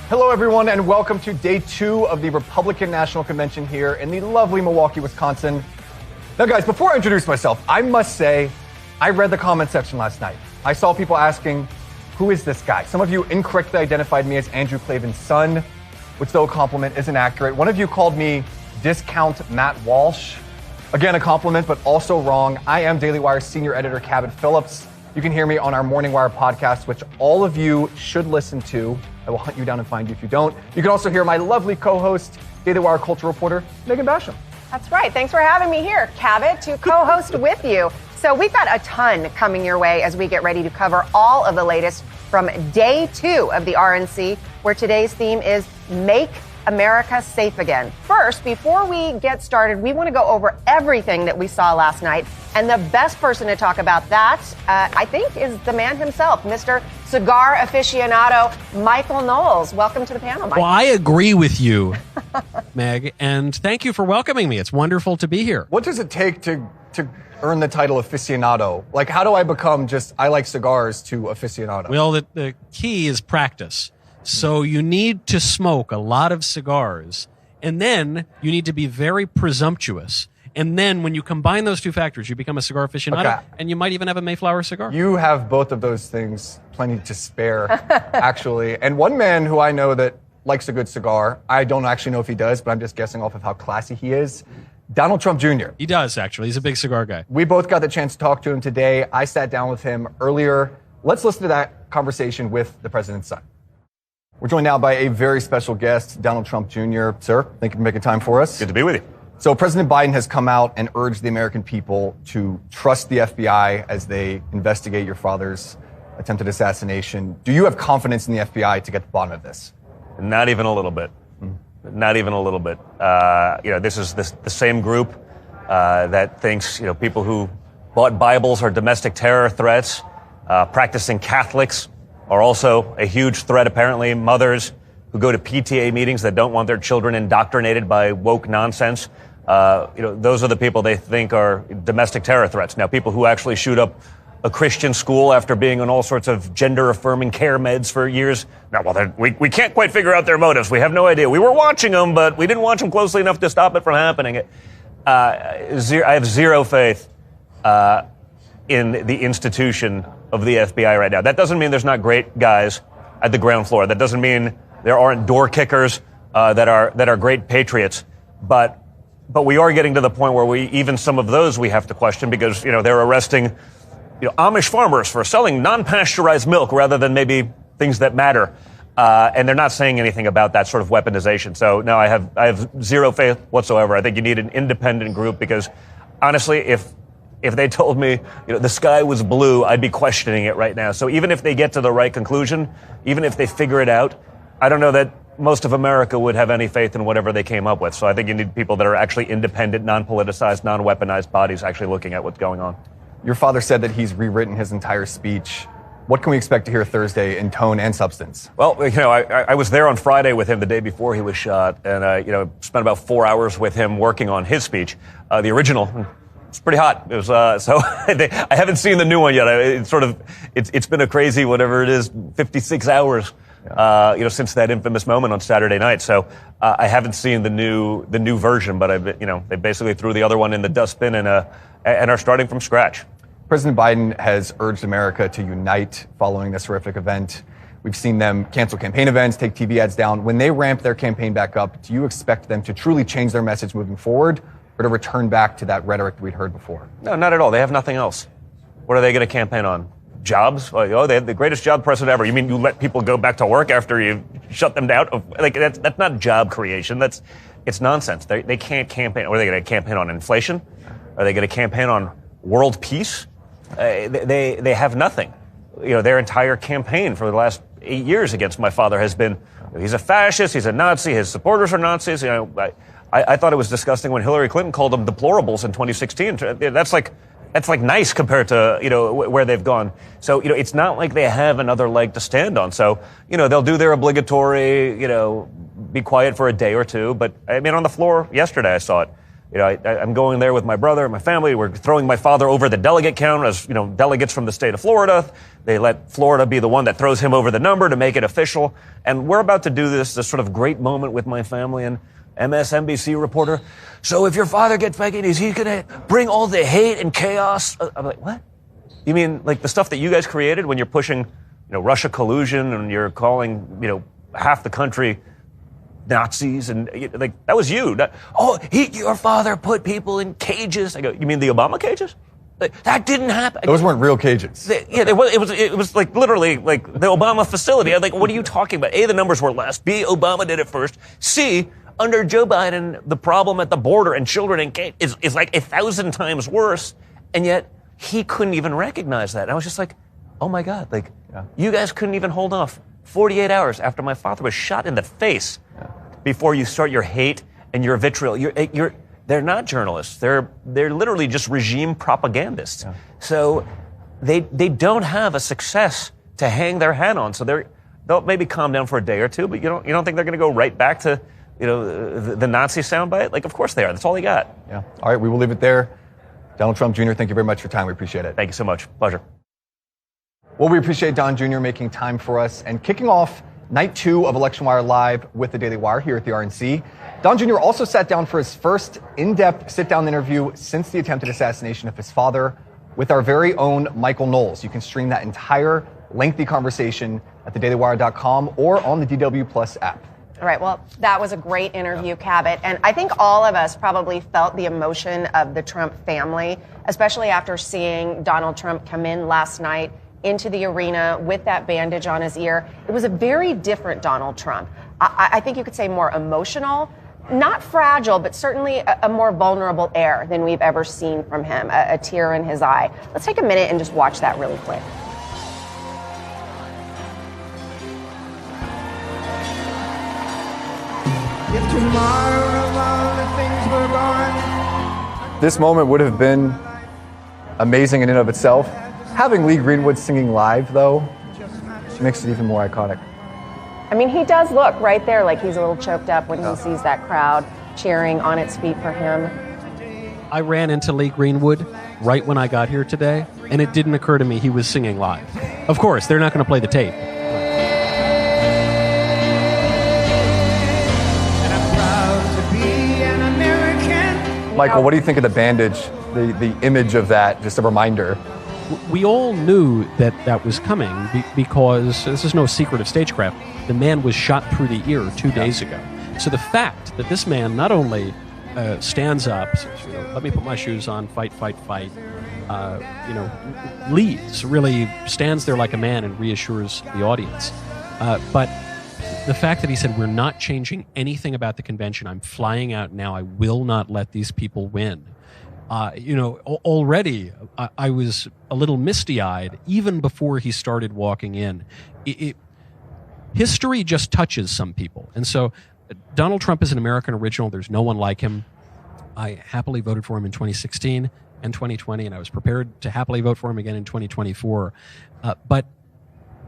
Hello, everyone, and welcome to day 2 of the Republican National Convention here in the lovely Milwaukee, Wisconsin. Now, guys, before I introduce myself, I must say I read the comment section last night. I saw people asking, who is this guy? Some of you incorrectly identified me as Andrew Klavan's son, which, though a compliment, isn't accurate. One of you called me Discount Matt Walsh. Again, a compliment, but also wrong. I am Daily Wire's senior editor, Cabot Phillips. You can hear me on our Morning Wire podcast, which all of you should listen to. I will hunt you down and find you if you don't. You can also hear my lovely co-host, Daily Wire culture reporter, Megan Basham. That's right. Thanks for having me here, Cabot, to co-host with you. So we've got a ton coming your way as we get ready to cover all of the latest from day 2 of the RNC, where today's theme is Make America Safe Again. First, before we get started, we want to go over everything that we saw last night. And the best person to talk about that, I think, is the man himself, Mr. Cigar Aficionado, Michael Knowles. Welcome to the panel, Mike. Well, I agree with you, Meg, and thank you for welcoming me. It's wonderful to be here. What does it take to earn the title aficionado? Like, how do I become just, I like cigars, to aficionado? Well, the key is practice. So you need to smoke a lot of cigars, and then you need to be very presumptuous. And then when you combine those two factors, you become a cigar aficionado, and you might even have a Mayflower cigar. You have both of those things plenty to spare, actually. And one man who I know that likes a good cigar, I don't actually know if he does, but I'm just guessing off of how classy he is, Donald Trump Jr. He does, actually. He's a big cigar guy. We both got the chance to talk to him today. I sat down with him earlier. Let's listen to that conversation with the president's son. We're joined now by a very special guest, Donald Trump Jr. Sir, thank you for making time for us. Good to be with you. So President Biden has come out and urged the American people to trust the FBI as they investigate your father's attempted assassination. Do you have confidence in the FBI to get to the bottom of this? Not even a little bit. Not even a little bit. This is the same group that thinks, people who bought Bibles are domestic terror threats. Practicing Catholics are also a huge threat, apparently. Mothers who go to PTA meetings that don't want their children indoctrinated by woke nonsense. Those are the people they think are domestic terror threats. Now, people who actually shoot up a Christian school after being on all sorts of gender-affirming care meds for years. Now, we can't quite figure out their motives. We have no idea. We were watching them, but we didn't watch them closely enough to stop it from happening. I have zero faith in the institution of the FBI right now. That doesn't mean there's not great guys at the ground floor. That doesn't mean there aren't door kickers that are great patriots. But we are getting to the point where even some of those we have to question because they're arresting Amish farmers for selling non-pasteurized milk rather than maybe things that matter. And they're not saying anything about that sort of weaponization. So no, I have zero faith whatsoever. I think you need an independent group because honestly, if they told me, the sky was blue, I'd be questioning it right now. So even if they get to the right conclusion, even if they figure it out, I don't know that most of America would have any faith in whatever they came up with. So I think you need people that are actually independent, non-politicized, non-weaponized bodies actually looking at what's going on. Your father said that he's rewritten his entire speech. What can we expect to hear Thursday in tone and substance? Well, I was there on Friday with him the day before he was shot, and spent about 4 hours with him working on his speech. The original, it's pretty hot. It was I haven't seen the new one yet. It's been a crazy whatever it is, 56 hours. Since that infamous moment on Saturday night. So I haven't seen the new version, but they basically threw the other one in the dustbin and are starting from scratch. President Biden has urged America to unite following this horrific event. We've seen them cancel campaign events, take TV ads down. When they ramp their campaign back up, do you expect them to truly change their message moving forward or to return back to that rhetoric that we'd heard before? No, not at all. They have nothing else. What are they going to campaign on? Jobs? They had the greatest job president ever. You mean you let people go back to work after you shut them down? That's not job creation. It's nonsense. They can't campaign. Are they going to campaign on inflation? Are they going to campaign on world peace? They have nothing. Their entire campaign for the last 8 years against my father has been, he's a fascist, he's a Nazi, his supporters are Nazis. I thought it was disgusting when Hillary Clinton called them deplorables in 2016. That's like nice compared to, where they've gone. So, it's not like they have another leg to stand on. So, they'll do their obligatory, be quiet for a day or two. But I mean, on the floor yesterday, I saw it. I'm going there with my brother and my family. We're throwing my father over the delegate count as, delegates from the state of Florida. They let Florida be the one that throws him over the number to make it official. And we're about to do this sort of great moment with my family, and MSNBC reporter, so if your father gets back in, is he going to bring all the hate and chaos? I'm like, what? You mean like the stuff that you guys created when you're pushing, Russia collusion and you're calling, half the country Nazis, and like that was you. Your father put people in cages. I go, you mean the Obama cages? That didn't happen. Those weren't real cages. It was like literally like the Obama facility. I'm like, what are you talking about? A, the numbers were less. B, Obama did it first. C, under Joe Biden, the problem at the border and children in cage is like 1,000 times worse, and yet he couldn't even recognize that. And I was just like, oh my God, you guys couldn't even hold off 48 hours after my father was shot in the face before you start your hate and your vitriol. They're not journalists. They're literally just regime propagandists. Yeah. So they don't have a success to hang their hat on. So they'll maybe calm down for a day or two, but you don't think they're going to go right back to the Nazi soundbite? Like, of course they are. That's all they got. Yeah. All right, we will leave it there. Donald Trump Jr., thank you very much for your time. We appreciate it. Thank you so much. Pleasure. Well, we appreciate Don Jr. making time for us and kicking off night 2 of Election Wire Live with the Daily Wire here at the RNC. Don Jr. also sat down for his first in-depth sit-down interview since the attempted assassination of his father with our very own Michael Knowles. You can stream that entire lengthy conversation at thedailywire.com or on the DW Plus app. All right, well, that was a great interview, Cabot. And I think all of us probably felt the emotion of the Trump family, especially after seeing Donald Trump come in last night into the arena with that bandage on his ear. It was a very different Donald Trump. I think you could say more emotional, not fragile, but certainly a more vulnerable air than we've ever seen from him, a tear in his eye. Let's take a minute and just watch that really quick. If tomorrow all the things were gone. This moment would have been amazing in and of itself. Having Lee Greenwood singing live, though, makes it even more iconic. I mean, he does look right there like he's a little choked up when he sees that crowd cheering on its feet for him. I ran into Lee Greenwood right when I got here today, and it didn't occur to me he was singing live. Of course, they're not going to play the tape. Michael, what do you think of the bandage, the image of that, just a reminder? We all knew that was coming because this is no secret of stagecraft. The man was shot through the ear 2 days ago. So the fact that this man not only stands up, says, let me put my shoes on, fight, leads, really stands there like a man and reassures the audience. But the fact that he said, we're not changing anything about the convention. I'm flying out now. I will not let these people win. Already I was a little misty-eyed even before he started walking in. History just touches some people. And so Donald Trump is an American original. There's no one like him. I happily voted for him in 2016 and 2020, and I was prepared to happily vote for him again in 2024. But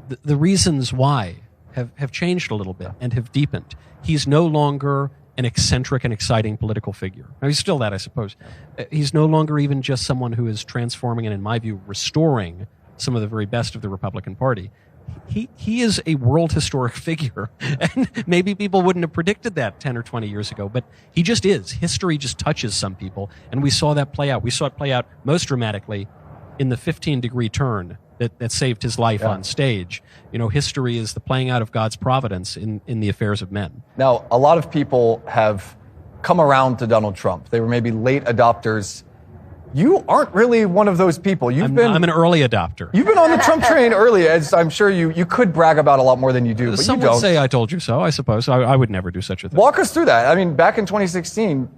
the reasons why have changed a little bit and have deepened. He's no longer an eccentric and exciting political figure. Now, he's still that, I suppose. He's no longer even just someone who is transforming and, in my view, restoring some of the very best of the Republican Party. He is a world historic figure, and maybe people wouldn't have predicted that 10 or 20 years ago, but he just is. History just touches some people, and we saw that play out. We saw it play out most dramatically in the 15-degree turn that saved his life on stage. History is the playing out of God's providence in the affairs of men. Now, a lot of people have come around to Donald Trump. They were maybe late adopters. You aren't really one of those people. I'm an early adopter. You've been on the Trump train early, as I'm sure you could brag about a lot more than you do, but Some you don't. would say I told you so, I suppose. I would never do such a thing. Walk us through that. I mean, back in 2016,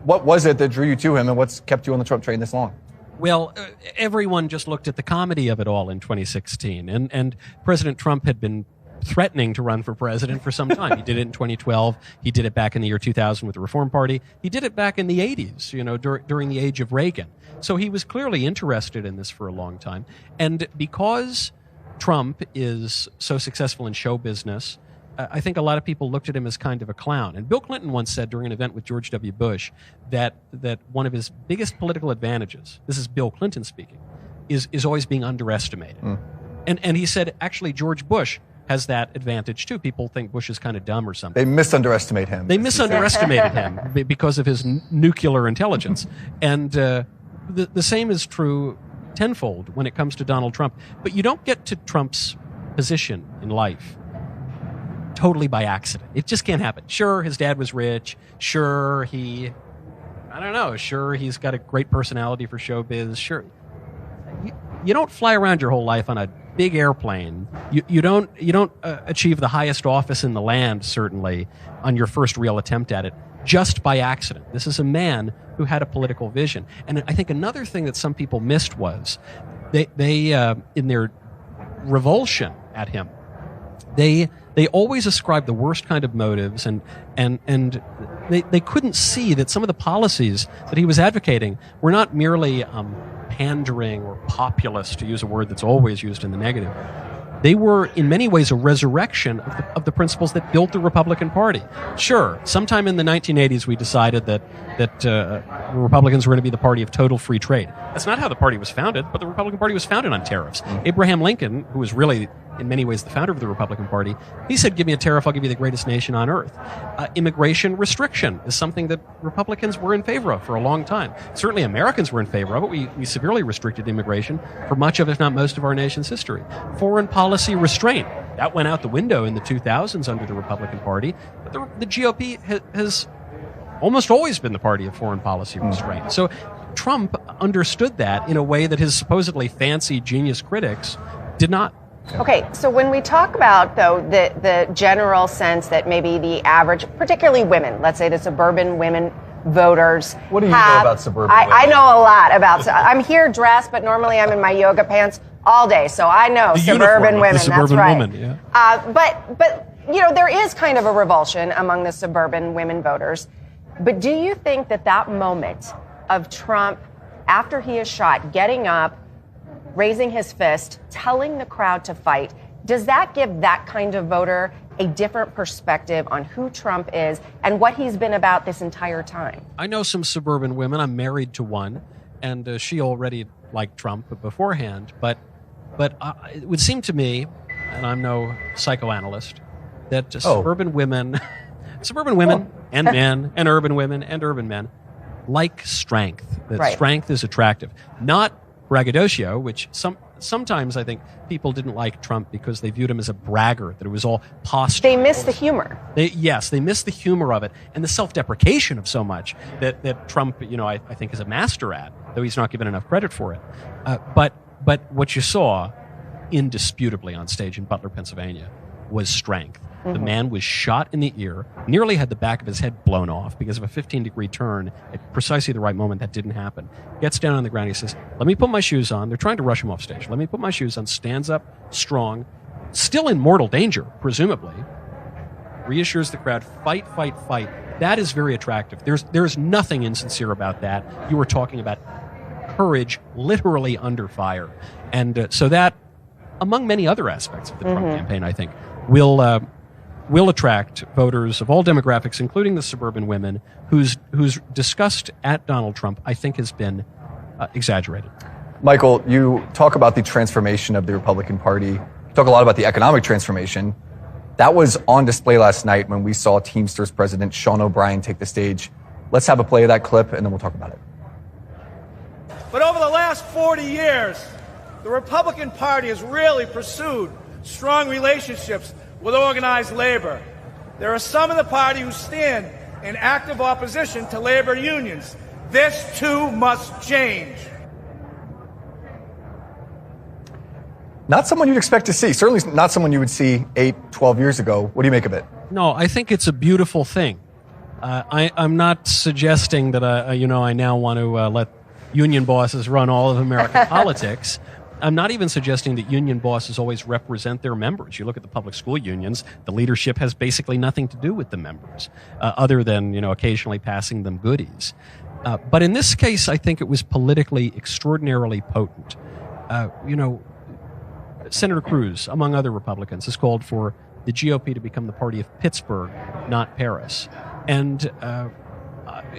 what was it that drew you to him, and what's kept you on the Trump train this long? Well, everyone just looked at the comedy of it all in 2016, and President Trump had been threatening to run for president for some time. He did it in 2012. He did it back in the year 2000 with the Reform Party. He did it back in the 80s, during the age of Reagan. So he was clearly interested in this for a long time. And because Trump is so successful in show business I think a lot of people looked at him as kind of a clown. And Bill Clinton once said during an event with George W. Bush that one of his biggest political advantages, this is Bill Clinton speaking, is always being underestimated. And he said, actually, George Bush has that advantage too. People think Bush is kind of dumb or something. They misunderestimate him. They misunderestimated him because of his nuclear intelligence. And the same is true tenfold when it comes to Donald Trump. But you don't get to Trump's position in life totally by accident. It just can't happen. Sure, his dad was rich. Sure, he's got a great personality for showbiz. Sure. You don't fly around your whole life on a big airplane. You don't achieve the highest office in the land, certainly, on your first real attempt at it, just by accident. This is a man who had a political vision. And I think another thing that some people missed was they in their revulsion at him, they always ascribed the worst kind of motives, and they couldn't see that some of the policies that he was advocating were not merely pandering or populist, to use a word that's always used in the negative. They were, in many ways, a resurrection of the principles that built the Republican Party. Sure, sometime in the 1980s, we decided that Republicans were going to be the party of total free trade. That's not how the party was founded, but the Republican Party was founded on tariffs. Abraham Lincoln, who was really, in many ways, the founder of the Republican Party, he said, give me a tariff, I'll give you the greatest nation on earth. Immigration restriction is something that Republicans were in favor of for a long time. Certainly Americans were in favor of it. We severely restricted immigration for much of, if not most of, our nation's history. Foreign policy restraint, that went out the window in the 2000s under the Republican Party. But the GOP has almost always been the party of foreign policy restraint. So Trump understood that in a way that his supposedly fancy genius critics did not. Okay, so when we talk about, though, the general sense that maybe the average, particularly women, let's say the suburban women voters. What do you know about suburban women? I know a lot about. I'm here dressed, but normally I'm in my yoga pants all day, so I know suburban women. Suburban that's right. woman, yeah. But you know, there is kind of a revulsion among the suburban women voters. But do you think that moment of Trump, after he is shot, getting up, raising his fist, telling the crowd to fight, does that give that kind of voter a different perspective on who Trump is and what he's been about this entire time? I know some suburban women. I'm married to one, and she already liked Trump beforehand. But it would seem to me, and I'm no psychoanalyst, that suburban women and men and urban women and urban men like strength. That strength is attractive, not braggadocio, which sometimes I think people didn't like Trump because they viewed him as a braggart, that it was all posture. They missed the humor. They missed the humor of it and the self-deprecation of so much that Trump, I think, is a master at, though he's not given enough credit for it. But what you saw indisputably on stage in Butler, Pennsylvania, was strength. The man was shot in the ear, nearly had the back of his head blown off because of a 15-degree turn at precisely the right moment. That didn't happen. Gets down on the ground. He says, let me put my shoes on. They're trying to rush him off stage. Let me put my shoes on. Stands up, strong, still in mortal danger, presumably. Reassures the crowd, fight, fight, fight. That is very attractive. There's nothing insincere about that. You were talking about courage literally under fire. And so that, among many other aspects of the Trump campaign, I think, will attract voters of all demographics, including the suburban women, whose disgust at Donald Trump, I think, has been exaggerated. Michael, you talk about the transformation of the Republican Party. You talk a lot about the economic transformation. That was on display last night when we saw Teamsters President Sean O'Brien take the stage. Let's have a play of that clip, and then we'll talk about it. But over the last 40 years, the Republican Party has really pursued strong relationships with organized labor. There are some in the party who stand in active opposition to labor unions. This, too, must change. Not someone you'd expect to see. Certainly not someone you would see 8, 12 years ago. What do you make of it? No, I think it's a beautiful thing. I'm not suggesting that, I now want to let union bosses run all of American politics. I'm not even suggesting that union bosses always represent their members. You look at the public school unions, the leadership has basically nothing to do with the members, other than, occasionally passing them goodies. But in this case, I think it was politically extraordinarily potent. Senator Cruz, among other Republicans, has called for the GOP to become the party of Pittsburgh, not Paris. And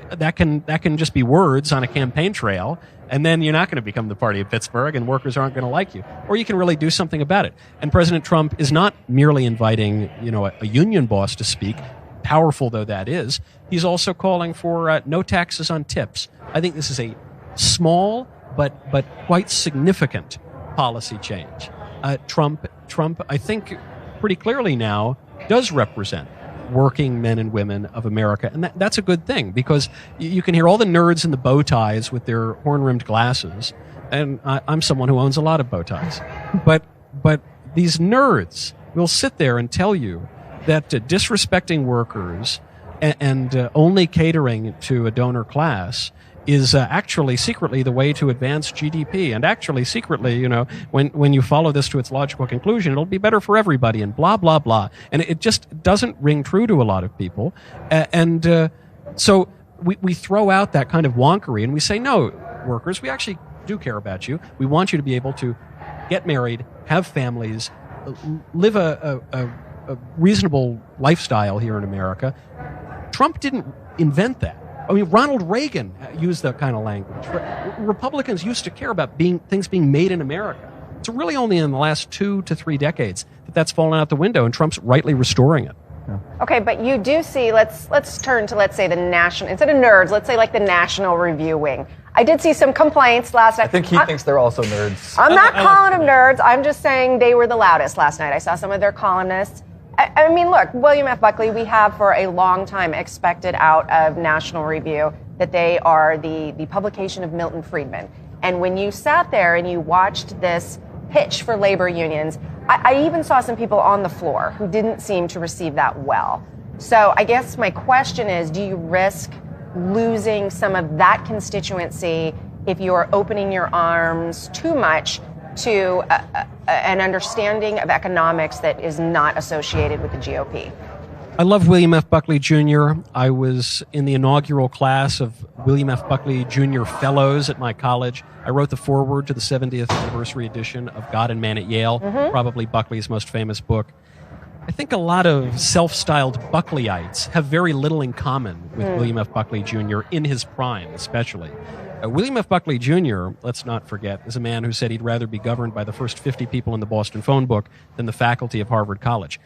that can just be words on a campaign trail, and then you're not going to become the party of Pittsburgh, and workers aren't going to like you. Or you can really do something about it. And President Trump is not merely inviting, a union boss to speak, powerful though that is. He's also calling for no taxes on tips. I think this is a small but quite significant policy change. Trump, I think, pretty clearly now does represent working men and women of America. And that's a good thing, because you can hear all the nerds in the bow ties with their horn-rimmed glasses. And I'm someone who owns a lot of bow ties. But these nerds will sit there and tell you that disrespecting workers and only catering to a donor class is actually secretly the way to advance GDP. And actually secretly, when you follow this to its logical conclusion, it'll be better for everybody, and blah, blah, blah. And it just doesn't ring true to a lot of people. So we throw out that kind of wonkery and we say, no, workers, we actually do care about you. We want you to be able to get married, have families, live a reasonable lifestyle here in America. Trump didn't invent that. I mean, Ronald Reagan used that kind of language. Republicans used to care about things being made in America. It's really only in the last 2 to 3 decades that's fallen out the window, and Trump's rightly restoring it. Yeah. Okay, but you do see, let's turn to, let's say, the national, instead of nerds, let's say like the National Review Wing. I did see some complaints last night. I think he thinks they're also nerds. I'm not calling them nerds. I'm just saying they were the loudest last night. I saw some of their columnists. I mean, look, William F. Buckley, we have for a long time expected out of National Review that they are the publication of Milton Friedman. And when you sat there and you watched this pitch for labor unions, I even saw some people on the floor who didn't seem to receive that well. So I guess my question is, do you risk losing some of that constituency if you're opening your arms too much to an understanding of economics that is not associated with the GOP? I love William F. Buckley Jr. I was in the inaugural class of William F. Buckley Jr. Fellows at my college. I wrote the foreword to the 70th anniversary edition of God and Man at Yale, probably Buckley's most famous book. I think a lot of self-styled Buckleyites have very little in common with William F. Buckley Jr. in his prime, especially. William F. Buckley Jr., let's not forget, is a man who said he'd rather be governed by the first 50 people in the Boston phone book than the faculty of Harvard College.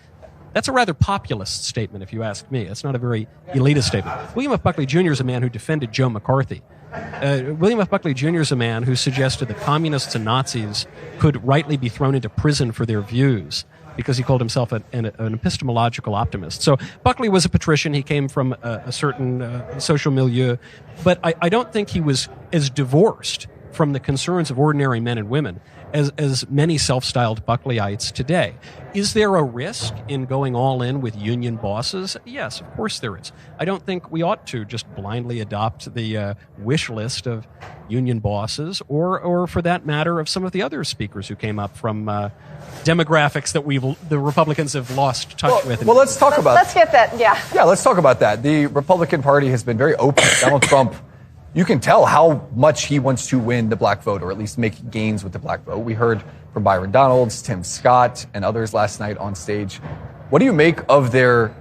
That's a rather populist statement, if you ask me. It's not a very elitist statement. William F. Buckley Jr. is a man who defended Joe McCarthy. William F. Buckley Jr. is a man who suggested that communists and Nazis could rightly be thrown into prison for their views, because he called himself an epistemological optimist. So Buckley was a patrician. He came from a certain social milieu. But I don't think he was as divorced from the concerns of ordinary men and women as many self-styled Buckleyites today. Is there a risk in going all in with union bosses? Yes, of course there is. I don't think we ought to just blindly adopt the wish list of union bosses, or for that matter, of some of the other speakers who came up from demographics that the Republicans have lost touch with. Well, let's talk about. Let's get that. Yeah. Yeah, let's talk about that. The Republican Party has been very open. Donald Trump, you can tell how much he wants to win the black vote, or at least make gains with the black vote. We heard from Byron Donalds, Tim Scott, and others last night on stage. What do you make of their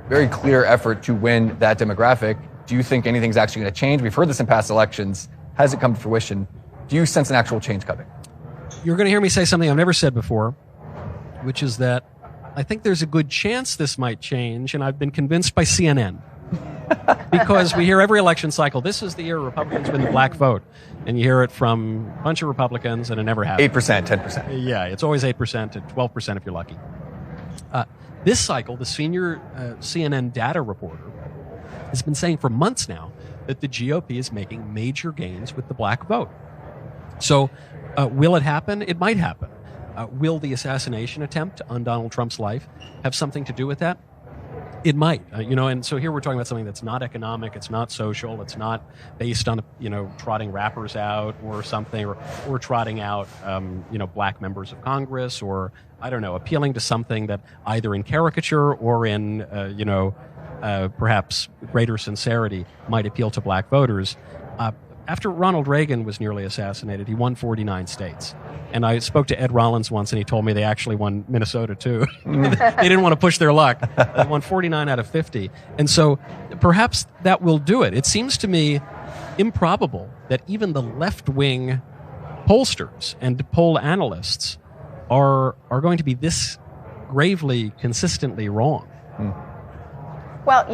very clear effort to win that demographic? Do you think anything's actually going to change? We've heard this in past elections. Has it come to fruition? Do you sense an actual change coming? You're going to hear me say something I've never said before, which is that I think there's a good chance this might change, and I've been convinced by CNN. Because we hear every election cycle, this is the year Republicans win the black vote. And you hear it from a bunch of Republicans, and it never happens. 8%, 10%. Yeah, it's always 8% to 12% if you're lucky. This cycle, the senior CNN data reporter has been saying for months now that the GOP is making major gains with the black vote. So will it happen? It might happen. Will the assassination attempt on Donald Trump's life have something to do with that? It might, and so here we're talking about something that's not economic, it's not social, it's not based on, trotting rappers out or something, or trotting out, black members of Congress, or, I don't know, appealing to something that either in caricature or in, perhaps greater sincerity might appeal to black voters. after Ronald Reagan was nearly assassinated, he won 49 states. And I spoke to Ed Rollins once, and he told me they actually won Minnesota, too. They didn't want to push their luck. They won 49 out of 50. And so perhaps that will do it. It seems to me improbable that even the left-wing pollsters and poll analysts are going to be this gravely, consistently wrong. Well,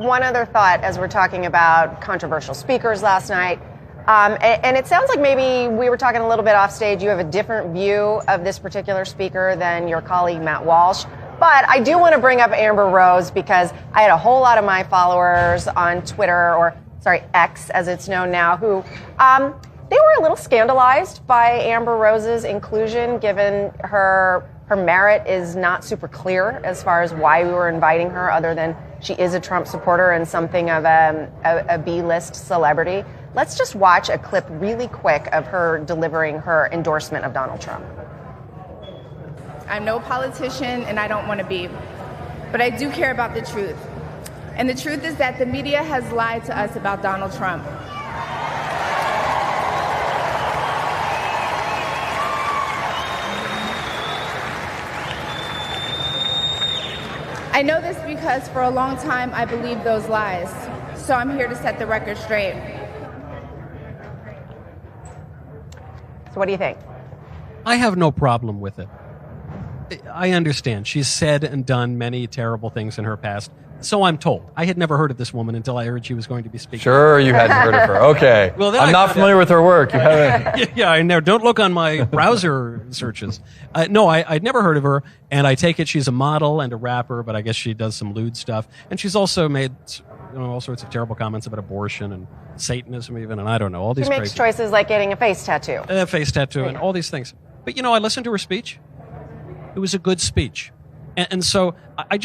one other thought as we're talking about controversial speakers last night, and it sounds like maybe we were talking a little bit off stage. You have a different view of this particular speaker than your colleague Matt Walsh. But I do want to bring up Amber Rose because I had a whole lot of my followers on Twitter, X as it's known now, who they were a little scandalized by Amber Rose's inclusion, given her merit is not super clear as far as why we were inviting her, other than she is a Trump supporter and something of a B-list celebrity. Let's just watch a clip really quick of her delivering her endorsement of Donald Trump. I'm no politician and I don't want to be, but I do care about the truth. And the truth is that the media has lied to us about Donald Trump. I know this because for a long time I believed those lies. So I'm here to set the record straight. So what do you think? I have no problem with it. I understand. She's said and done many terrible things in her past. So I'm told. I had never heard of this woman until I heard she was going to be speaking. Sure, you hadn't heard of her. Okay. Well, I'm not familiar with her work. You haven't. Yeah, I know. Don't look on my browser searches. No, I'd never heard of her, and I take it she's a model and a rapper, but I guess she does some lewd stuff. And she's also made all sorts of terrible comments about abortion and Satanism even, and I don't know, all these She makes choices like getting a face tattoo. And all these things. But, I listened to her speech. It was a good speech. And so I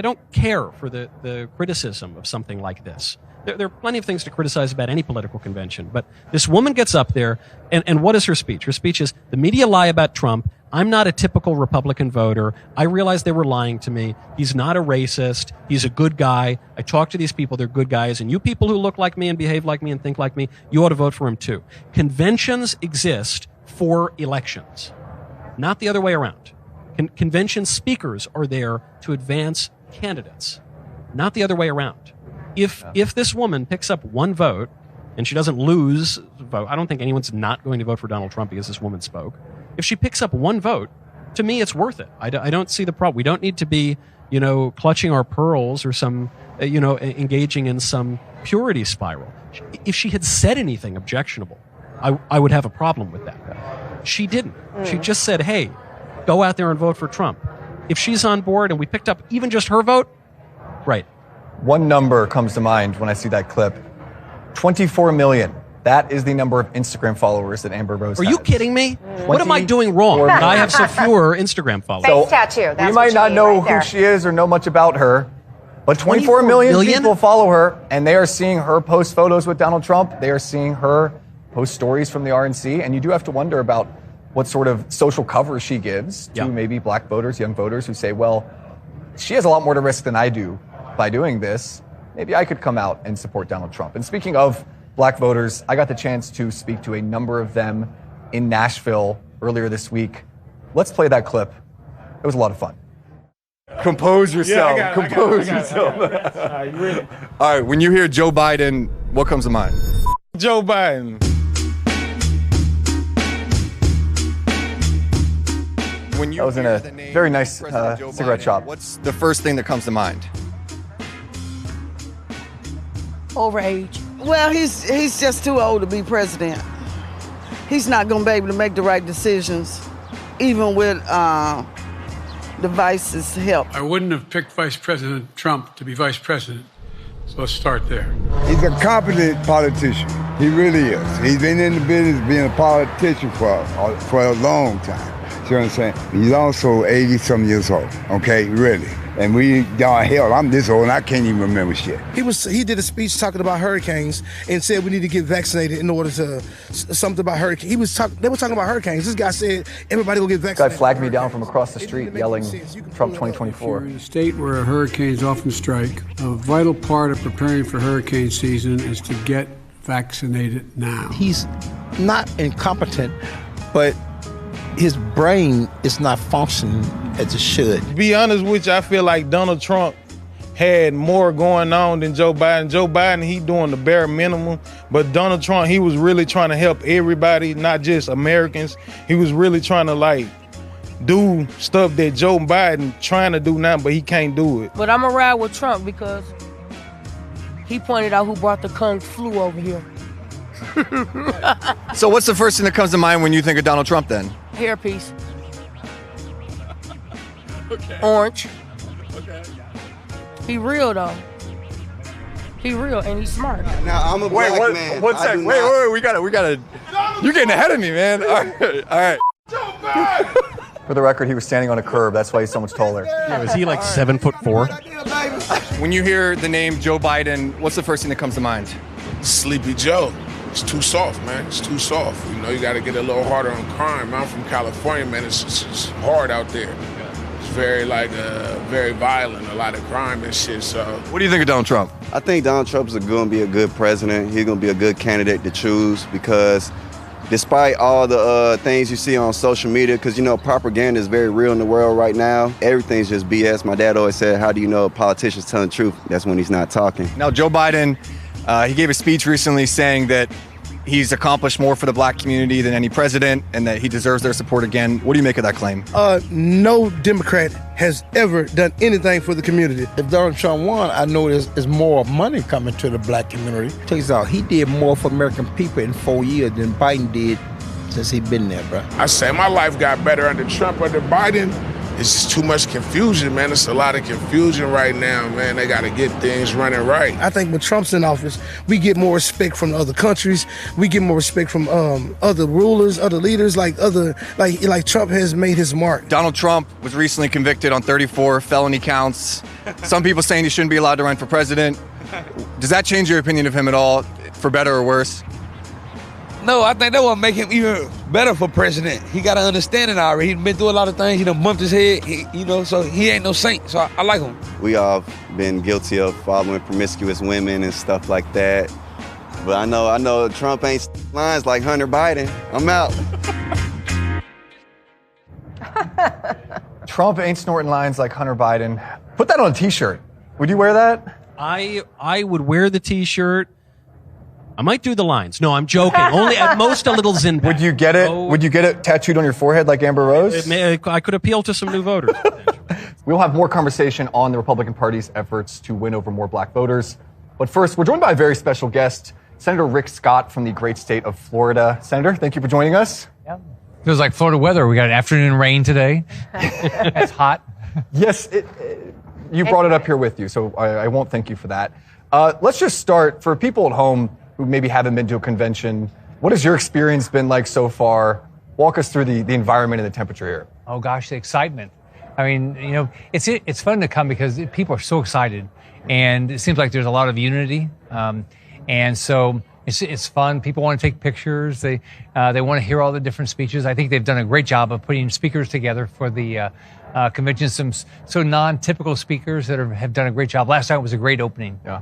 don't care for the criticism of something like this. There are plenty of things to criticize about any political convention, but this woman gets up there, and what is her speech? Her speech is, the media lie about Trump. I'm not a typical Republican voter. I realize they were lying to me. He's not a racist. He's a good guy. I talk to these people. They're good guys. And you people who look like me and behave like me and think like me, you ought to vote for him too. Conventions exist for elections, not the other way around. Convention speakers are there to advance candidates, not the other way around. If this woman picks up one vote and she doesn't lose a vote, I don't think anyone's not going to vote for Donald Trump because this woman spoke. If she picks up one vote, to me, it's worth it. I don't see the problem. We don't need to be, clutching our pearls or some, engaging in some purity spiral. If she had said anything objectionable, I would have a problem with that. She didn't. She just said, hey, go out there and vote for Trump. If she's on board and we picked up even just her vote, right. One number comes to mind when I see that clip. 24 million. That is the number of Instagram followers that Amber Rose has. Are you kidding me? What am I doing wrong that I have so fewer Instagram followers? Face tattoo. That's we might not know who she is or know much about her, but 24 million people follow her, and they are seeing her post photos with Donald Trump. They are seeing her post stories from the RNC, and you do have to wonder about what sort of social cover she gives to maybe black voters, young voters who say, well, she has a lot more to risk than I do by doing this. Maybe I could come out and support Donald Trump. And speaking of black voters, I got the chance to speak to a number of them in Nashville earlier this week. Let's play that clip. It was a lot of fun. Compose yourself. Compose yourself. All right, when you hear Joe Biden, what comes to mind? Joe Biden. When you was in a very nice cigarette shop. What's the first thing that comes to mind? Overage. Well, he's just too old to be president. He's not going to be able to make the right decisions, even with the vice's help. I wouldn't have picked Vice President Trump to be vice president. So let's start there. He's a competent politician. He really is. He's been in the business being a politician for a long time. You know what I'm saying? He's also 80-some years old, okay, really. And hell, I'm this old and I can't even remember shit. He did a speech talking about hurricanes and said we need to get vaccinated in order to, something about hurricanes. They were talking about hurricanes. This guy said everybody will get vaccinated. Guy flagged me down from across the street yelling Trump 2024. You're in a state where hurricanes often strike. A vital part of preparing for hurricane season is to get vaccinated now. He's not incompetent, but his brain is not functioning as it should. To be honest with you, I feel like Donald Trump had more going on than Joe Biden. Joe Biden, he doing the bare minimum, but Donald Trump, he was really trying to help everybody, not just Americans. He was really trying to like do stuff that Joe Biden trying to do now, but he can't do it. But I'm gonna ride with Trump because he pointed out who brought the Kung flu over here. So what's the first thing that comes to mind when you think of Donald Trump then? Hairpiece. Orange. He real though. He real and he's smart. Now I'm a black man. One sec. Wait. We gotta. You're getting ahead of me, man. All right. For the record, he was standing on a curb. That's why he's so much taller. Yeah, was he like 7'4"? When you hear the name Joe Biden, what's the first thing that comes to mind? Sleepy Joe. It's too soft, man. It's too soft. You know, you got to get a little harder on crime. I'm from California, man. It's hard out there. It's very very violent. A lot of crime and shit. So, what do you think of Donald Trump? I think Donald Trump's going to be a good president. He's going to be a good candidate to choose because despite all the things you see on social media, because, you know, propaganda is very real in the world right now, everything's just BS. My dad always said, how do you know a politician's telling the truth? That's when he's not talking. Now, Joe Biden, he gave a speech recently saying that he's accomplished more for the black community than any president and that he deserves their support again. What do you make of that claim? No Democrat has ever done anything for the community. If Donald Trump won, I know there's more money coming to the black community. Check this out, he did more for American people in 4 years than Biden did since he been there, bro. I say my life got better under Trump. Under Biden, it's just too much confusion, man. It's a lot of confusion right now, man. They got to get things running right. I think when Trump's in office, we get more respect from other countries. We get more respect from other rulers, other leaders, like Trump has made his mark. Donald Trump was recently convicted on 34 felony counts. Some people saying he shouldn't be allowed to run for president. Does that change your opinion of him at all, for better or worse? No, I think that will make him even better for president. He got to understand it already. He's been through a lot of things. He done bumped his head, so he ain't no saint. So I like him. We all been guilty of following promiscuous women and stuff like that. But I know Trump ain't lines like Hunter Biden. I'm out. Trump ain't snorting lines like Hunter Biden. Put that on a t-shirt. Would you wear that? I would wear the t-shirt. I might do the lines. No, I'm joking. Only at most a little Zin. Would you get it? Would you get it tattooed on your forehead like Amber Rose? I could appeal to some new voters. We'll have more conversation on the Republican Party's efforts to win over more black voters. But first, we're joined by a very special guest, Senator Rick Scott from the great state of Florida. Senator, thank you for joining us. Yeah. Feels like Florida weather. We got afternoon rain today. It's hot. Yes, you brought it up here with you, so I won't thank you for that. Let's just start, for people at home who maybe haven't been to a convention, what has your experience been like so far? Walk us through the environment and the temperature here. Oh gosh, the excitement. I mean, you know, it's fun to come because people are so excited, and it seems like there's a lot of unity, and so it's fun. People want to take pictures. They want to hear all the different speeches. I think they've done a great job of putting speakers together for the convention. Some so non-typical speakers that have done a great job. Last night was a great opening. Yeah.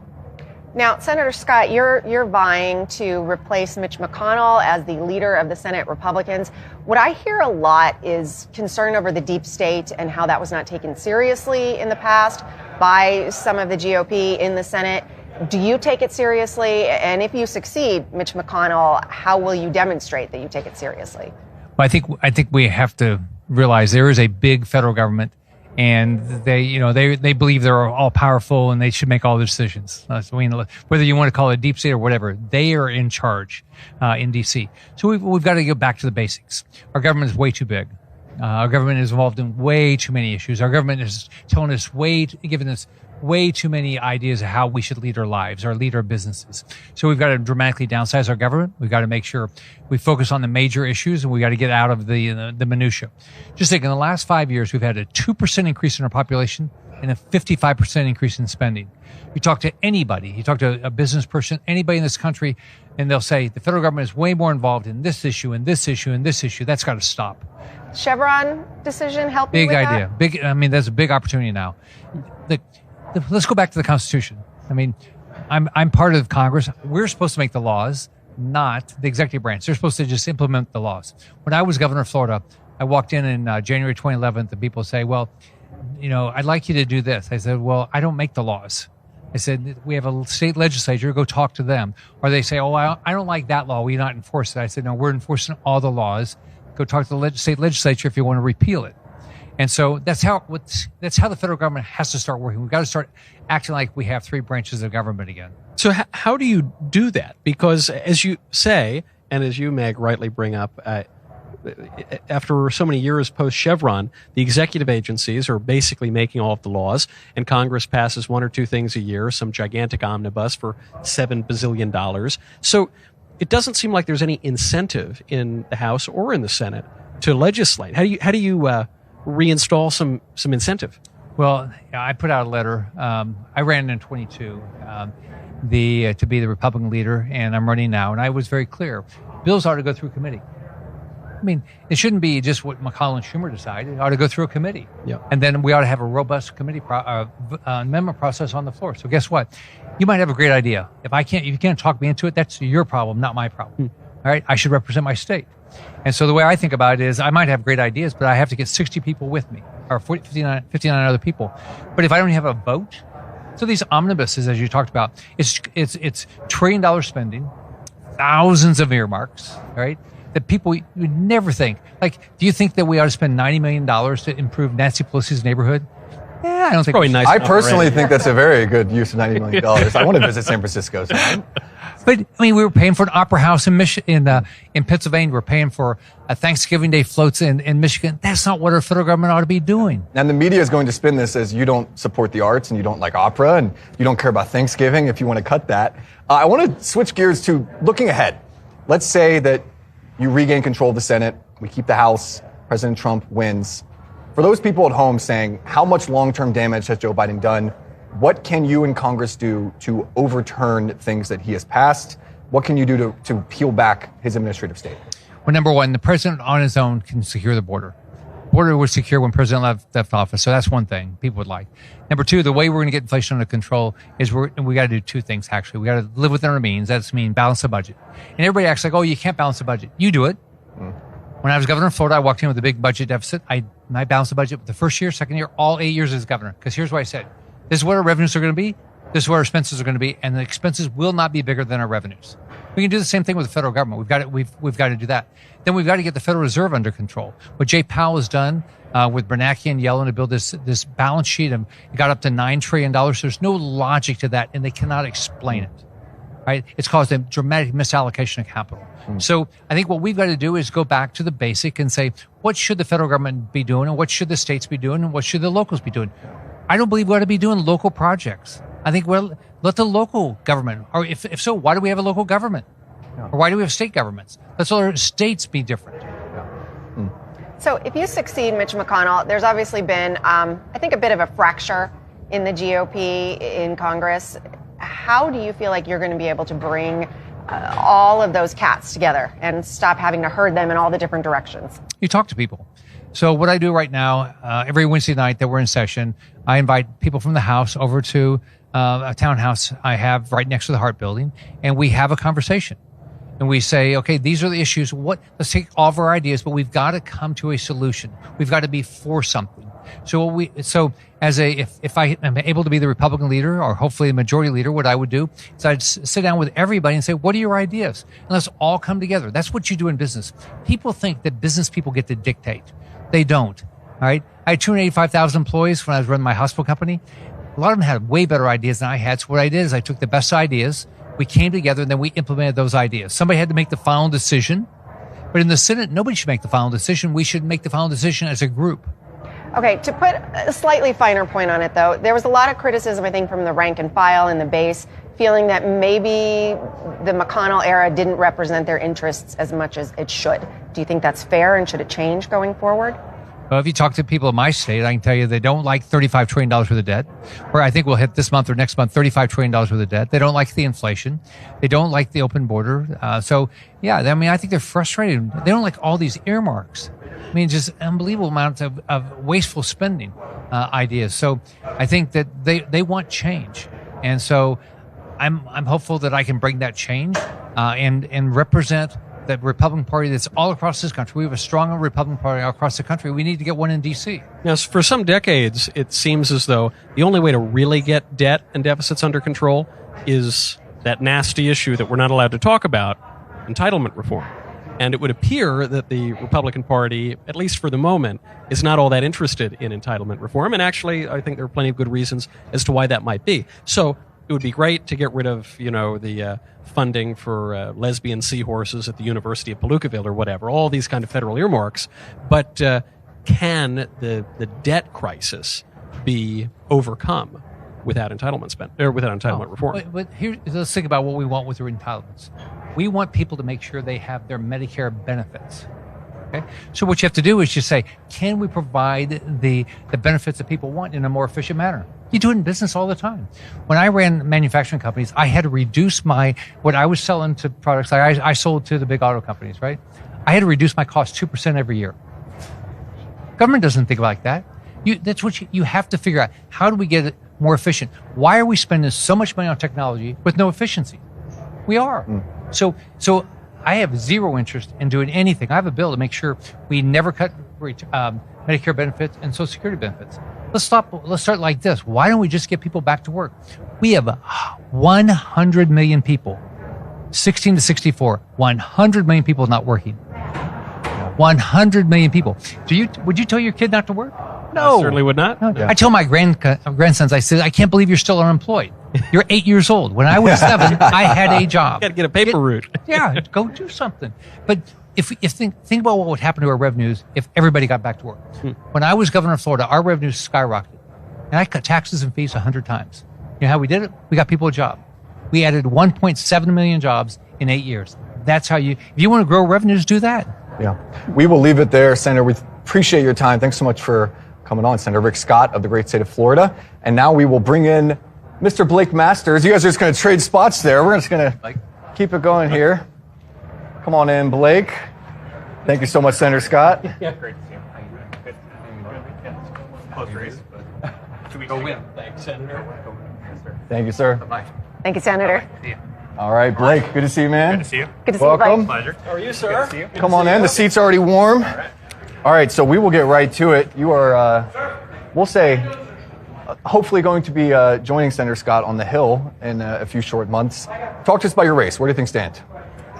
Now, Senator Scott, you're vying to replace Mitch McConnell as the leader of the Senate Republicans. What I hear a lot is concern over the deep state and how that was not taken seriously in the past by some of the GOP in the Senate. Do you take it seriously? And if you succeed, Mitch McConnell, how will you demonstrate that you take it seriously? Well, I think we have to realize there is a big federal government. And they believe they're all powerful and they should make all the decisions. Whether you want to call it deep state or whatever, they are in charge in D.C. So we've got to go back to the basics. Our government is way too big. Our government is involved in way too many issues. Our government is telling us giving us way too many ideas of how we should lead our lives or lead our businesses. So we've got to dramatically downsize our government. We've got to make sure we focus on the major issues, and we've got to get out of the minutia. Just think, in the last 5 years, we've had a 2% increase in our population and a 55% increase in spending. You talk to anybody, you talk to a business person, anybody in this country, and they'll say the federal government is way more involved in this issue and this issue and this issue. That's got to stop. Chevron decision help you with that? Big idea. There's a big opportunity now. Let's go back to the Constitution. I mean, I'm part of Congress. We're supposed to make the laws, not the executive branch. They're supposed to just implement the laws. When I was governor of Florida, I walked in January 2011, and people say, well, I'd like you to do this. I said, well, I don't make the laws. I said, we have a state legislature, go talk to them. Or they say, oh, I don't like that law, we not enforce it. I said, no, we're enforcing all the laws. Go talk to the state legislature if you want to repeal it. And so that's how the federal government has to start working. We've got to start acting like we have three branches of government again. So how do you do that? Because as you say, and as you, Meg, rightly bring up, after so many years post-Chevron, the executive agencies are basically making all of the laws, and Congress passes one or two things a year, some gigantic omnibus for $7 bazillion. So it doesn't seem like there's any incentive in the House or in the Senate to legislate. How do you reinstall some incentive? Well, I put out a letter. I ran in 22 to be the Republican leader, and I'm running now. And I was very clear: bills ought to go through committee. I mean, it shouldn't be just what McConnell and Schumer decide. It ought to go through a committee. Yeah. And then we ought to have a robust committee amendment process on the floor. So guess what? You might have a great idea. If you can't talk me into it, that's your problem, not my problem. All right? I should represent my state. And so the way I think about it is I might have great ideas, but I have to get 60 people with me, or 59 other people. But if I don't have a vote, so these omnibuses, as you talked about, it's $1 trillion spending, thousands of earmarks, right? That people would never think. Like, do you think that we ought to spend $90 million to improve Nancy Pelosi's neighborhood? Yeah, I don't think. Probably nice. I personally think that's a very good use of $90 million. I want to visit San Francisco. So. But I mean, we were paying for an opera house in Pennsylvania. We're paying for a Thanksgiving Day floats in Michigan. That's not what our federal government ought to be doing. And the media is going to spin this as you don't support the arts and you don't like opera and you don't care about Thanksgiving if you want to cut that. I want to switch gears to looking ahead. Let's say that you regain control of the Senate, we keep the House, President Trump wins. For those people at home saying, how much long-term damage has Joe Biden done? What can you in Congress do to overturn things that he has passed? What can you do to peel back his administrative state? Well, number one, the president on his own can secure the border. Border was secure when President left office, so that's one thing people would like. Number two, the way we're going to get inflation under control is we got to do two things, actually. We got to live within our means. That's mean balance the budget. And everybody acts like, oh, you can't balance the budget. You do it. When I was governor of Florida, I walked in with a big budget deficit. I balanced the budget the first year, second year, all 8 years as governor. Because here's what I said. This is what our revenues are going to be. This is what our expenses are going to be. And the expenses will not be bigger than our revenues. We can do the same thing with the federal government. We've got to do that. Then we've got to get the Federal Reserve under control. What Jay Powell has done with Bernanke and Yellen to build this balance sheet, and it got up to $9 trillion. There's no logic to that, and they cannot explain it. Right? It's caused a dramatic misallocation of capital. So I think what we've got to do is go back to the basic and say, what should the federal government be doing, and what should the states be doing, and what should the locals be doing? I don't believe we ought to be doing local projects. I think let the local government, or if so, why do we have a local government? Or why do we have state governments? Let's let our states be different. So if you succeed, Mitch McConnell, there's obviously been, I think, a bit of a fracture in the GOP in Congress. How do you feel like you're going to be able to bring all of those cats together and stop having to herd them in all the different directions? You talk to people. So what I do right now, every Wednesday night that we're in session, I invite people from the House over to a townhouse I have right next to the Hart Building, and we have a conversation. And we say, okay, these are the issues. Let's take all of our ideas, but we've got to come to a solution. We've got to be for something. So if I am able to be the Republican leader, or hopefully the majority leader, what I would do is I'd sit down with everybody and say, what are your ideas? And let's all come together. That's what you do in business. People think that business people get to dictate. They don't. All right. I had 285,000 employees when I was running my hospital company. A lot of them had way better ideas than I had. So what I did is I took the best ideas. We came together and then we implemented those ideas. Somebody had to make the final decision. But in the Senate, nobody should make the final decision. We should make the final decision as a group. Okay, to put a slightly finer point on it, though, there was a lot of criticism, I think, from the rank and file and the base, feeling that maybe the McConnell era didn't represent their interests as much as it should. Do you think that's fair, and should it change going forward? Well, if you talk to people in my state, I can tell you they don't like $35 trillion worth of debt, where I think we'll hit this month or next month $35 trillion worth of debt. They don't like the inflation. They don't like the open border. Yeah, I mean, I think they're frustrated. They don't like all these earmarks. I mean, just unbelievable amounts of wasteful spending ideas. So I think that they want change. And so I'm hopeful that I can bring that change and represent the Republican Party that's all across this country. We have a strong Republican Party all across the country. We need to get one in D.C. Now, for some decades, it seems as though the only way to really get debt and deficits under control is that nasty issue that we're not allowed to talk about, entitlement reform. And it would appear that the Republican Party, at least for the moment, is not all that interested in entitlement reform. And actually, I think there are plenty of good reasons as to why that might be. So it would be great to get rid of, the funding for lesbian seahorses at the University of Palookaville or whatever, all these kind of federal earmarks. But can the debt crisis be overcome without entitlement reform? But here, let's think about what we want with the entitlements. We want people to make sure they have their Medicare benefits. Okay? So what you have to do is just say, can we provide the benefits that people want in a more efficient manner? You do it in business all the time. When I ran manufacturing companies, I had to reduce what I was selling to products. Like I sold to the big auto companies, right? I had to reduce my cost 2% every year. Government doesn't think like that. That's what you have to figure out. How do we get it more efficient? Why are we spending so much money on technology with no efficiency? We are. So I have zero interest in doing anything. I have a bill to make sure we never cut Medicare benefits and Social Security benefits. Let's start like this. Why don't we just get people back to work? We have 100 million people, 16 to 64, 100 million people not working. 100 million people. Would you tell your kid not to work? No. I certainly would not. No. Yeah. I tell my grandsons, I said, I can't believe you're still unemployed. You're 8 years old. When I was 7, I had a job. Got to get a paper route. Yeah, go do something. But if think about what would happen to our revenues if everybody got back to work. When I was governor of Florida, our revenues skyrocketed. And I cut taxes and fees 100 times. You know how we did it? We got people a job. We added 1.7 million jobs in 8 years. That's how if you want to grow revenues, do that. Yeah. We will leave it there, Senator. We appreciate your time. Thanks so much for coming on, Senator Rick Scott of the great state of Florida. And now we will bring in Mr. Blake Masters. You guys are just going to trade spots there. We're just going to keep it going here. Come on in, Blake. Thank you so much, Senator Scott. Yeah, great to see you. Close race, but should we go win? Thanks, Senator. Thank you, sir. Bye-bye. Thank you, Senator. All right, Blake, good to see you, man. Good to see you. Good to see you, Welcome. Blake. Pleasure. How are you, sir? Good to see you. Come on in. The seat's already warm. All right, so we will get right to it. You are, we'll say, hopefully going to be joining Senator Scott on the Hill in a few short months. Talk to us about your race. Where do you think stand?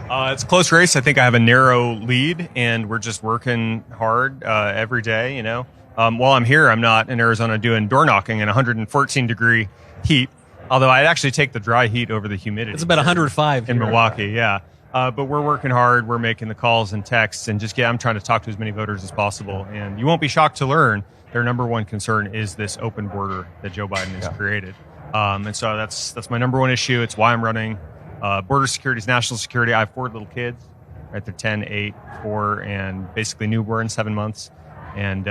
It's a close race. I think I have a narrow lead, and we're just working hard every day, you know. While I'm here, I'm not in Arizona doing door knocking in 114-degree heat, although I'd actually take the dry heat over the humidity. It's about 105 in here. Milwaukee, yeah. But we're working hard. We're making the calls and texts, and I'm trying to talk to as many voters as possible. And you won't be shocked to learn their number one concern is this open border that Joe Biden has created. And so that's my number one issue. It's why I'm running. Border security is national security. I have 4 little kids, right? They're 10, 8, 4, and basically newborn, 7 months. And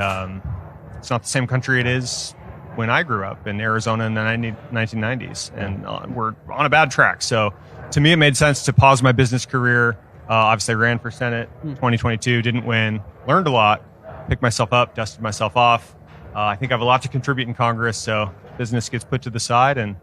it's not the same country it is when I grew up in Arizona in the 1990s. And we're on a bad track. So to me, it made sense to pause my business career. Obviously, I ran for Senate 2022, didn't win, learned a lot, picked myself up, dusted myself off. I think I have a lot to contribute in Congress, so business gets put to the side, and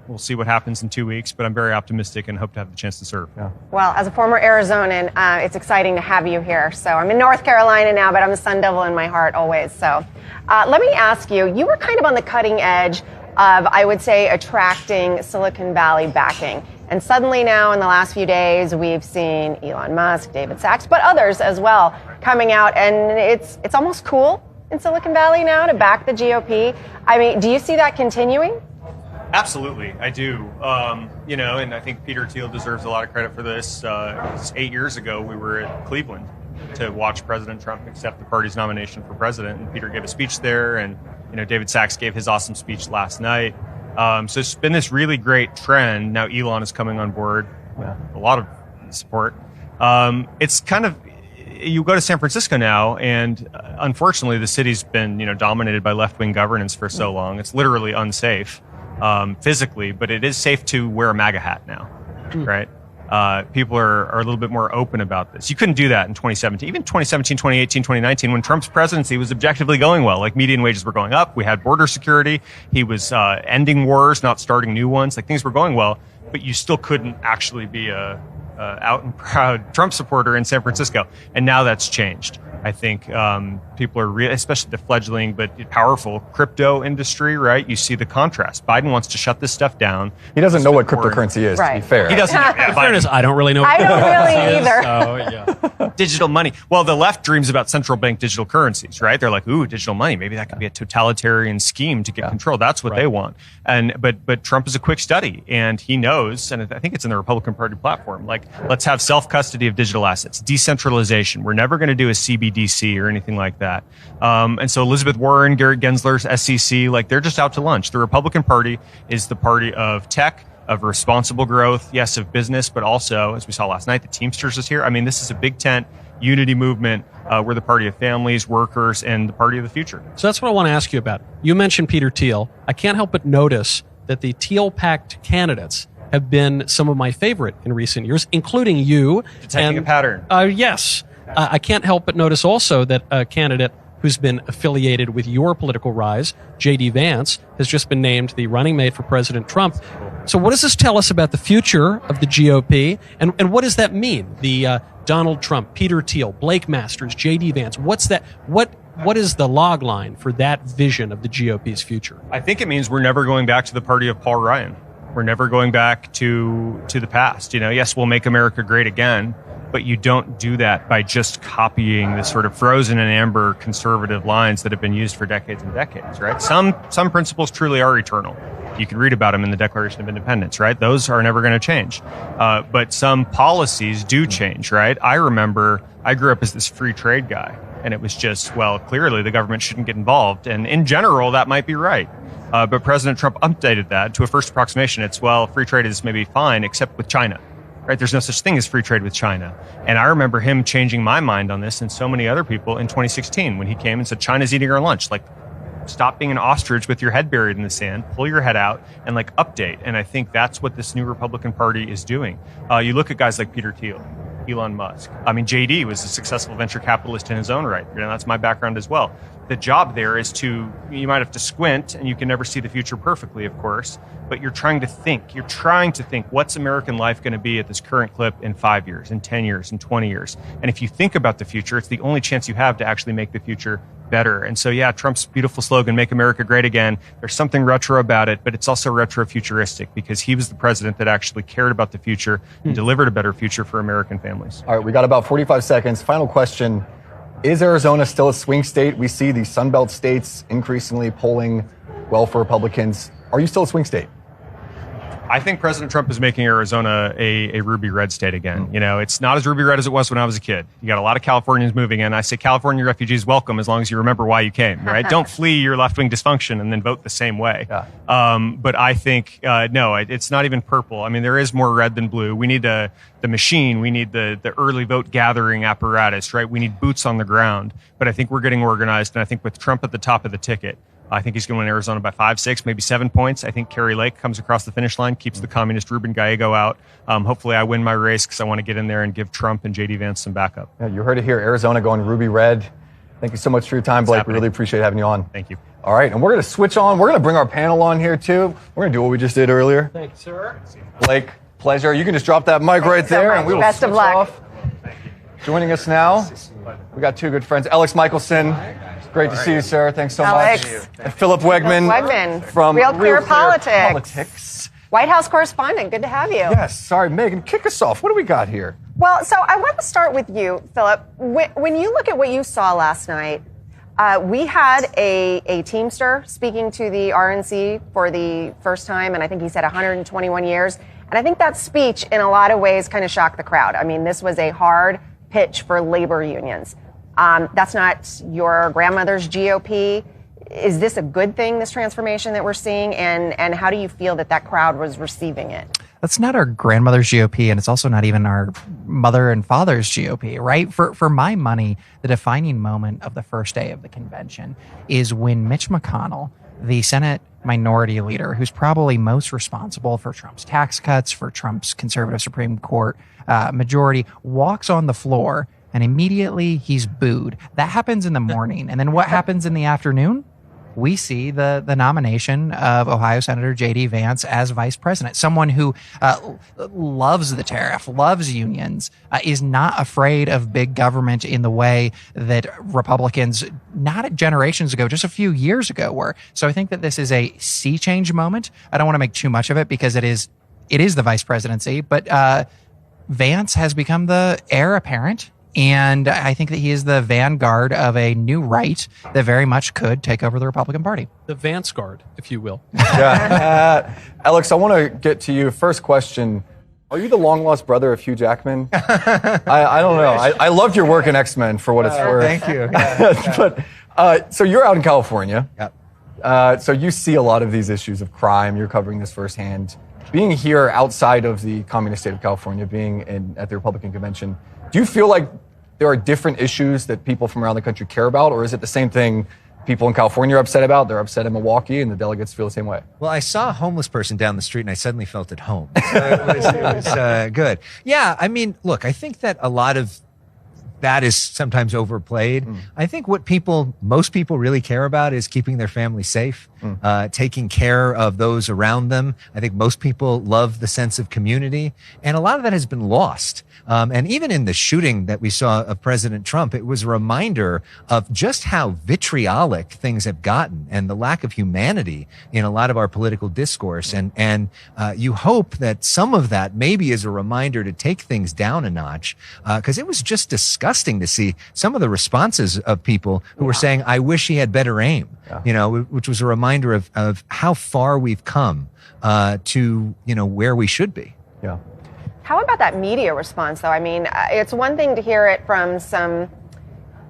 we'll see what happens in 2 weeks, but I'm very optimistic and hope to have the chance to serve. Yeah. Well, as a former Arizonan, it's exciting to have you here. So I'm in North Carolina now, but I'm a Sun Devil in my heart always. So let me ask you, you were kind of on the cutting edge of, I would say, attracting Silicon Valley backing. And suddenly now in the last few days, we've seen Elon Musk, David Sachs, but others as well coming out. And it's almost cool in Silicon Valley now to back the GOP. I mean, do you see that continuing? Absolutely, I do. And I think Peter Thiel deserves a lot of credit for this. 8 years ago, we were at Cleveland to watch President Trump accept the party's nomination for president, and Peter gave a speech there, and David Sachs gave his awesome speech last night. So it's been this really great trend. Now Elon is coming on board, a lot of support. It's kind of, you go to San Francisco now, and unfortunately, the city's been dominated by left-wing governance for so long. It's literally unsafe physically, but it is safe to wear a MAGA hat now, right? people are a little bit more open about this. You couldn't do that in 2017. Even 2017, 2018, 2019, when Trump's presidency was objectively going well. Like, median wages were going up. We had border security. He was ending wars, not starting new ones. Like, things were going well, but you still couldn't actually be a out and proud Trump supporter in San Francisco. And now that's changed. I think people are especially the fledgling but powerful crypto industry, right? You see the contrast. Biden wants to shut this stuff down. He doesn't know what cryptocurrency is, to be fair. He doesn't know. In fairness, I don't really know what I don't really is, either. so, yeah. Digital money. Well, the left dreams about central bank digital currencies, right? They're like, ooh, digital money. Maybe that could be a totalitarian scheme to get control. That's what they want. But Trump is a quick study, and he knows, and I think it's in the Republican Party platform, like, let's have self-custody of digital assets, decentralization. We're never going to do a CBDC or anything like that. And so Elizabeth Warren, Garrett Gensler's SEC, like, they're just out to lunch. The Republican Party is the party of tech, of responsible growth, yes, of business, but also, as we saw last night, the Teamsters is here. I mean, this is a big tent unity movement. We're the party of families, workers, and the party of the future. So that's what I want to ask you about. You mentioned Peter Thiel. I can't help but notice that the Thiel-packed candidates have been some of my favorite in recent years, including you. Detecting a pattern. Yes. I can't help but notice also that a candidate who's been affiliated with your political rise, J.D. Vance, has just been named the running mate for President Trump. So what does this tell us about the future of the GOP? And what does that mean? The Donald Trump, Peter Thiel, Blake Masters, J.D. Vance. What's that? What is the log line for that vision of the GOP's future? I think it means we're never going back to the party of Paul Ryan. We're never going back to the past. You know, yes, we'll make America great again, but you don't do that by just copying the sort of frozen and amber conservative lines that have been used for decades and decades, right? Some principles truly are eternal. You can read about them in the Declaration of Independence, right? Those are never going to change. But some policies do change, right? I remember I grew up as this free trade guy, and it was just, well, clearly the government shouldn't get involved. And in general, that might be right. But President Trump updated that to a first approximation. It's, well, free trade is maybe fine, except with China. Right? There's no such thing as free trade with China. And I remember him changing my mind on this and so many other people in 2016 when he came and said, China's eating our lunch. Like, stop being an ostrich with your head buried in the sand, pull your head out, and like update. And I think that's what this new Republican Party is doing. You look at guys like Peter Thiel, Elon Musk. I mean, JD was a successful venture capitalist in his own right. You know, that's my background as well. The job there is you might have to squint, and you can never see the future perfectly, of course, but you're trying to think. You're trying to think, what's American life going to be at this current clip in 5 years, in 10 years, in 20 years? And if you think about the future, it's the only chance you have to actually make the future better. And so, yeah, Trump's beautiful slogan, Make America Great Again, there's something retro about it, but it's also retro-futuristic because he was the president that actually cared about the future and delivered a better future for American families. All right, we got about 45 seconds. Final question. Is Arizona still a swing state? We see the Sunbelt states increasingly polling well for Republicans. Are you still a swing state? I think President Trump is making Arizona a ruby red state again. You know, it's not as ruby red as it was when I was a kid. You got a lot of Californians moving in. I say California refugees welcome as long as you remember why you came, right? Don't flee your left-wing dysfunction and then vote the same way. Yeah. But I think, no, it's not even purple. I mean, there is more red than blue. We need the machine. We need the early vote gathering apparatus, right? We need boots on the ground. But I think we're getting organized. And I think with Trump at the top of the ticket, I think he's going to win Arizona by 5, 6, maybe 7 points. I think Kerry Lake comes across the finish line, keeps the communist Ruben Gallego out. Hopefully I win my race because I want to get in there and give Trump and J.D. Vance some backup. Yeah, you heard it here. Arizona going ruby red. Thank you so much for your time, Blake. We really appreciate having you on. Thank you. All right, and we're going to switch on. We're going to bring our panel on here, too. We're going to do what we just did earlier. Thank you, sir. Blake, pleasure. You can just drop that mic right there, and we will Best of switch luck. off. Joining us now, we got two good friends. Elex Michaelson. Great to see you, sir. Thanks so Alex. much. And Philip Wegmann from Real Clear Politics. Politics. White House correspondent. Good to have you. Yes. Sorry, Megan. Kick us off. What do we got here? Well, so I want to start with you, Philip. When you look at what you saw last night, we had a Teamster speaking to the RNC for the first time, and I think he said 121 years. And I think that speech, in a lot of ways, kind of shocked the crowd. I mean, this was a hard pitch for labor unions. That's not your grandmother's GOP. Is this a good thing, this transformation that we're seeing? And how do you feel that crowd was receiving it? That's not our grandmother's GOP, and it's also not even our mother and father's GOP, right? For my money, the defining moment of the first day of the convention is when Mitch McConnell the Senate minority leader, who's probably most responsible for Trump's tax cuts, for Trump's conservative Supreme Court majority, walks on the floor and immediately he's booed. That happens in the morning. And then what happens in the afternoon? We see the nomination of Ohio Senator J.D. Vance as vice president, someone who loves the tariff, loves unions, is not afraid of big government in the way that Republicans, not generations ago, just a few years ago were. So I think that this is a sea change moment. I don't want to make too much of it because it is the vice presidency, but Vance has become the heir apparent. And I think that he is the vanguard of a new right that very much could take over the Republican Party. The Vance guard, if you will. Yeah. Alex, I want to get to you. First question. Are you the long-lost brother of Hugh Jackman? I don't know. I loved your work in X-Men, for what it's worth. Thank you. But so you're out in California. Yep. So you see a lot of these issues of crime. You're covering this firsthand. Being here outside of the communist state of California, being at the Republican convention, do you feel like there are different issues that people from around the country care about, or is it the same thing people in California are upset about? They're upset in Milwaukee, and the delegates feel the same way. Well, I saw a homeless person down the street, and I suddenly felt at home. So it was good. Yeah, I mean, look, I think that a lot of that is sometimes overplayed. I think what most people really care about is keeping their family safe, taking care of those around them. I think most people love the sense of community, and a lot of that has been lost. And even in the shooting that we saw of President Trump, it was a reminder of just how vitriolic things have gotten and the lack of humanity in a lot of our political discourse. And you hope that some of that maybe is a reminder to take things down a notch, because it was just disgusting to see some of the responses of people who were saying, I wish he had better aim, which was a reminder of how far we've come to, where we should be. Yeah. How about that media response, though? I mean, it's one thing to hear it from some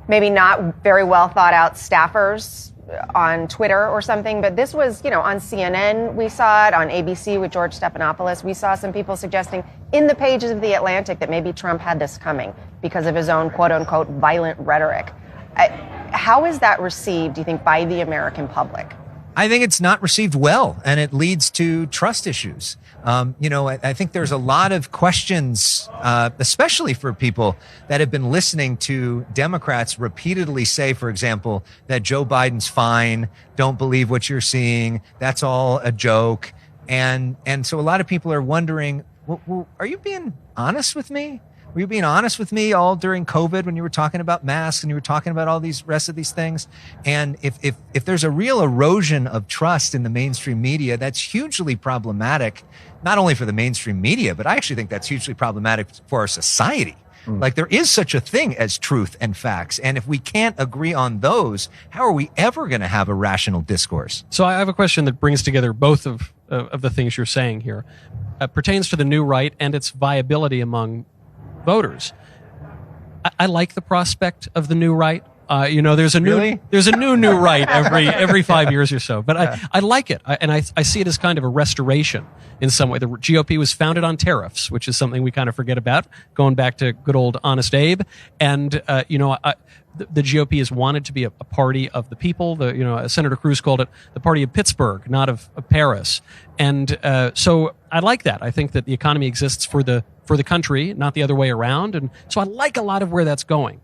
maybe not very well thought out staffers on Twitter or something, but this was, on CNN, we saw it, on ABC with George Stephanopoulos. We saw some people suggesting in the pages of The Atlantic that maybe Trump had this coming because of his own quote-unquote violent rhetoric. How is that received, do you think, by the American public? I think it's not received well, and it leads to trust issues. I think there's a lot of questions, especially for people that have been listening to Democrats repeatedly say, for example, that Joe Biden's fine, don't believe what you're seeing, that's all a joke. And so a lot of people are wondering, well, are you being honest with me? Were you being honest with me all during COVID when you were talking about masks and you were talking about all these rest of these things? And if there's a real erosion of trust in the mainstream media, that's hugely problematic, not only for the mainstream media, but I actually think that's hugely problematic for our society. Like, there is such a thing as truth and facts. And if we can't agree on those, how are we ever going to have a rational discourse? So I have a question that brings together both of the things you're saying here. It pertains to the new right and its viability among voters. I like the prospect of the new right. There's a new right every 5 years or so. But I like it, and I see it as kind of a restoration in some way. The GOP was founded on tariffs, which is something we kind of forget about, going back to good old Honest Abe. And the GOP has wanted to be a party of the people. Senator Cruz called it the party of Pittsburgh, not of Paris. And so I like that. I think that the economy exists for the country, not the other way around. And so I like a lot of where that's going.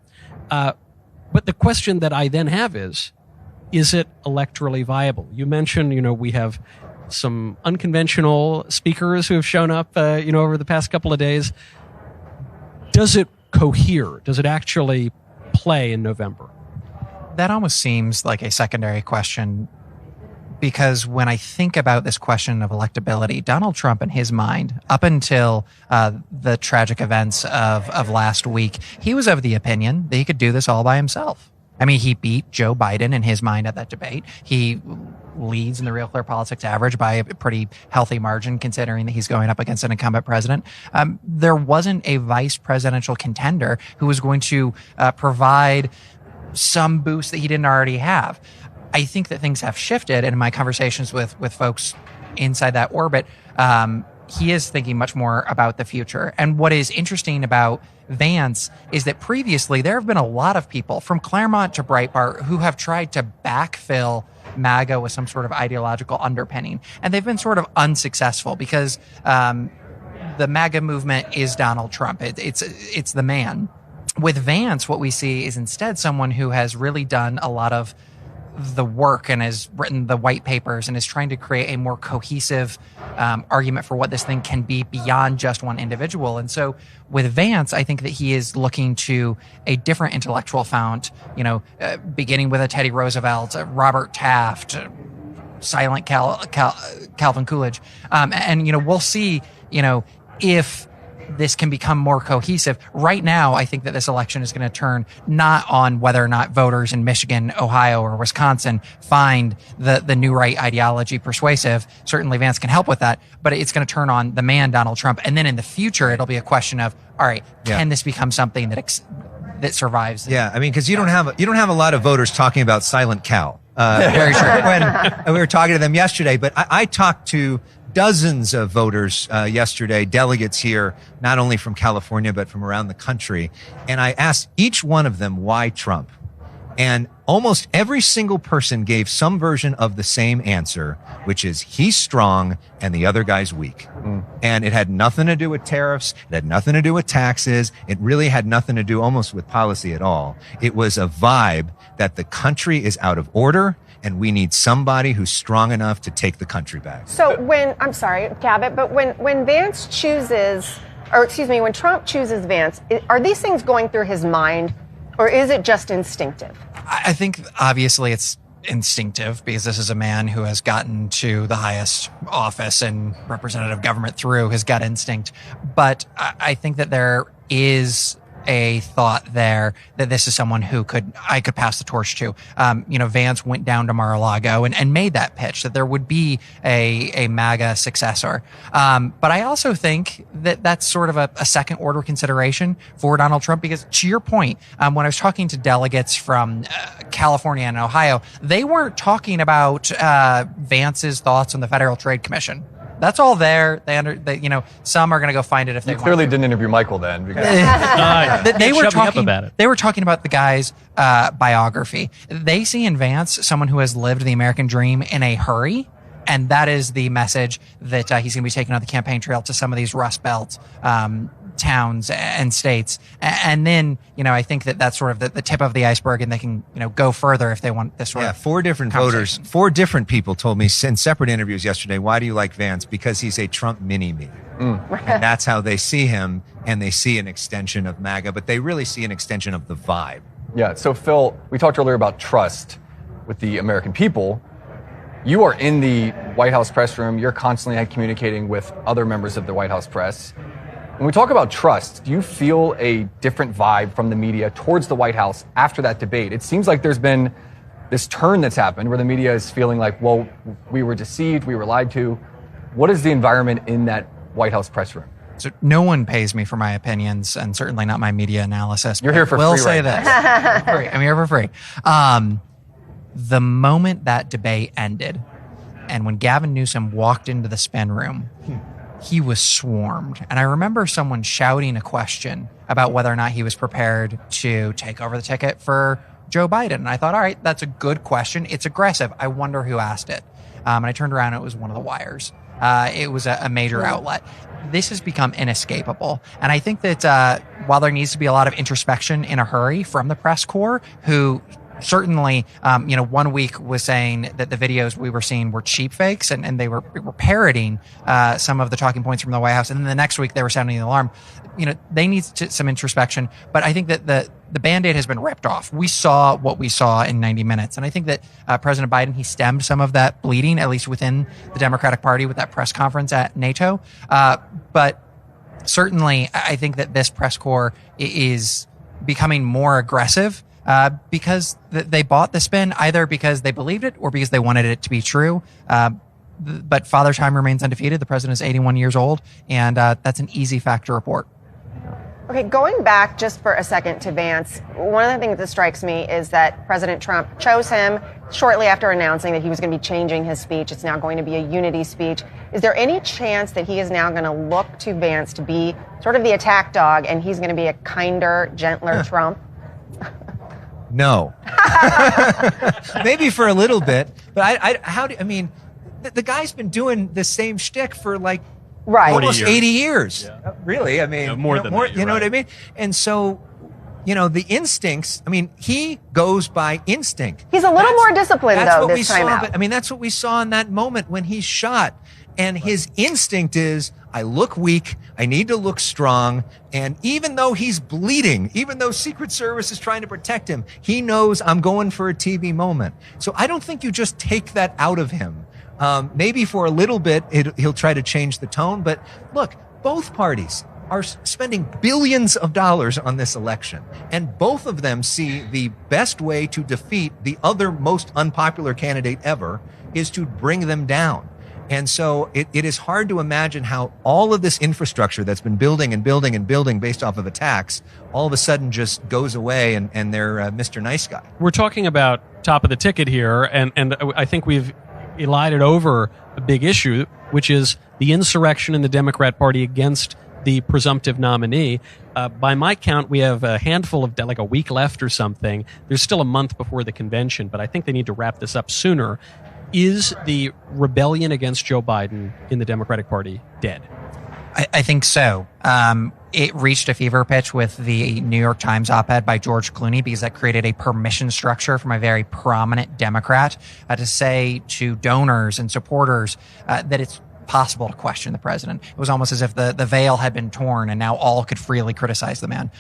But the question that I then have is it electorally viable? You mentioned, we have some unconventional speakers who have shown up, over the past couple of days. Does it cohere? Does it actually play in November? That almost seems like a secondary question, because when I think about this question of electability, Donald Trump, in his mind, up until the tragic events of last week, he was of the opinion that he could do this all by himself. I mean, he beat Joe Biden in his mind at that debate. He leads in the Real Clear Politics average by a pretty healthy margin, considering that he's going up against an incumbent president. There wasn't a vice presidential contender who was going to provide some boost that he didn't already have. I think that things have shifted, and in my conversations with folks inside that orbit, he is thinking much more about the future. And what is interesting about Vance is that previously there have been a lot of people from Claremont to Breitbart who have tried to backfill MAGA with some sort of ideological underpinning. And they've been sort of unsuccessful because the MAGA movement is Donald Trump. It's the man. With Vance, what we see is instead someone who has really done a lot of the work and has written the white papers and is trying to create a more cohesive argument for what this thing can be beyond just one individual. And so with Vance, I think that he is looking to a different intellectual fount, beginning with a Teddy Roosevelt, Robert Taft, silent Calvin Coolidge. And we'll see, if this can become more cohesive. Right now, I think that this election is going to turn not on whether or not voters in Michigan, Ohio, or Wisconsin find the new right ideology persuasive. Certainly Vance can help with that, but it's going to turn on the man, Donald Trump. And then in the future, it'll be a question of, all right, can this become something that survives? Yeah, I mean, because you don't have a lot of voters talking about Silent Cal. Very true. When we were talking to them yesterday, but I talked to dozens of voters yesterday, delegates here, not only from California, but from around the country. And I asked each one of them why Trump. And almost every single person gave some version of the same answer, which is he's strong and the other guy's weak. And it had nothing to do with tariffs. It had nothing to do with taxes. It really had nothing to do almost with policy at all. It was a vibe that the country is out of order and we need somebody who's strong enough to take the country back. So I'm sorry, Cabot, but when Vance chooses, when Trump chooses Vance, are these things going through his mind or is it just instinctive? I think obviously it's instinctive because this is a man who has gotten to the highest office in representative government through his gut instinct. But I think that there is a thought there that this is someone who I could pass the torch to. Vance went down to Mar-a-Lago and made that pitch that there would be a MAGA successor. But I also think that that's sort of a second order consideration for Donald Trump, because to your point, when I was talking to delegates from California and Ohio, they weren't talking about Vance's thoughts on the Federal Trade Commission. That's all there. Some are going to go find it if they want. You clearly didn't interview Michael then. Because they were talking about it. They were talking about the guy's biography. They see in Vance someone who has lived the American dream in a hurry. And that is the message that he's going to be taking on the campaign trail to some of these Rust Belt towns and states. And then, I think that that's sort of the tip of the iceberg, and they can, go further if they want this sort of. Yeah, 4 different voters, 4 different people told me in separate interviews yesterday, why do you like Vance? Because he's a Trump mini-me. And that's how they see him, and they see an extension of MAGA, but they really see an extension of the vibe. Yeah, so Phil, we talked earlier about trust with the American people. You are in the White House press room. You're constantly communicating with other members of the White House press. When we talk about trust, do you feel a different vibe from the media towards the White House after that debate? It seems like there's been this turn that's happened where the media is feeling like, well, we were deceived, we were lied to. What is the environment in that White House press room? So no one pays me for my opinions, and certainly not my media analysis. You're here for free. We'll say this. I'm here for free. The moment that debate ended, and when Gavin Newsom walked into the spin room, he was swarmed. And I remember someone shouting a question about whether or not he was prepared to take over the ticket for Joe Biden. And I thought, all right, that's a good question. It's aggressive. I wonder who asked it. And I turned around and it was one of the wires. It was a major outlet. This has become inescapable. And I think that while there needs to be a lot of introspection in a hurry from the press corps, who certainly, 1 week was saying that the videos we were seeing were cheap fakes and they were parroting some of the talking points from the White House. And then the next week they were sounding the alarm. They need some introspection. But I think that the Band-Aid has been ripped off. We saw what we saw in 90 minutes. And I think that President Biden, he stemmed some of that bleeding, at least within the Democratic Party with that press conference at NATO. But certainly, I think that this press corps is becoming more aggressive because they bought the spin, either because they believed it or because they wanted it to be true. But Father Time remains undefeated. The president is 81 years old, and that's an easy fact to report. Okay, going back just for a second to Vance, one of the things that strikes me is that President Trump chose him shortly after announcing that he was going to be changing his speech. It's now going to be a unity speech. Is there any chance that he is now going to look to Vance to be sort of the attack dog and he's going to be a kinder, gentler Trump? No. Maybe for a little bit, but the guy's been doing the same shtick for like almost 80 years. Yeah. Really? I mean, more than that, you know what I mean? And so, the instincts, he goes by instinct. He's a little more disciplined, though, this time out. But, that's what we saw in that moment when he's shot. And his instinct is, I look weak, I need to look strong, and even though he's bleeding, even though Secret Service is trying to protect him, he knows I'm going for a TV moment. So I don't think you just take that out of him. Maybe for a little bit, he'll try to change the tone, but look, both parties are spending billions of dollars on this election, and both of them see the best way to defeat the other most unpopular candidate ever is to bring them down. And so it is hard to imagine how all of this infrastructure that's been building and building and building based off of attacks all of a sudden just goes away and they're Mr. Nice Guy. We're talking about top of the ticket here, and I think we've elided over a big issue, which is the insurrection in the Democrat Party against the presumptive nominee. By my count, we have a handful of, like a week left or something. There's still a month before the convention, but I think they need to wrap this up sooner. Is the rebellion against Joe Biden in the Democratic Party dead? I think so. It reached a fever pitch with the New York Times op-ed by George Clooney because that created a permission structure from a very prominent Democrat to say to donors and supporters that it's possible to question the president. It was almost as if the veil had been torn and now all could freely criticize the man.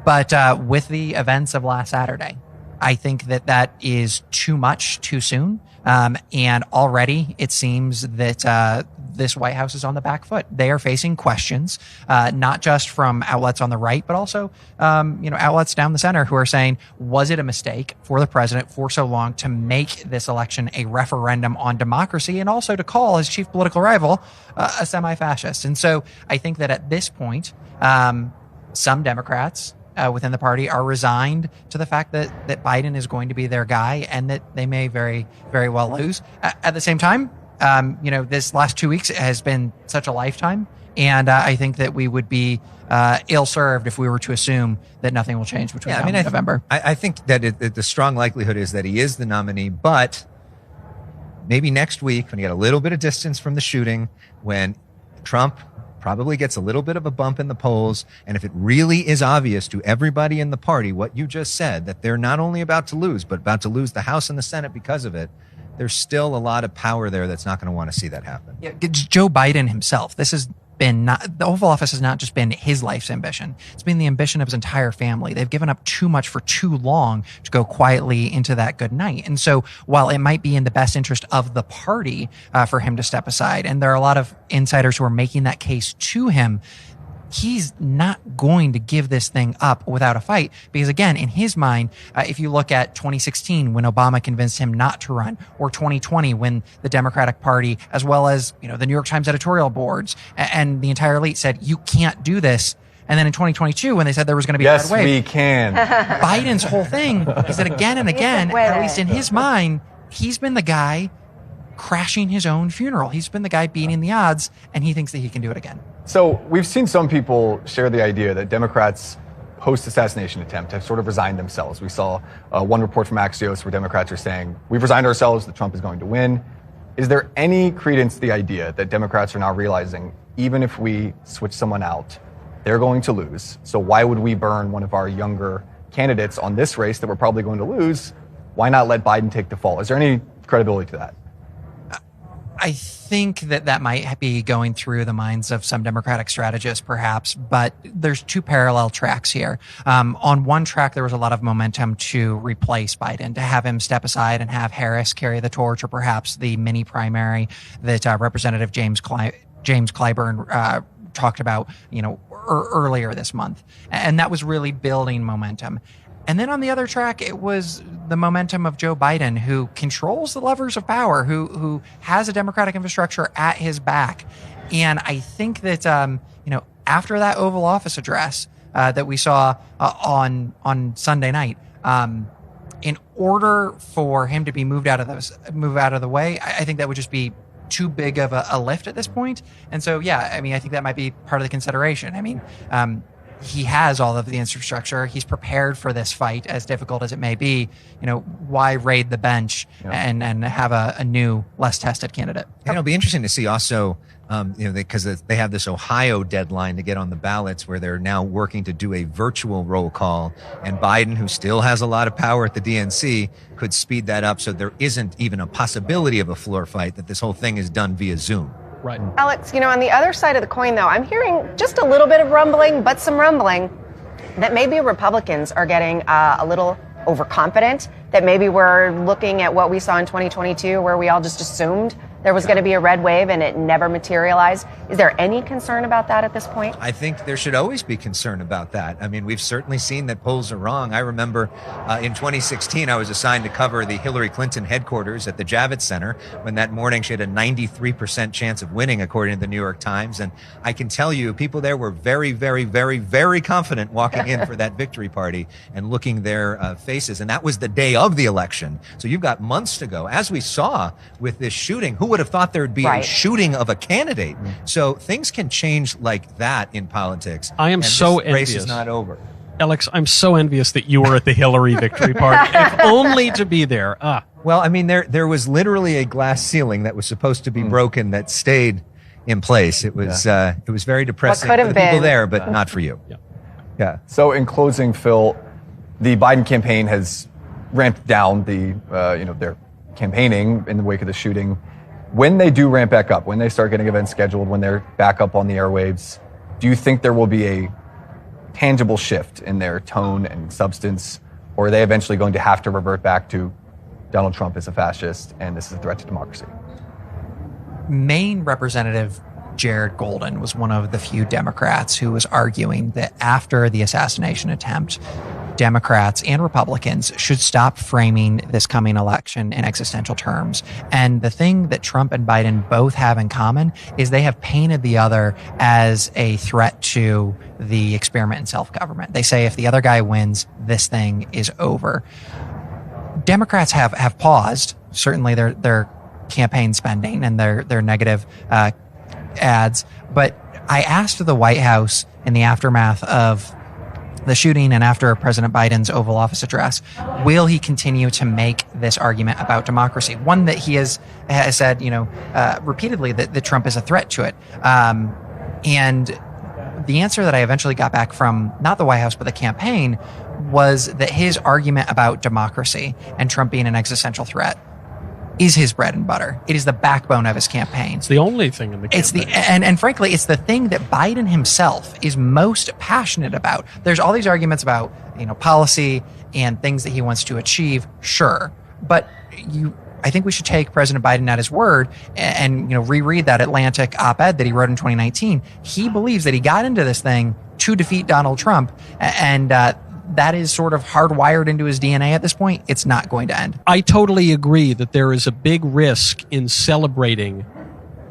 But with the events of last Saturday, I think that is too much too soon. And already it seems that this White House is on the back foot. They are facing questions, not just from outlets on the right, but also outlets down the center who are saying, was it a mistake for the president for so long to make this election a referendum on democracy and also to call his chief political rival a semi-fascist? And so I think that at this point, some Democrats within the party are resigned to the fact that Biden is going to be their guy and that they may very, very well lose. At the same time, this last 2 weeks has been such a lifetime. And I think that we would be ill-served if we were to assume that nothing will change between now and November. I think that the strong likelihood is that he is the nominee, but maybe next week when you get a little bit of distance from the shooting, when Trump probably gets a little bit of a bump in the polls, and if it really is obvious to everybody in the party what you just said, that they're not only about to lose, but about to lose the House and the Senate because of it, there's still a lot of power there that's not going to want to see that happen. Yeah, Joe Biden himself, this has been the Oval Office has not just been his life's ambition. It's been the ambition of his entire family. They've given up too much for too long to go quietly into that good night. And so while it might be in the best interest of the party for him to step aside, and there are a lot of insiders who are making that case to him, he's not going to give this thing up without a fight. Because again, in his mind, if you look at 2016 when Obama convinced him not to run, or 2020 when the Democratic Party, as well as the New York Times editorial boards and the entire elite said, you can't do this. And then in 2022, when they said there was going to be a red wave. Yes, we can. Biden's whole thing is that again and again, at least in his mind, he's been the guy crashing his own funeral. He's been the guy beating the odds, and he thinks that he can do it again. So we've seen some people share the idea that Democrats post-assassination attempt have sort of resigned themselves. We saw one report from Axios where Democrats are saying, we've resigned ourselves that Trump is going to win. Is there any credence to the idea that Democrats are now realizing, even if we switch someone out, they're going to lose? So why would we burn one of our younger candidates on this race that we're probably going to lose? Why not let Biden take the fall? Is there any credibility to that? I think that might be going through the minds of some Democratic strategists, perhaps, but there's two parallel tracks here. On one track, there was a lot of momentum to replace Biden, to have him step aside and have Harris carry the torch, or perhaps the mini primary that Representative James Clyburn talked about, earlier this month. And that was really building momentum. And then on the other track, it was the momentum of Joe Biden, who controls the levers of power, who has a Democratic infrastructure at his back. And I think that, after that Oval Office address, that we saw on Sunday night. In order for him to be moved out of the way, I think that would just be too big of a lift at this point. And so, yeah, I mean, I think that might be part of the consideration. I mean, he has all of the infrastructure. He's prepared for this fight, as difficult as it may be. You know, why raid the bench and have a new, less tested candidate? And it'll be interesting to see also, because they have this Ohio deadline to get on the ballots where they're now working to do a virtual roll call. And Biden, who still has a lot of power at the DNC, could speed that up so there isn't even a possibility of a floor fight, that this whole thing is done via Zoom. Right. Alex, on the other side of the coin, though, I'm hearing just a little bit of rumbling, but some rumbling, that maybe Republicans are getting a little overconfident, that maybe we're looking at what we saw in 2022, where we all just assumed there was going to be a red wave and it never materialized. Is there any concern about that at this point? I think there should always be concern about that. I mean, we've certainly seen that polls are wrong. I remember in 2016, I was assigned to cover the Hillary Clinton headquarters at the Javits Center when that morning she had a 93% chance of winning, according to the New York Times. And I can tell you, people there were very, very, very, very confident walking in for that victory party and looking their faces. And that was the day of the election. So you've got months to go. As we saw with this shooting, who would have thought there would be a shooting of a candidate? So things can change like that in politics. I am and so this race envious. is not over. Alex, I'm so envious that you were at the Hillary victory party, if only to be there. Well, I mean, there was literally a glass ceiling that was supposed to be broken that stayed in place. It was very depressing for the people there, but not for you. Yeah. So in closing, Phil, the Biden campaign has ramped down their campaigning in the wake of the shooting. When they do ramp back up, when they start getting events scheduled, when they're back up on the airwaves, do you think there will be a tangible shift in their tone and substance, or are they eventually going to have to revert back to Donald Trump is a fascist and this is a threat to democracy? Maine Representative Jared Golden was one of the few Democrats who was arguing that after the assassination attempt, Democrats and Republicans should stop framing this coming election in existential terms. And the thing that Trump and Biden both have in common is they have painted the other as a threat to the experiment in self-government. They say if the other guy wins, this thing is over. Democrats have paused, certainly their campaign spending and their negative ads. But I asked the White House in the aftermath of the shooting and after President Biden's Oval Office address, will he continue to make this argument about democracy? One that he has said, repeatedly that Trump is a threat to it. And the answer that I eventually got back from not the White House, but the campaign was that his argument about democracy and Trump being an existential threat is his bread and butter. It is the backbone of his campaign. It's the only thing in the campaign. And frankly, it's the thing that Biden himself is most passionate about. There's all these arguments about, policy and things that he wants to achieve, sure. But I think we should take President Biden at his word and reread that Atlantic op-ed that he wrote in 2019. He believes that he got into this thing to defeat Donald Trump, and that is sort of hardwired into his DNA at this point. It's not going to end. I totally agree that there is a big risk in celebrating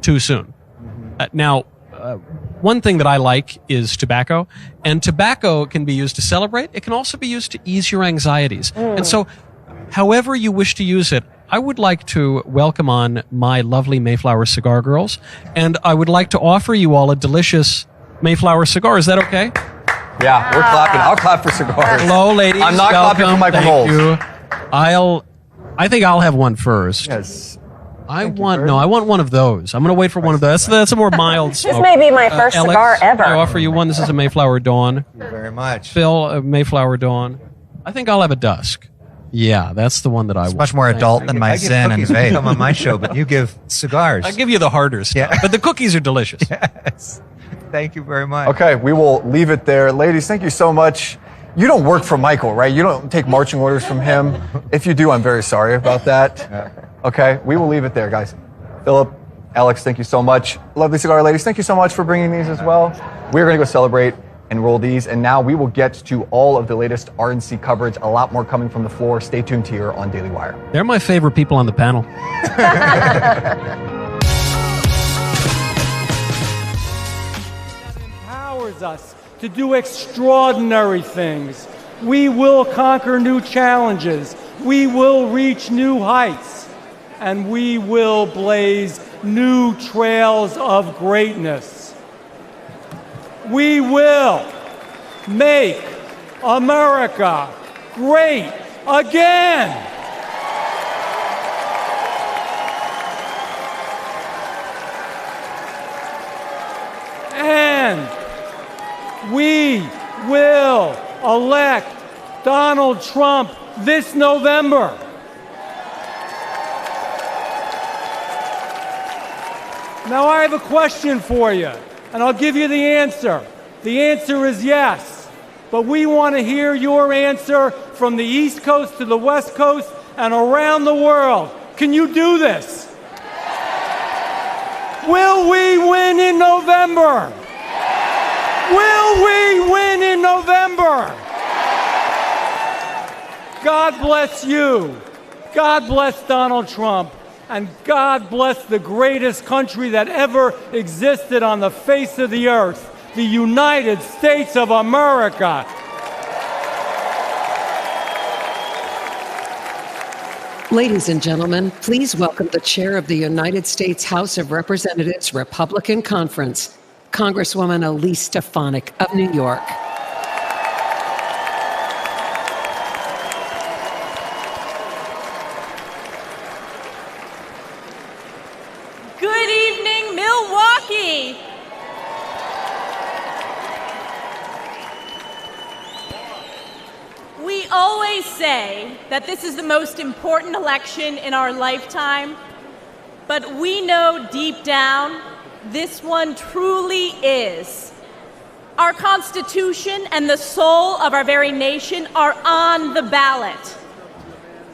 too soon. Now, one thing that I like is tobacco, and tobacco can be used to celebrate. It can also be used to ease your anxieties. And so, however you wish to use it, I would like to welcome on my lovely Mayflower cigar girls, and I would like to offer you all a delicious Mayflower cigar. Is that okay? Yeah, we're clapping. I'll clap for cigars. Hello, ladies. I'm not Welcome. clapping for Michael Knowles. Thank you. I think I'll have one first. Yes. I want one of those. I'm going to wait for one of those. That's a more mild smoke. This may be my first Elex, cigar ever. I offer you one. This is a Mayflower Dawn. Thank you very much. Phil, a Mayflower Dawn. I think I'll have a Dusk. Yeah, that's the one that I want. Much more adult than my Zen and vape. Come on my show, but you give cigars. I give you the harder stuff, but the cookies are delicious. Yes. Thank you very much. Okay, we will leave it there. Ladies, thank you so much. You don't work for Michael, right? You don't take marching orders from him. If you do, I'm very sorry about that. Okay, we will leave it there, guys. Philip, Alex, thank you so much. Lovely cigar ladies, thank you so much for bringing these as well. We're going to go celebrate and roll these, and now we will get to all of the latest RNC coverage. A lot more coming from the floor. Stay tuned here on Daily Wire. They're my favorite people on the panel. Empowers us to do extraordinary things. We will conquer new challenges. We will reach new heights. And we will blaze new trails of greatness. We will make America great again. And we will elect Donald Trump this November. Now I have a question for you, and I'll give you the answer. The answer is yes, but we want to hear your answer from the East Coast to the West Coast and around the world. Can you do this? Will we win in November? Will we win in November? God bless you. God bless Donald Trump. And God bless the greatest country that ever existed on the face of the earth, the United States of America. Ladies and gentlemen, please welcome the chair of the United States House of Representatives Republican Conference, Congresswoman Elise Stefanik of New York. Good evening, Milwaukee. We always say that this is the most important election in our lifetime, but we know deep down this one truly is. Our Constitution and the soul of our very nation are on the ballot.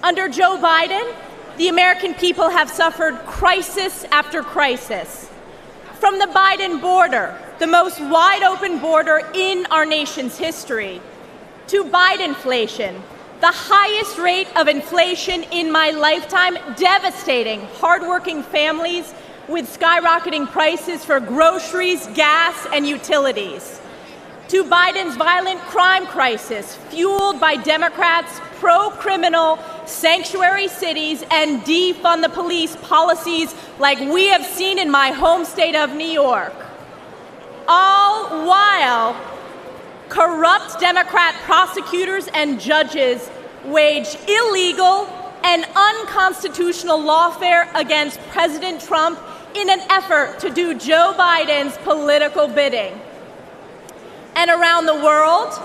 Under Joe Biden, the American people have suffered crisis after crisis. From the Biden border, the most wide-open border in our nation's history, to Bidenflation, the highest rate of inflation in my lifetime, devastating hardworking families with skyrocketing prices for groceries, gas, and utilities. To Biden's violent crime crisis, fueled by Democrats' pro-criminal sanctuary cities and defund the police policies like we have seen in my home state of New York. All while corrupt Democrat prosecutors and judges wage illegal and unconstitutional lawfare against President Trump in an effort to do Joe Biden's political bidding. And around the world,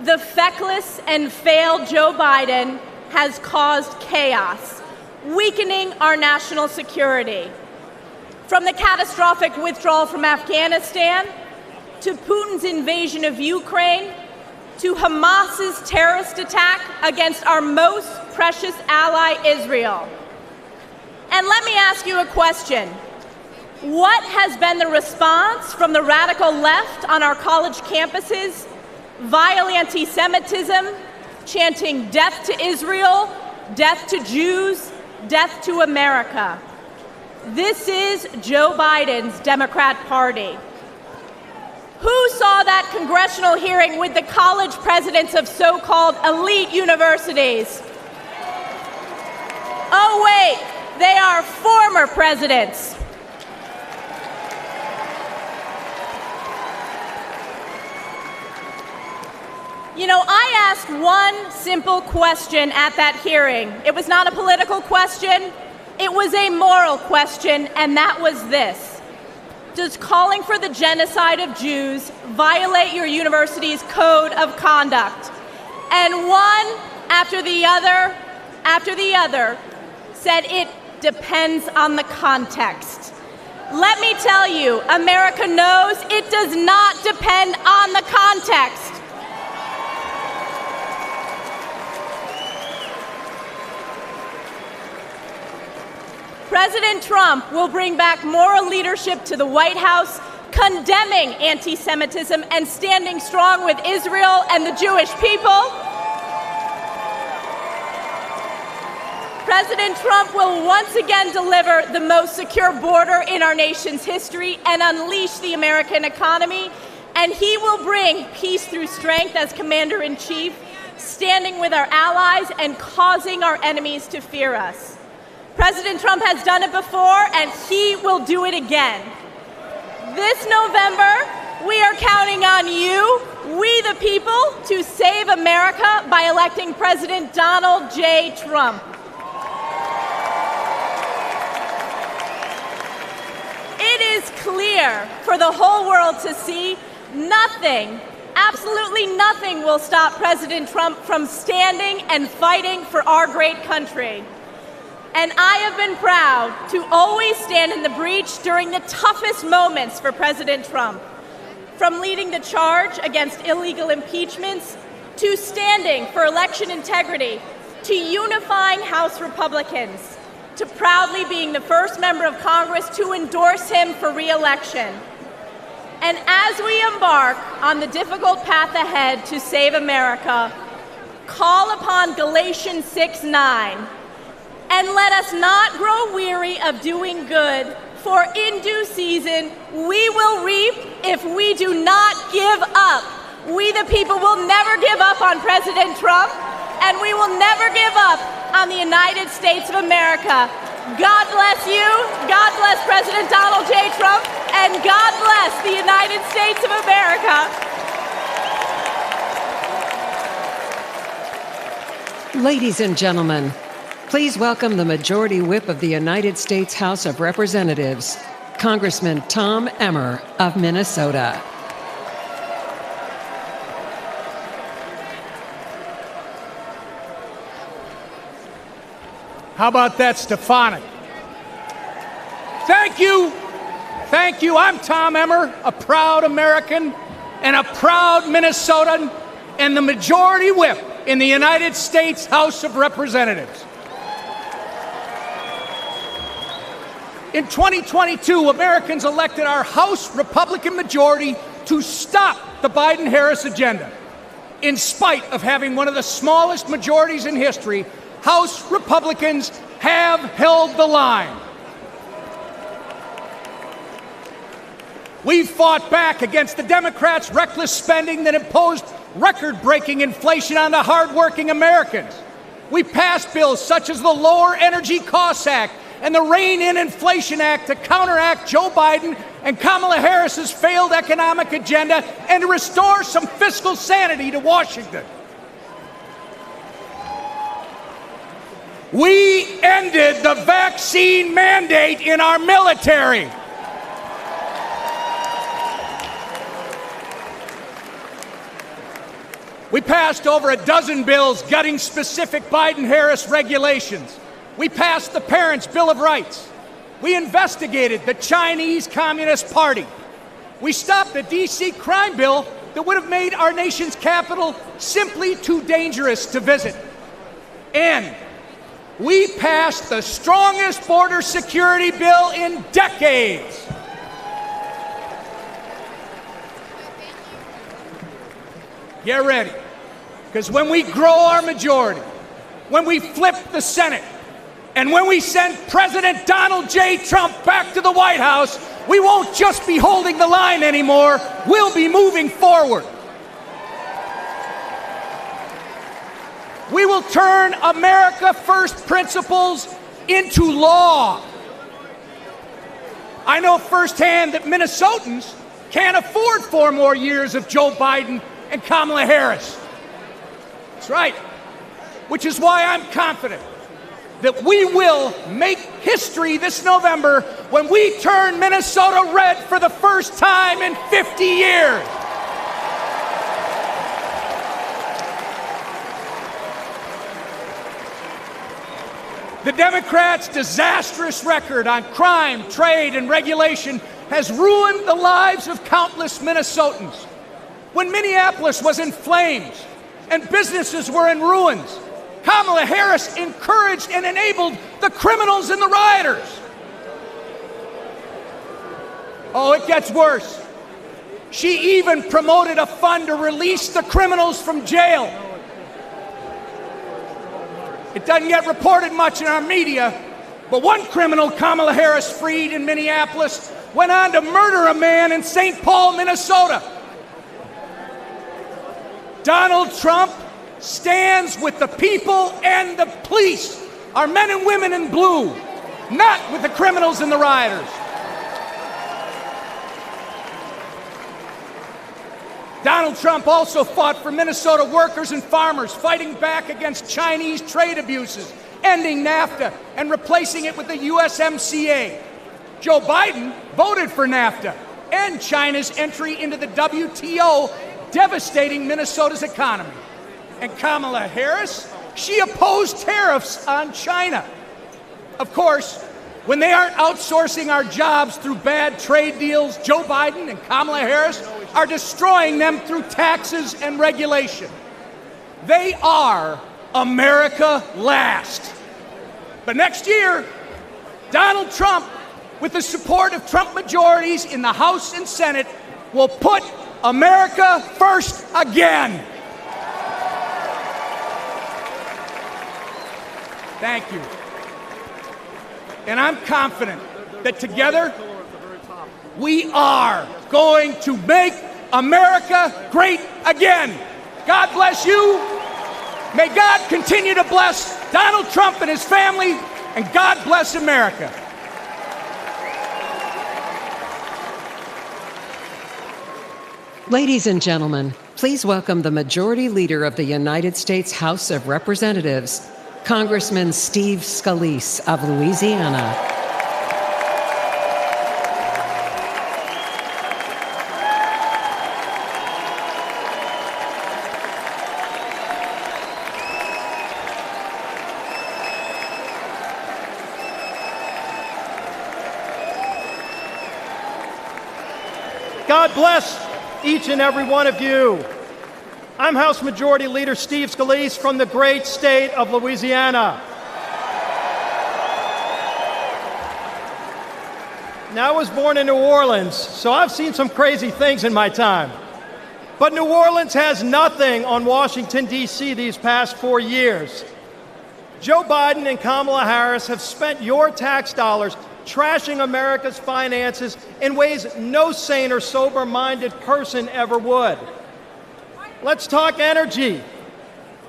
the feckless and failed Joe Biden has caused chaos, weakening our national security. From the catastrophic withdrawal from Afghanistan, to Putin's invasion of Ukraine, to Hamas's terrorist attack against our most precious ally, Israel. And let me ask you a question. What has been the response from the radical left on our college campuses? Vile anti-Semitism, chanting death to Israel, death to Jews, death to America. This is Joe Biden's Democrat Party. Who saw that congressional hearing with the college presidents of so-called elite universities? Oh, wait, they are former presidents. You know, I asked one simple question at that hearing. It was not a political question, it was a moral question, and that was this. Does calling for the genocide of Jews violate your university's code of conduct? And one after the other said it depends on the context. Let me tell you, America knows it does not depend on the context. President Trump will bring back moral leadership to the White House, condemning anti-Semitism and standing strong with Israel and the Jewish people. President Trump will once again deliver the most secure border in our nation's history and unleash the American economy. And he will bring peace through strength as Commander-in-Chief, standing with our allies and causing our enemies to fear us. President Trump has done it before, and he will do it again. This November, we are counting on you, we the people, to save America by electing President Donald J. Trump. It is clear for the whole world to see nothing, absolutely nothing will stop President Trump from standing and fighting for our great country. And I have been proud to always stand in the breach during the toughest moments for President Trump. From leading the charge against illegal impeachments, to standing for election integrity, to unifying House Republicans, to proudly being the first member of Congress to endorse him for re-election. And as we embark on the difficult path ahead to save America, call upon Galatians 6:9, and let us not grow weary of doing good, for in due season we will reap if we do not give up. We the people will never give up on President Trump, and we will never give up on the United States of America. God bless you, God bless President Donald J. Trump, and God bless the United States of America. Ladies and gentlemen, please welcome the Majority Whip of the United States House of Representatives, Congressman Tom Emmer of Minnesota. How about that, Stefanik? Thank you. Thank you. I'm Tom Emmer, a proud American and a proud Minnesotan, and the Majority Whip in the United States House of Representatives. In 2022, Americans elected our House Republican majority to stop the Biden-Harris agenda. In spite of having one of the smallest majorities in history, House Republicans have held the line. We fought back against the Democrats' reckless spending that imposed record-breaking inflation on the hardworking Americans. We passed bills such as the Lower Energy Costs Act and the Rein in Inflation Act to counteract Joe Biden and Kamala Harris's failed economic agenda and to restore some fiscal sanity to Washington. We ended the vaccine mandate in our military. We passed over a dozen bills gutting specific Biden-Harris regulations. We passed the Parents' Bill of Rights. We investigated the Chinese Communist Party. We stopped the D.C. crime bill that would have made our nation's capital simply too dangerous to visit. And we passed the strongest border security bill in decades. Get ready, because when we grow our majority, when we flip the Senate, and when we send President Donald J. Trump back to the White House, we won't just be holding the line anymore, we'll be moving forward. We will turn America First principles into law. I know firsthand that Minnesotans can't afford 4 more years of Joe Biden and Kamala Harris. That's right. Which is why I'm confident that we will make history this November when we turn Minnesota red for the first time in 50 years. The Democrats' disastrous record on crime, trade, and regulation has ruined the lives of countless Minnesotans. When Minneapolis was in flames and businesses were in ruins, Kamala Harris encouraged and enabled the criminals and the rioters. Oh, it gets worse. She even promoted a fund to release the criminals from jail. It doesn't get reported much in our media, but one criminal Kamala Harris freed in Minneapolis went on to murder a man in St. Paul, Minnesota. Donald Trump stands with the people and the police, our men and women in blue, not with the criminals and the rioters. Donald Trump also fought for Minnesota workers and farmers, fighting back against Chinese trade abuses, ending NAFTA and replacing it with the USMCA. Joe Biden voted for NAFTA and China's entry into the WTO, devastating Minnesota's economy. And Kamala Harris, she opposed tariffs on China. Of course, when they aren't outsourcing our jobs through bad trade deals, Joe Biden and Kamala Harris are destroying them through taxes and regulation. They are America last. But next year, Donald Trump, with the support of Trump majorities in the House and Senate, will put America first again. Thank you. And I'm confident that together we are going to make America great again. God bless you. May God continue to bless Donald Trump and his family, and God bless America. Ladies and gentlemen, please welcome the Majority Leader of the United States House of Representatives, Congressman Steve Scalise of Louisiana. God bless each and every one of you. I'm House Majority Leader Steve Scalise from the great state of Louisiana. Now, I was born in New Orleans, so I've seen some crazy things in my time. But New Orleans has nothing on Washington, D.C. these past 4 years. Joe Biden and Kamala Harris have spent your tax dollars trashing America's finances in ways no sane or sober-minded person ever would. Let's talk energy.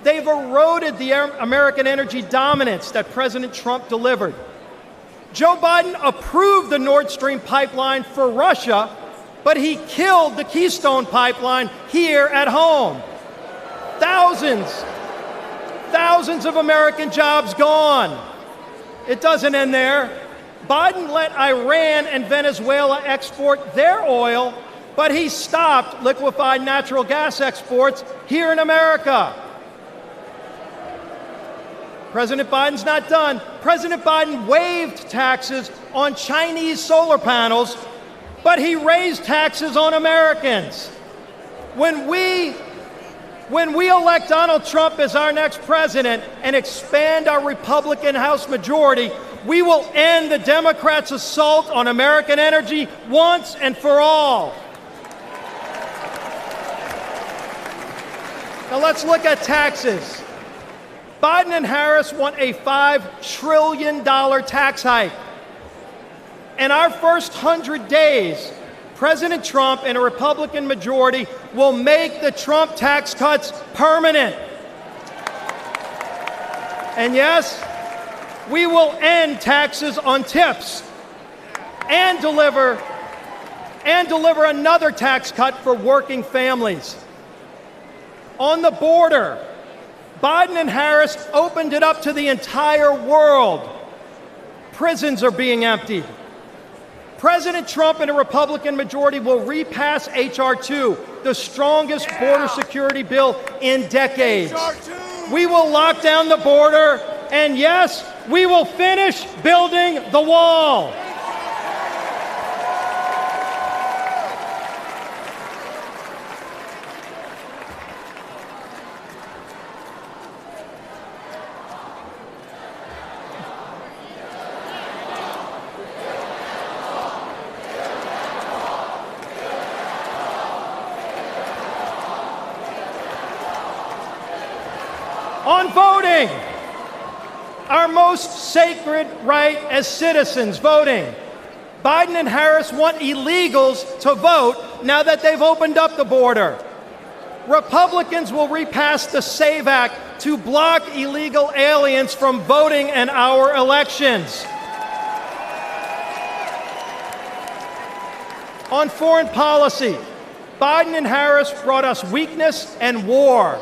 They've eroded the American energy dominance that President Trump delivered. Joe Biden approved the Nord Stream pipeline for Russia, but he killed the Keystone pipeline here at home. Thousands of American jobs gone. It doesn't end there. Biden let Iran and Venezuela export their oil, but he stopped liquefied natural gas exports here in America. President Biden's not done. President Biden waived taxes on Chinese solar panels, but he raised taxes on Americans. When we elect Donald Trump as our next president and expand our Republican House majority, we will end the Democrats' assault on American energy once and for all. Now let's look at taxes. Biden and Harris want a $5 trillion tax hike. In our first 100 days, President Trump and a Republican majority will make the Trump tax cuts permanent. And yes, we will end taxes on tips and deliver another tax cut for working families. On the border, Biden and Harris opened it up to the entire world. Prisons are being emptied. President Trump and a Republican majority will repass H.R. 2, the strongest border security bill in decades. We will lock down the border, and yes, we will finish building the wall. On voting, our most sacred right as citizens, voting. Biden and Harris want illegals to vote now that they've opened up the border. Republicans will repass the SAVE Act to block illegal aliens from voting in our elections. On foreign policy, Biden and Harris brought us weakness and war.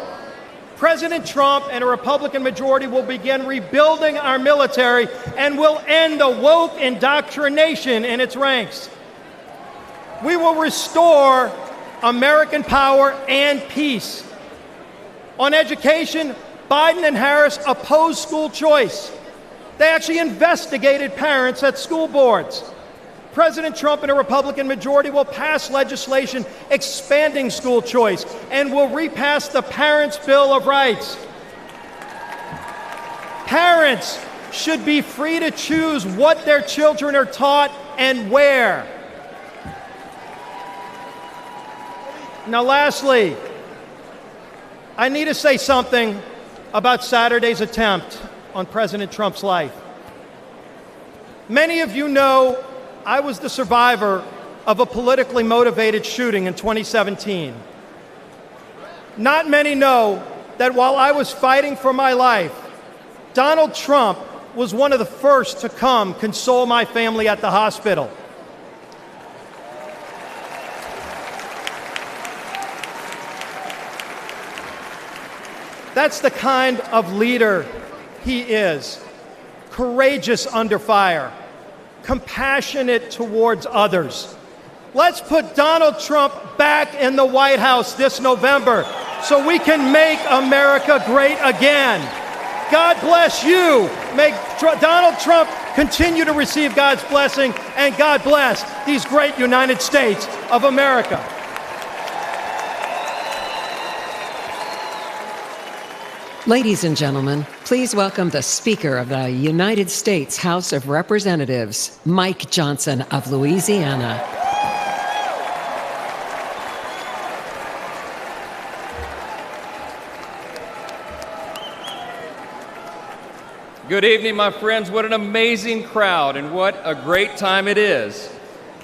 President Trump and a Republican majority will begin rebuilding our military and will end the woke indoctrination in its ranks. We will restore American power and peace. On education, Biden and Harris opposed school choice. They actually investigated parents at school boards. President Trump and a Republican majority will pass legislation expanding school choice and will repass the Parents' Bill of Rights. Parents should be free to choose what their children are taught and where. Now, lastly, I need to say something about Saturday's attempt on President Trump's life. Many of you know I was the survivor of a politically motivated shooting in 2017. Not many know that while I was fighting for my life, Donald Trump was one of the first to come console my family at the hospital. That's the kind of leader he is. Courageous under fire, compassionate towards others. Let's put Donald Trump back in the White House this November so we can make America great again. God bless you. May Donald Trump continue to receive God's blessing, and God bless these great United States of America. Ladies and gentlemen, please welcome the Speaker of the United States House of Representatives, Mike Johnson of Louisiana. Good evening, my friends. What an amazing crowd, and what a great time it is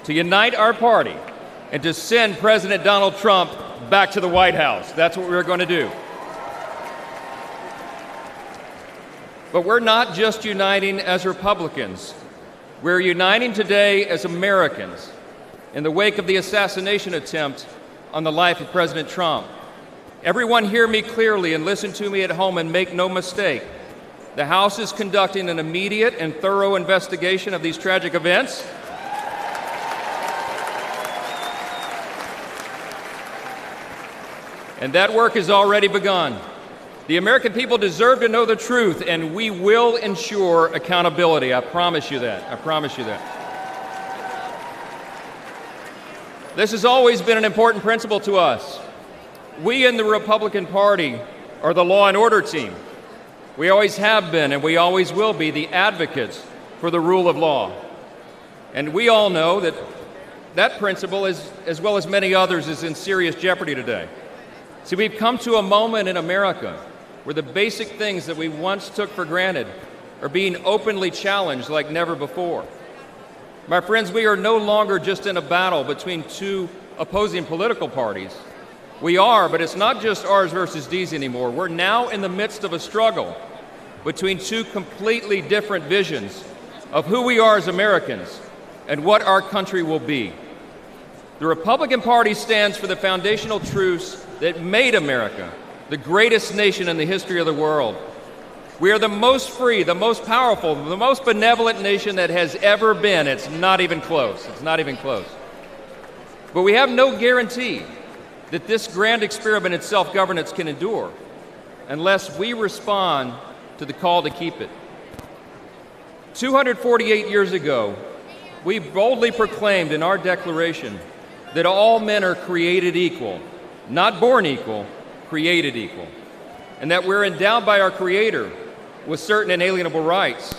to unite our party and to send President Donald Trump back to the White House. That's what we're going to do. But we're not just uniting as Republicans. We're uniting today as Americans in the wake of the assassination attempt on the life of President Trump. Everyone hear me clearly and listen to me at home and make no mistake. The House is conducting an immediate and thorough investigation of these tragic events. And that work has already begun. The American people deserve to know the truth, and we will ensure accountability. I promise you that. I promise you that. This has always been an important principle to us. We in the Republican Party are the law and order team. We always have been, and we always will be, the advocates for the rule of law. And we all know that that principle, as well as many others, is in serious jeopardy today. See, we've come to a moment in America where the basic things that we once took for granted are being openly challenged like never before. My friends, we are no longer just in a battle between two opposing political parties. We are, but it's not just ours versus these anymore. We're now in the midst of a struggle between two completely different visions of who we are as Americans and what our country will be. The Republican Party stands for the foundational truths that made America the greatest nation in the history of the world. We are the most free, the most powerful, the most benevolent nation that has ever been. It's not even close. It's not even close. But we have no guarantee that this grand experiment in self-governance can endure unless we respond to the call to keep it. 248 years ago, we boldly proclaimed in our Declaration that all men are created equal, not born equal, created equal, and that we're endowed by our Creator with certain inalienable rights.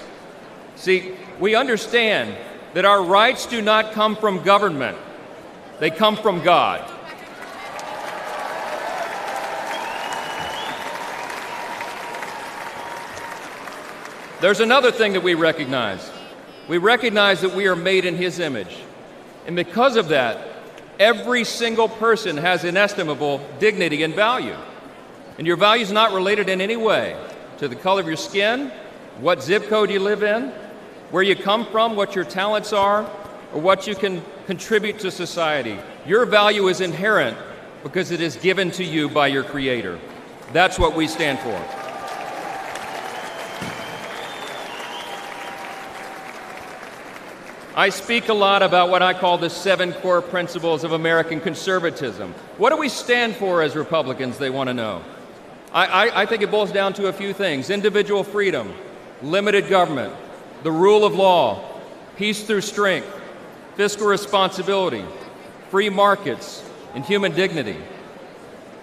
See, we understand that our rights do not come from government, they come from God. There's another thing that we recognize. We recognize that we are made in His image. And because of that, Every single person has inestimable dignity and value. And your value is not related in any way to the color of your skin, what zip code you live in, where you come from, what your talents are, or what you can contribute to society. Your value is inherent because it is given to you by your Creator. That's what we stand for. I speak a lot about what I call the 7 core principles of American conservatism. What do we stand for as Republicans, they want to know? I think it boils down to a few things: individual freedom, limited government, the rule of law, peace through strength, fiscal responsibility, free markets, and human dignity.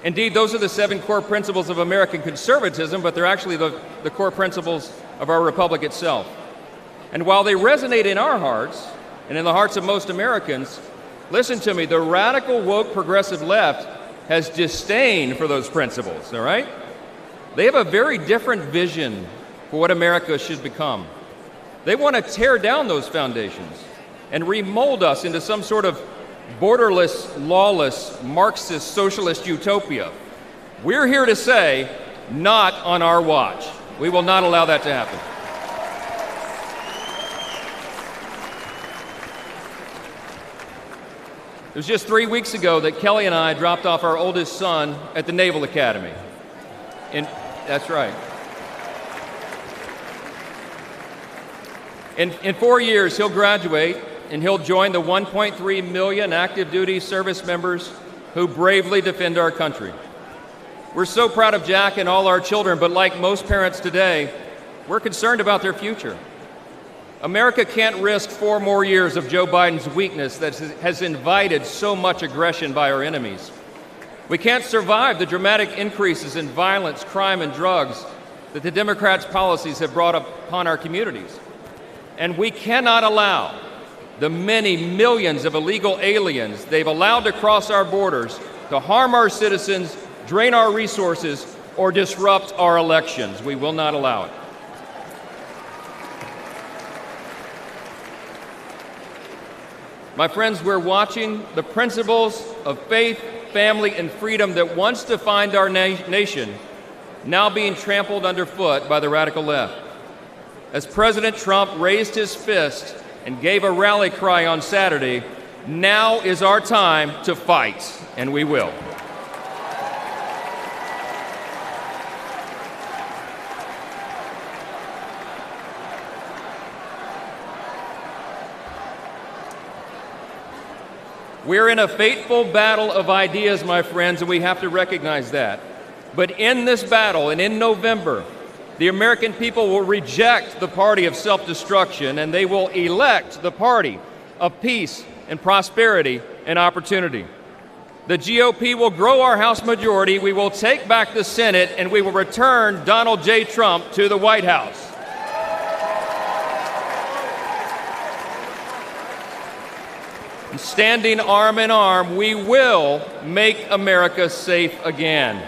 Indeed, those are the 7 core principles of American conservatism, but they're actually the core principles of our republic itself. And while they resonate in our hearts and in the hearts of most Americans, listen to me, the radical, woke, progressive left has disdain for those principles, all right? They have a very different vision for what America should become. They want to tear down those foundations and remold us into some sort of borderless, lawless, Marxist, socialist utopia. We're here to say, not on our watch. We will not allow that to happen. It was just 3 weeks ago that Kelly and I dropped off our oldest son at the Naval Academy. That's right. In 4 years, he'll graduate, and he'll join the 1.3 million active duty service members who bravely defend our country. We're so proud of Jack and all our children, but like most parents today, we're concerned about their future. America can't risk 4 more years of Joe Biden's weakness that has invited so much aggression by our enemies. We can't survive the dramatic increases in violence, crime, and drugs that the Democrats' policies have brought upon our communities. And we cannot allow the many millions of illegal aliens they've allowed to cross our borders to harm our citizens, drain our resources, or disrupt our elections. We will not allow it. My friends, we're watching the principles of faith, family, and freedom that once defined our nation now being trampled underfoot by the radical left. As President Trump raised his fist and gave a rally cry on Saturday, now is our time to fight, and we will. We're in a fateful battle of ideas, my friends, and we have to recognize that. But in this battle, and in November, the American people will reject the party of self-destruction, and they will elect the party of peace and prosperity and opportunity. The GOP will grow our House majority, we will take back the Senate, and we will return Donald J. Trump to the White House. Standing arm in arm, we will make America safe again.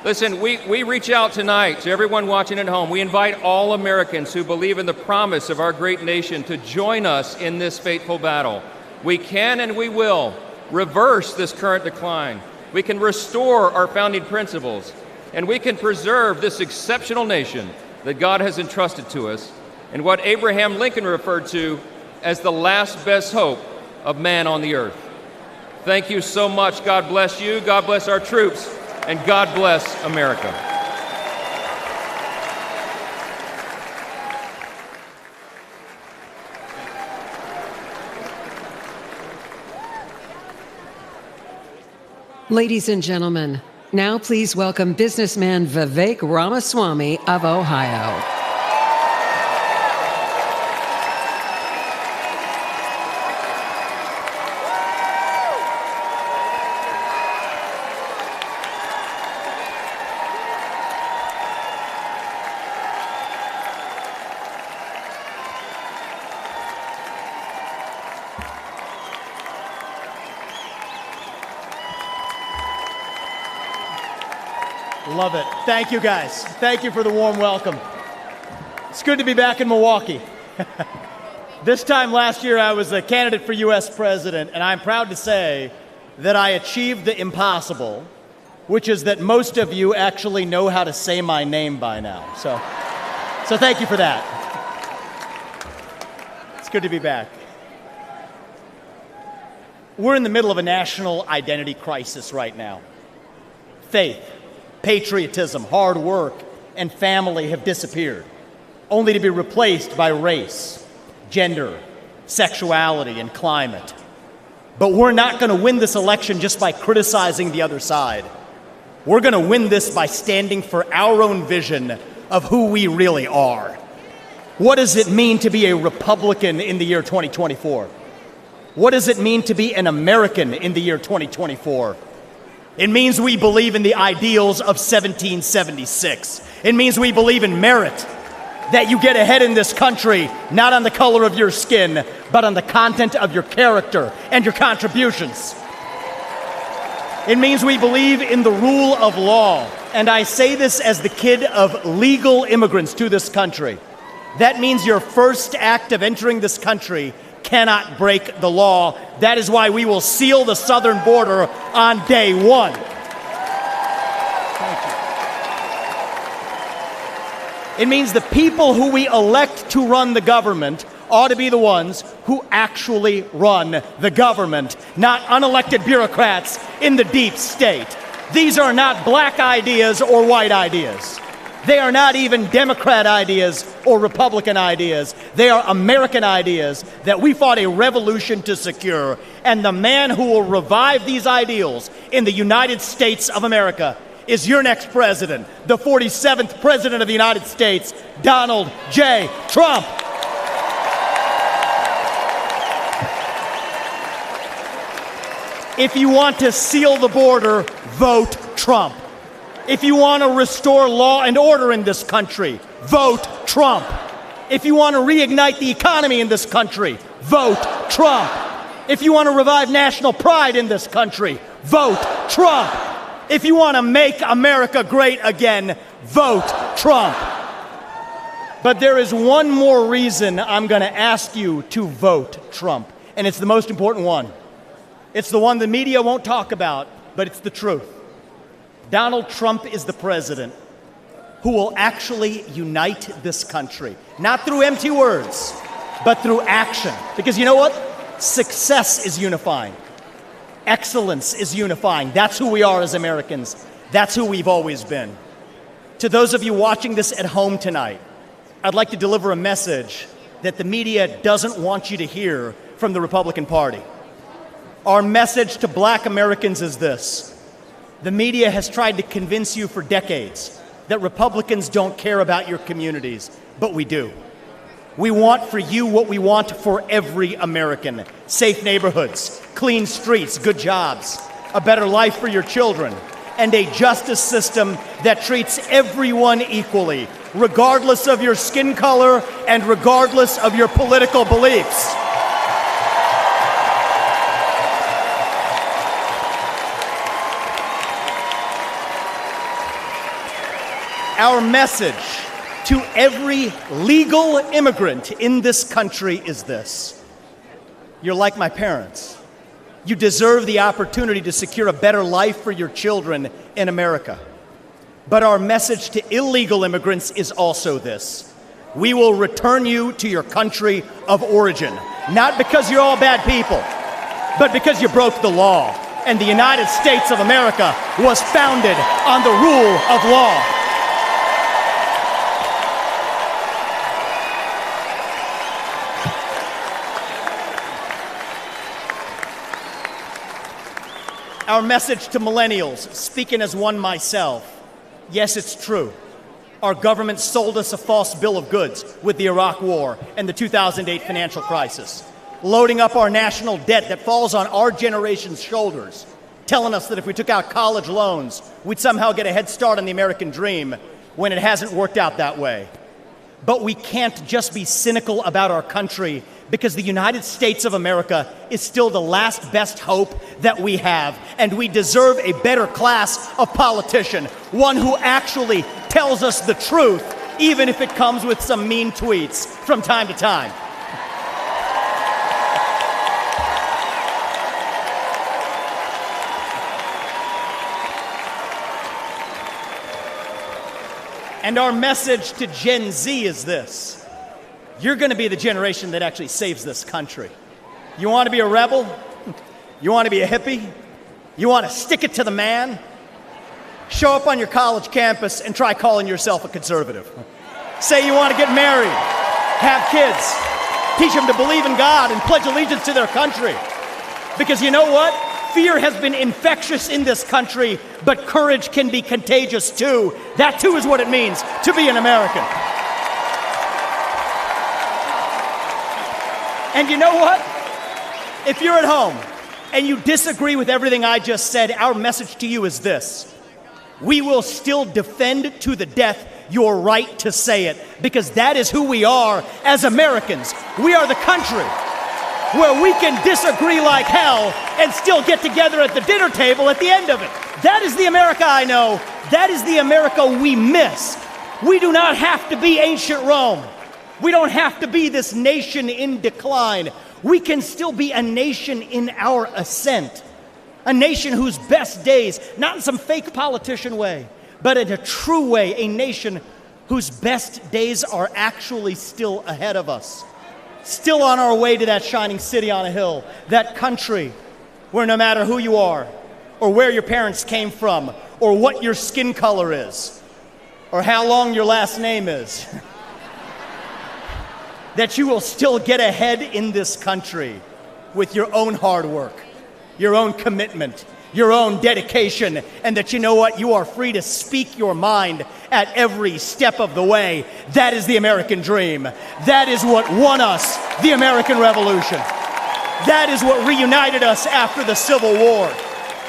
Listen, we reach out tonight to everyone watching at home. We invite all Americans who believe in the promise of our great nation to join us in this fateful battle. We can and we will reverse this current decline. We can restore our founding principles, and we can preserve this exceptional nation that God has entrusted to us, and what Abraham Lincoln referred to as the last best hope of man on the earth. Thank you so much. God bless you, God bless our troops, and God bless America. Ladies and gentlemen, now please welcome businessman Vivek Ramaswamy of Ohio. Love it. Thank you, guys. Thank you for the warm welcome. It's good to be back in Milwaukee. This time last year, I was a candidate for U.S. president, and I'm proud to say that I achieved the impossible, which is that most of you actually know how to say my name by now. So thank you for that. It's good to be back. We're in the middle of a national identity crisis right now. Faith, patriotism, hard work, and family have disappeared, only to be replaced by race, gender, sexuality, and climate. But we're not going to win this election just by criticizing the other side. We're going to win this by standing for our own vision of who we really are. What does it mean to be a Republican in the year 2024? What does it mean to be an American in the year 2024? It means we believe in the ideals of 1776. It means we believe in merit, that you get ahead in this country, not on the color of your skin, but on the content of your character and your contributions. It means we believe in the rule of law, and I say this as the kid of legal immigrants to this country. That means your first act of entering this country cannot break the law. That is why we will seal the southern border on day one. Thank you. It means the people who we elect to run the government ought to be the ones who actually run the government, not unelected bureaucrats in the deep state. These are not black ideas or white ideas. They are not even Democrat ideas or Republican ideas. They are American ideas that we fought a revolution to secure. And the man who will revive these ideals in the United States of America is your next president, the 47th president of the United States, Donald J. Trump. If you want to seal the border, vote Trump. If you want to restore law and order in this country, vote Trump. If you want to reignite the economy in this country, vote Trump. If you want to revive national pride in this country, vote Trump. If you want to make America great again, vote Trump. But there is one more reason I'm going to ask you to vote Trump, and it's the most important one. It's the one the media won't talk about, but it's the truth. Donald Trump is the president who will actually unite this country, not through empty words, but through action. Because you know what? Success is unifying. Excellence is unifying. That's who we are as Americans. That's who we've always been. To those of you watching this at home tonight, I'd like to deliver a message that the media doesn't want you to hear from the Republican Party. Our message to black Americans is this. The media has tried to convince you for decades that Republicans don't care about your communities, but we do. We want for you what we want for every American. Safe neighborhoods, clean streets, good jobs, a better life for your children, and a justice system that treats everyone equally, regardless of your skin color and regardless of your political beliefs. Our message to every legal immigrant in this country is this. You're like my parents. You deserve the opportunity to secure a better life for your children in America. But our message to illegal immigrants is also this. We will return you to your country of origin, not because you're all bad people, but because you broke the law. And the United States of America was founded on the rule of law. Our message to millennials, speaking as one myself, yes, it's true. Our government sold us a false bill of goods with the Iraq War and the 2008 financial crisis, loading up our national debt that falls on our generation's shoulders, telling us that if we took out college loans, we'd somehow get a head start on the American dream when it hasn't worked out that way. But we can't just be cynical about our country because the United States of America is still the last best hope that we have, and we deserve a better class of politician, one who actually tells us the truth, even if it comes with some mean tweets from time to time. And our message to Gen Z is this: you're going to be the generation that actually saves this country. You want to be a rebel? You want to be a hippie? You want to stick it to the man? Show up on your college campus and try calling yourself a conservative. Say you want to get married, have kids, teach them to believe in God and pledge allegiance to their country. Because you know what? Fear has been infectious in this country, but courage can be contagious too. That too is what it means to be an American. And you know what? If you're at home and you disagree with everything I just said, our message to you is this: we will still defend to the death your right to say it, because that is who we are as Americans. We are the country where we can disagree like hell and still get together at the dinner table at the end of it. That is the America I know. That is the America we miss. We do not have to be ancient Rome. We don't have to be this nation in decline. We can still be a nation in our ascent. A nation whose best days, not in some fake politician way, but in a true way, a nation whose best days are actually still ahead of us. Still on our way to that shining city on a hill, that country where no matter who you are, or where your parents came from, or what your skin color is, or how long your last name is, that you will still get ahead in this country with your own hard work, your own commitment, your own dedication, and that you know what? You are free to speak your mind at every step of the way. That is the American dream. That is what won us the American Revolution. That is what reunited us after the Civil War.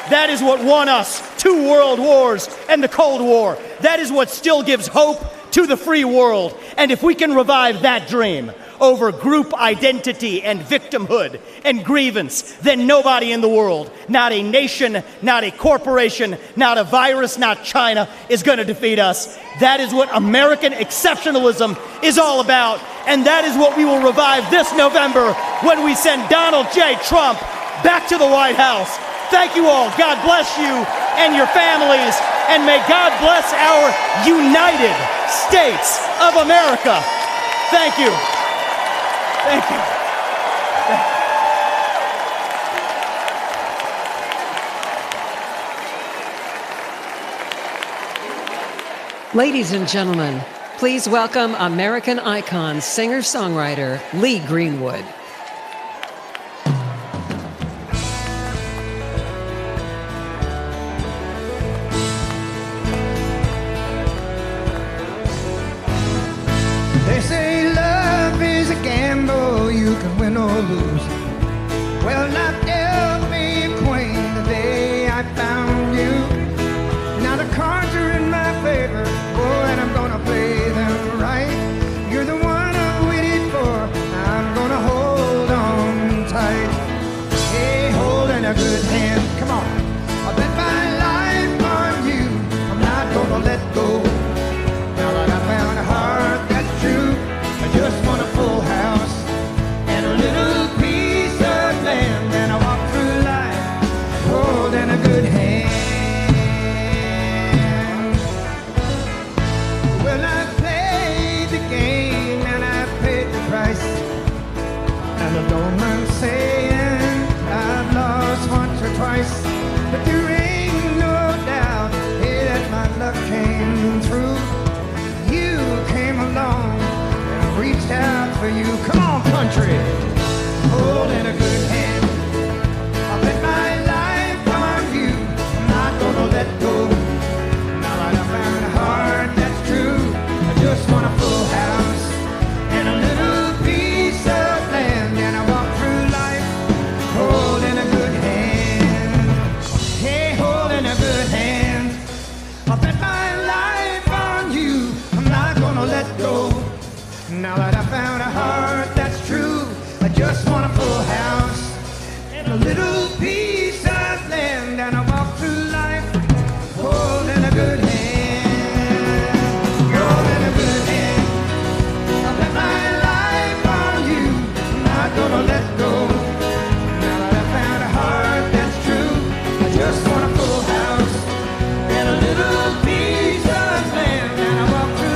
That is what won us 2 world wars and the Cold War. That is what still gives hope to the free world. And if we can revive that dream over group identity and victimhood and grievance, then nobody in the world, not a nation, not a corporation, not a virus, not China, is going to defeat us. That is what American exceptionalism is all about. And that is what we will revive this November when we send Donald J. Trump back to the White House. Thank you all. God bless you and your families. And may God bless our United States of America. Thank you. Thank you. Ladies and gentlemen, please welcome American icon, singer-songwriter Lee Greenwood. They say love is a gamble, you can win or lose. Well, I dealt me a queen the day I found you. Now the cards are in my favor, oh, and I'm gonna play them right. You're the one I waited for, I'm gonna hold on tight. Hey, holding a good hand, come on. I bet my life on you, I'm not gonna let go. Now that I found a heart that's true, I just want a full house and a little piece of land, and I walk through life holding a good hand. Well, I played the game and I paid the price, and I don't mind saying I've lost once or twice, but there ain't no doubt, hey, that my luck came through. You came along and I reached out for you. Come on, country, holding a good hand. I bet my life on you, I'm not gonna let go. Now that I found a heart that's true, I just want a full house and a little piece of land, and I walk through life holding a good hand. Hey, holding a good hand. I bet my life on you, I'm not gonna let go. Now that I found a heart that's true, I just want a full house and a little piece of land, and I walk through life holding a good hand. Holding a good hand. I bet my life on you, I'm not gonna let go. Now that I found a heart that's true, I just want a full house and a little piece of land, and I walk through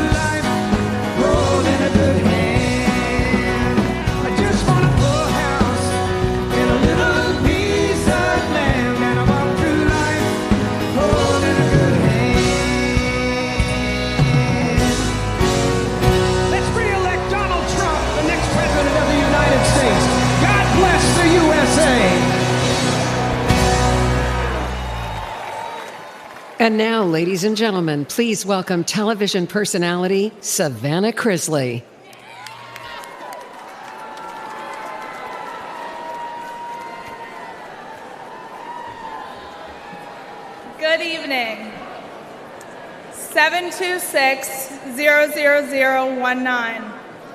And now, ladies and gentlemen, please welcome television personality Savannah Chrisley. Good evening. 726-00019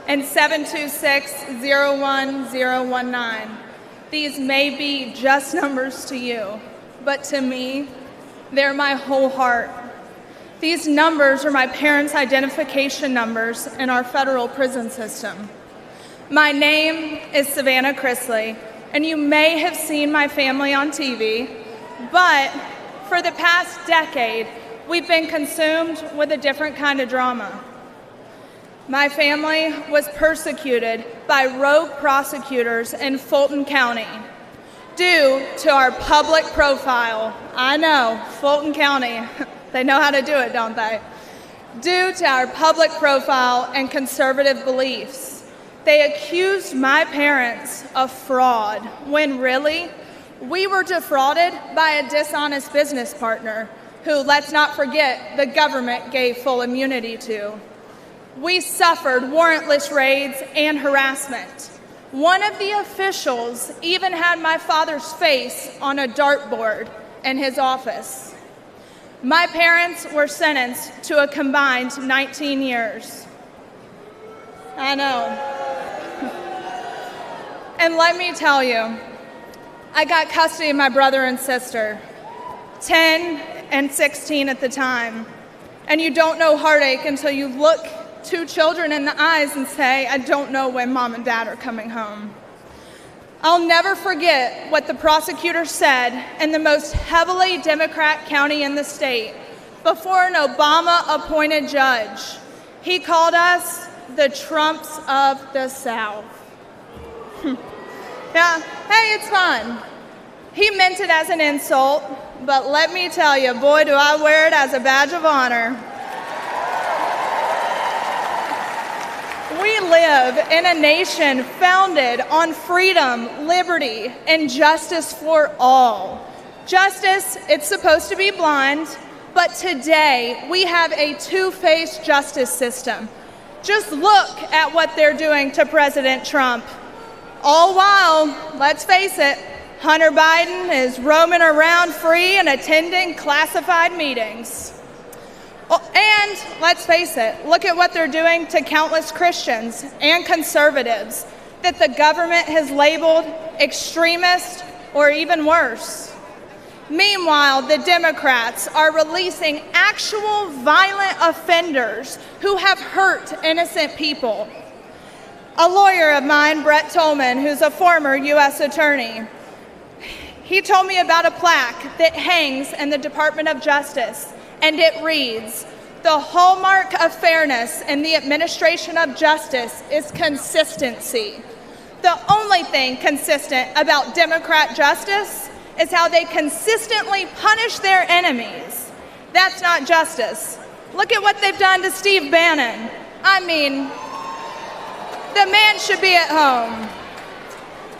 and 726-01019. These may be just numbers to you, but to me, they're my whole heart. These numbers are my parents' identification numbers in our federal prison system. My name is Savannah Chrisley, and you may have seen my family on TV, but for the past decade, we've been consumed with a different kind of drama. My family was persecuted by rogue prosecutors in Fulton County due to our public profile. I know, Fulton County, they know how to do it, don't they? Due to our public profile and conservative beliefs. They accused my parents of fraud when really, we were defrauded by a dishonest business partner who, let's not forget, the government gave full immunity to. We suffered warrantless raids and harassment. One of the officials even had my father's face on a dartboard in his office. My parents were sentenced to a combined 19 years. I know. And let me tell you, I got custody of my brother and sister, 10 and 16 at the time. And you don't know heartache until you look two children in the eyes and say, I don't know when mom and dad are coming home. I'll never forget what the prosecutor said in the most heavily Democrat county in the state before an Obama-appointed judge. He called us the Trumps of the South. Yeah, hey, it's fun. He meant it as an insult, but let me tell you, boy, do I wear it as a badge of honor. We live in a nation founded on freedom, liberty, and justice for all. Justice, it's supposed to be blind, but today we have a two-faced justice system. Just look at what they're doing to President Trump. All while, let's face it, Hunter Biden is roaming around free and attending classified meetings. And let's face it, look at what they're doing to countless Christians and conservatives that the government has labeled extremist or even worse. Meanwhile, the Democrats are releasing actual violent offenders who have hurt innocent people. A lawyer of mine, Brett Tolman, who's a former U.S. attorney, he told me about a plaque that hangs in the Department of Justice, and it reads, "The hallmark of fairness in the administration of justice is consistency. The only thing consistent about Democrat justice is how they consistently punish their enemies. That's not justice. Look at what they've done to Steve Bannon. I mean, the man should be at home."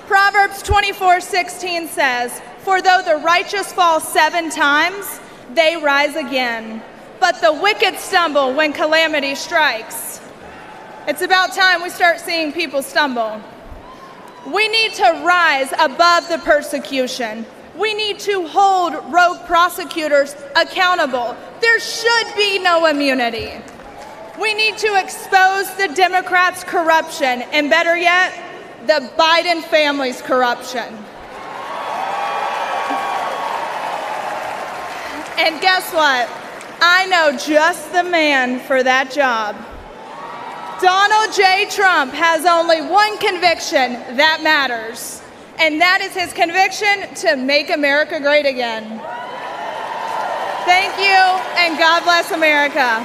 Proverbs 24:16 says, "For though the righteous fall 7 times, they rise again. But the wicked stumble when calamity strikes." It's about time we start seeing people stumble. We need to rise above the persecution. We need to hold rogue prosecutors accountable. There should be no immunity. We need to expose the Democrats' corruption, and better yet, the Biden family's corruption. And guess what? I know just the man for that job. Donald J. Trump has only one conviction that matters, and that is his conviction to make America great again. Thank you, and God bless America.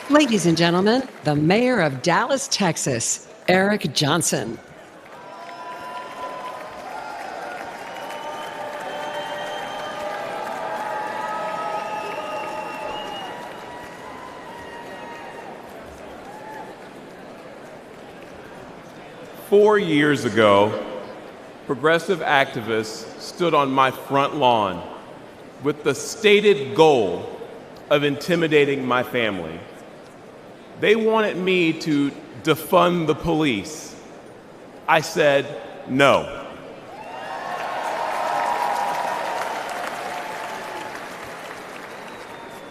Ladies and gentlemen, the mayor of Dallas, Texas, Eric Johnson. "4 years ago, progressive activists stood on my front lawn with the stated goal of intimidating my family. They wanted me to defund the police. I said no.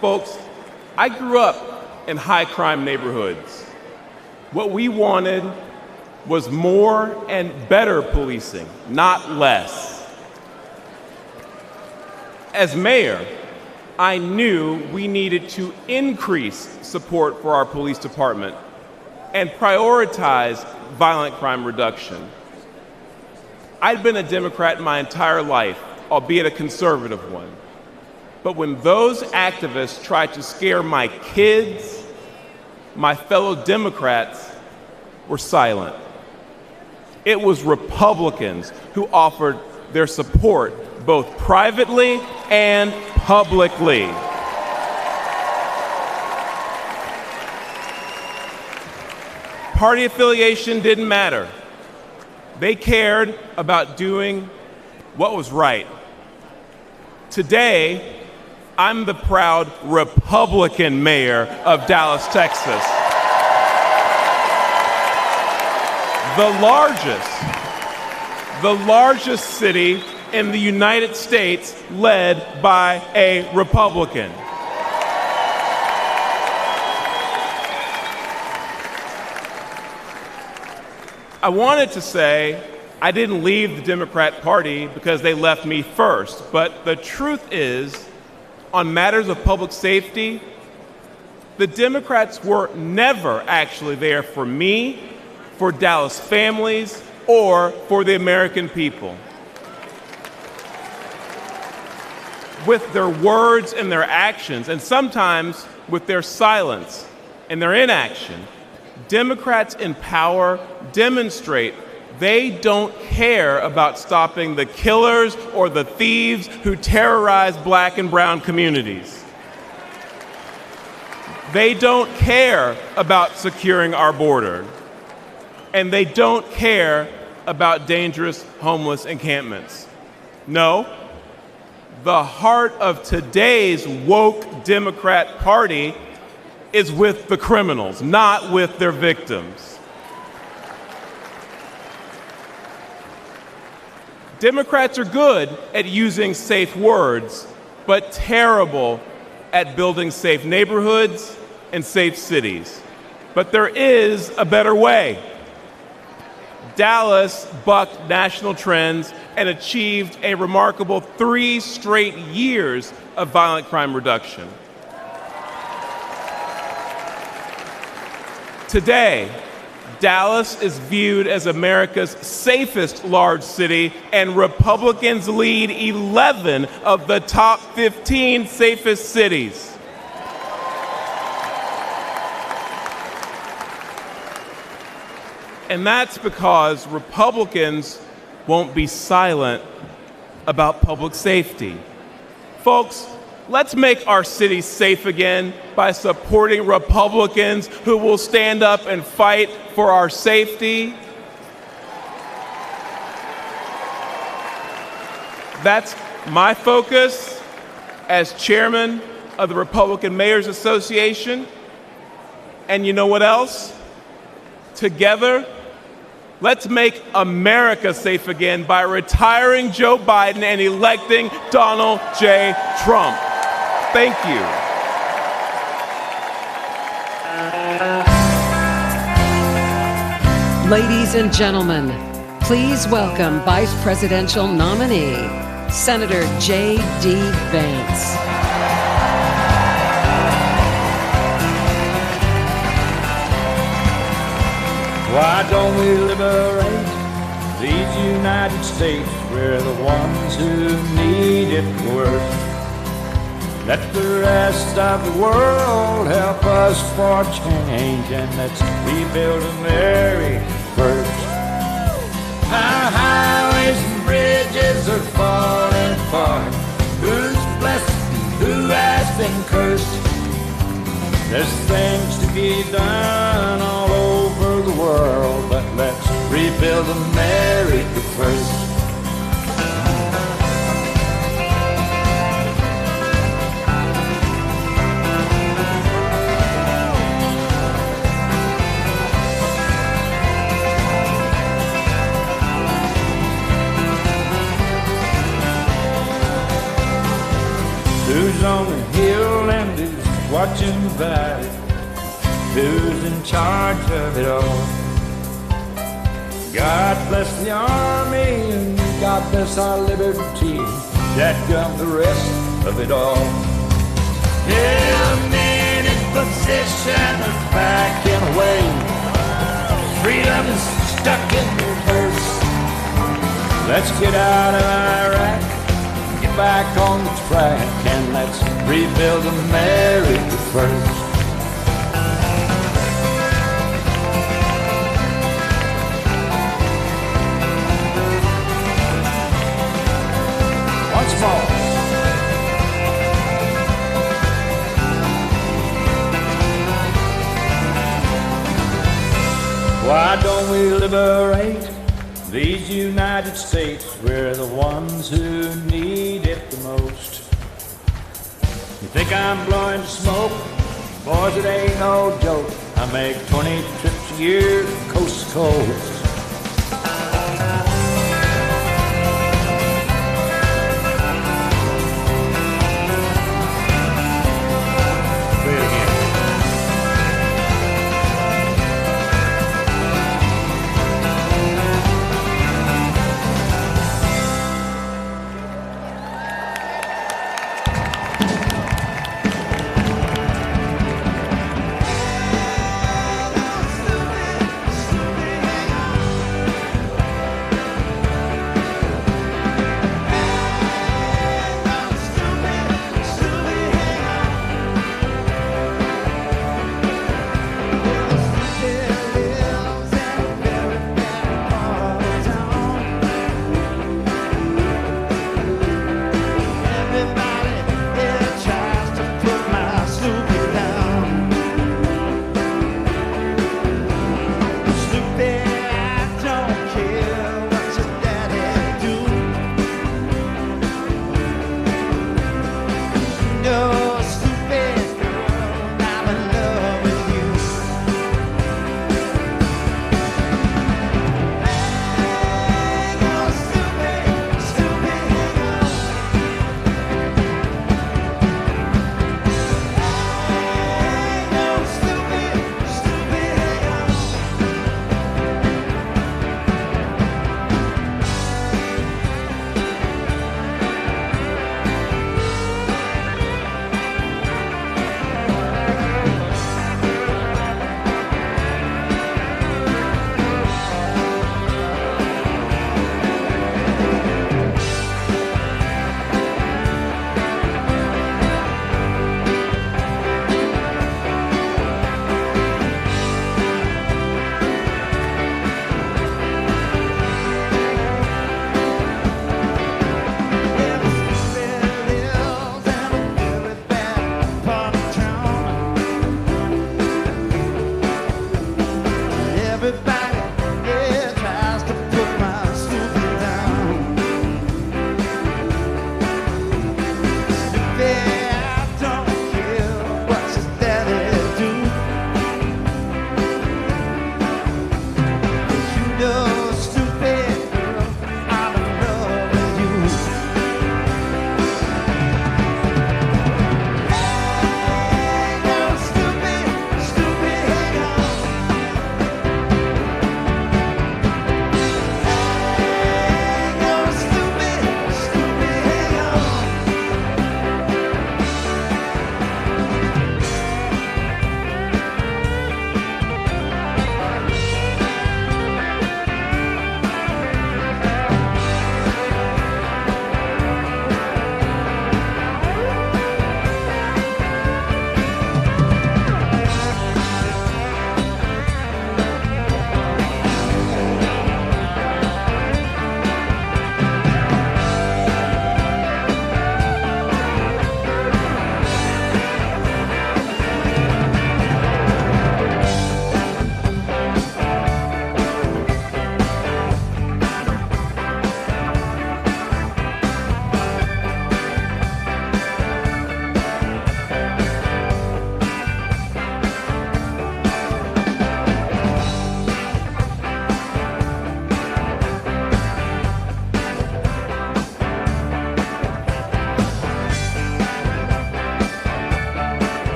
Folks, I grew up in high crime neighborhoods. What we wanted was more and better policing, not less. As mayor, I knew we needed to increase support for our police department and prioritize violent crime reduction. I'd been a Democrat my entire life, albeit a conservative one. But when those activists tried to scare my kids, my fellow Democrats were silent. It was Republicans who offered their support both privately and publicly. Party affiliation didn't matter. They cared about doing what was right. Today, I'm the proud Republican mayor of Dallas, Texas. The largest city in the United States led by a Republican. I wanted to say I didn't leave the Democrat Party because they left me first, but the truth is, on matters of public safety, the Democrats were never actually there for me, for Dallas families, or for the American people. With their words and their actions, and sometimes with their silence and their inaction, Democrats in power demonstrate they don't care about stopping the killers or the thieves who terrorize black and brown communities. They don't care about securing our border. And they don't care about dangerous homeless encampments. No, the heart of today's woke Democrat Party is with the criminals, not with their victims. Democrats are good at using safe words, but terrible at building safe neighborhoods and safe cities. But there is a better way. Dallas bucked national trends and achieved a remarkable 3 straight years of violent crime reduction. Today, Dallas is viewed as America's safest large city, and Republicans lead 11 of the top 15 safest cities. And that's because Republicans won't be silent about public safety. Folks, let's make our city safe again by supporting Republicans who will stand up and fight for our safety. That's my focus as chairman of the Republican Mayors Association. And you know what else? Together, let's make America safe again by retiring Joe Biden and electing Donald J. Trump. Thank you. Ladies and gentlemen, please welcome Vice Presidential nominee, Senator J.D. Vance. Why don't we liberate these United States? We're the ones who need it worst. Let the rest of the world help us for change, and let's rebuild America first. Our highways and bridges are falling apart. Who's blessed and who has been cursed? There's things to be done all over the world, but let's rebuild America first. too bad. Who's in charge of it all? God bless the Army and God bless our liberty. That comes the rest of it all. Yeah, the men in position are backing away. Freedom is stuck in reverse. Let's get out of Iraq, get back on the track, and let's rebuild America first. Once more. Why don't we liberate these United States? We're the ones who need it the most. You think I'm blowing smoke? Boys, it ain't no joke. I make 20 trips a year coast to coast.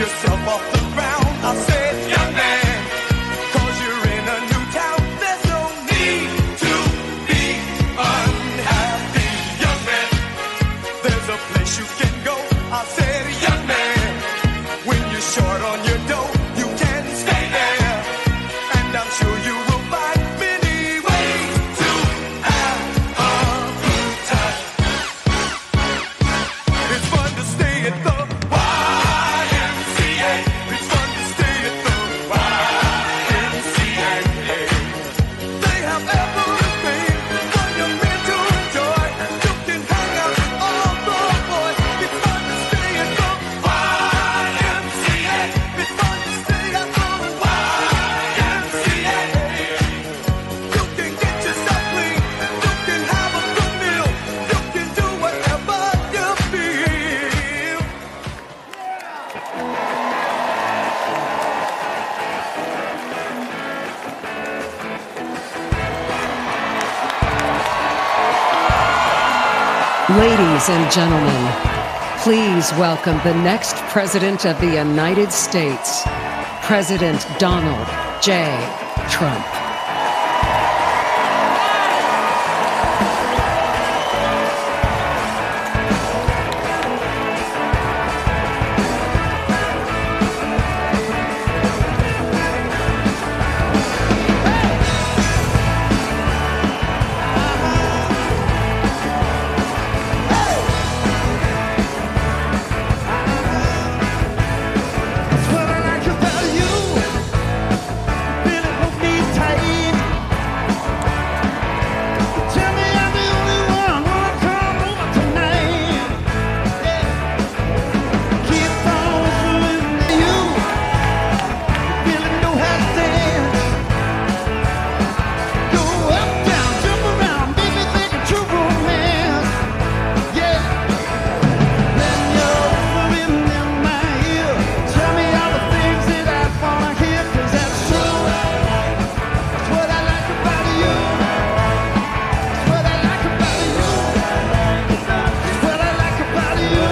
yourself off the ground. I said, young man, 'cause you're in a new town. There's no need to be unhappy, young man. There's a place you can go. I said, young man, when you're short on your dough, you can stay there. And I'm sure you will find many ways to have a good time. It's fun to stay at the YMCA. It's fun to stay at the YMCA. They have everything for young men to enjoy. You can hang out with all the boys. It's fun to stay at the YMCA. It's fun to stay at the YMCA. You can get yourself clean. You can have a good meal. You can do whatever you feel. Ladies and gentlemen, please welcome the next President of the United States, President Donald J. Trump. What I like about you, really hold me tight. Tell me I'm the only one wanna come over tonight. Yeah. Keep on fooling you, really know how to dance. Go up, down, jump around, make me think of true romance. Yeah. Then you're whispering in my ear. Tell me all the things that I wanna hear, 'cause that's true. It's what I like about you. It's what I like about you. It's what I like about you.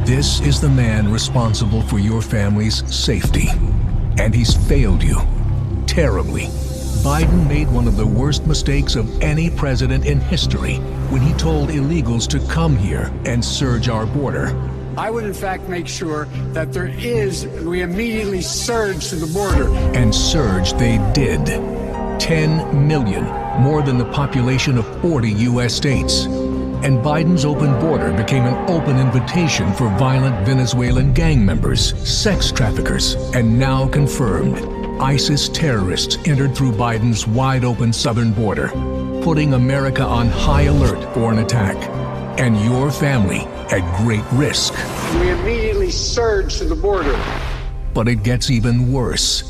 This is the man responsible for your family's safety. And he's failed you terribly. Biden made one of the worst mistakes of any president in history when he told illegals to come here and surge our border. I would, in fact, make sure that we immediately surge to the border. And surge they did. 10 million, more than the population of 40 U.S. states. And Biden's open border became an open invitation for violent Venezuelan gang members, sex traffickers, and now confirmed, ISIS terrorists entered through Biden's wide-open southern border, putting America on high alert for an attack, and your family at great risk. We immediately surge to the border. But it gets even worse.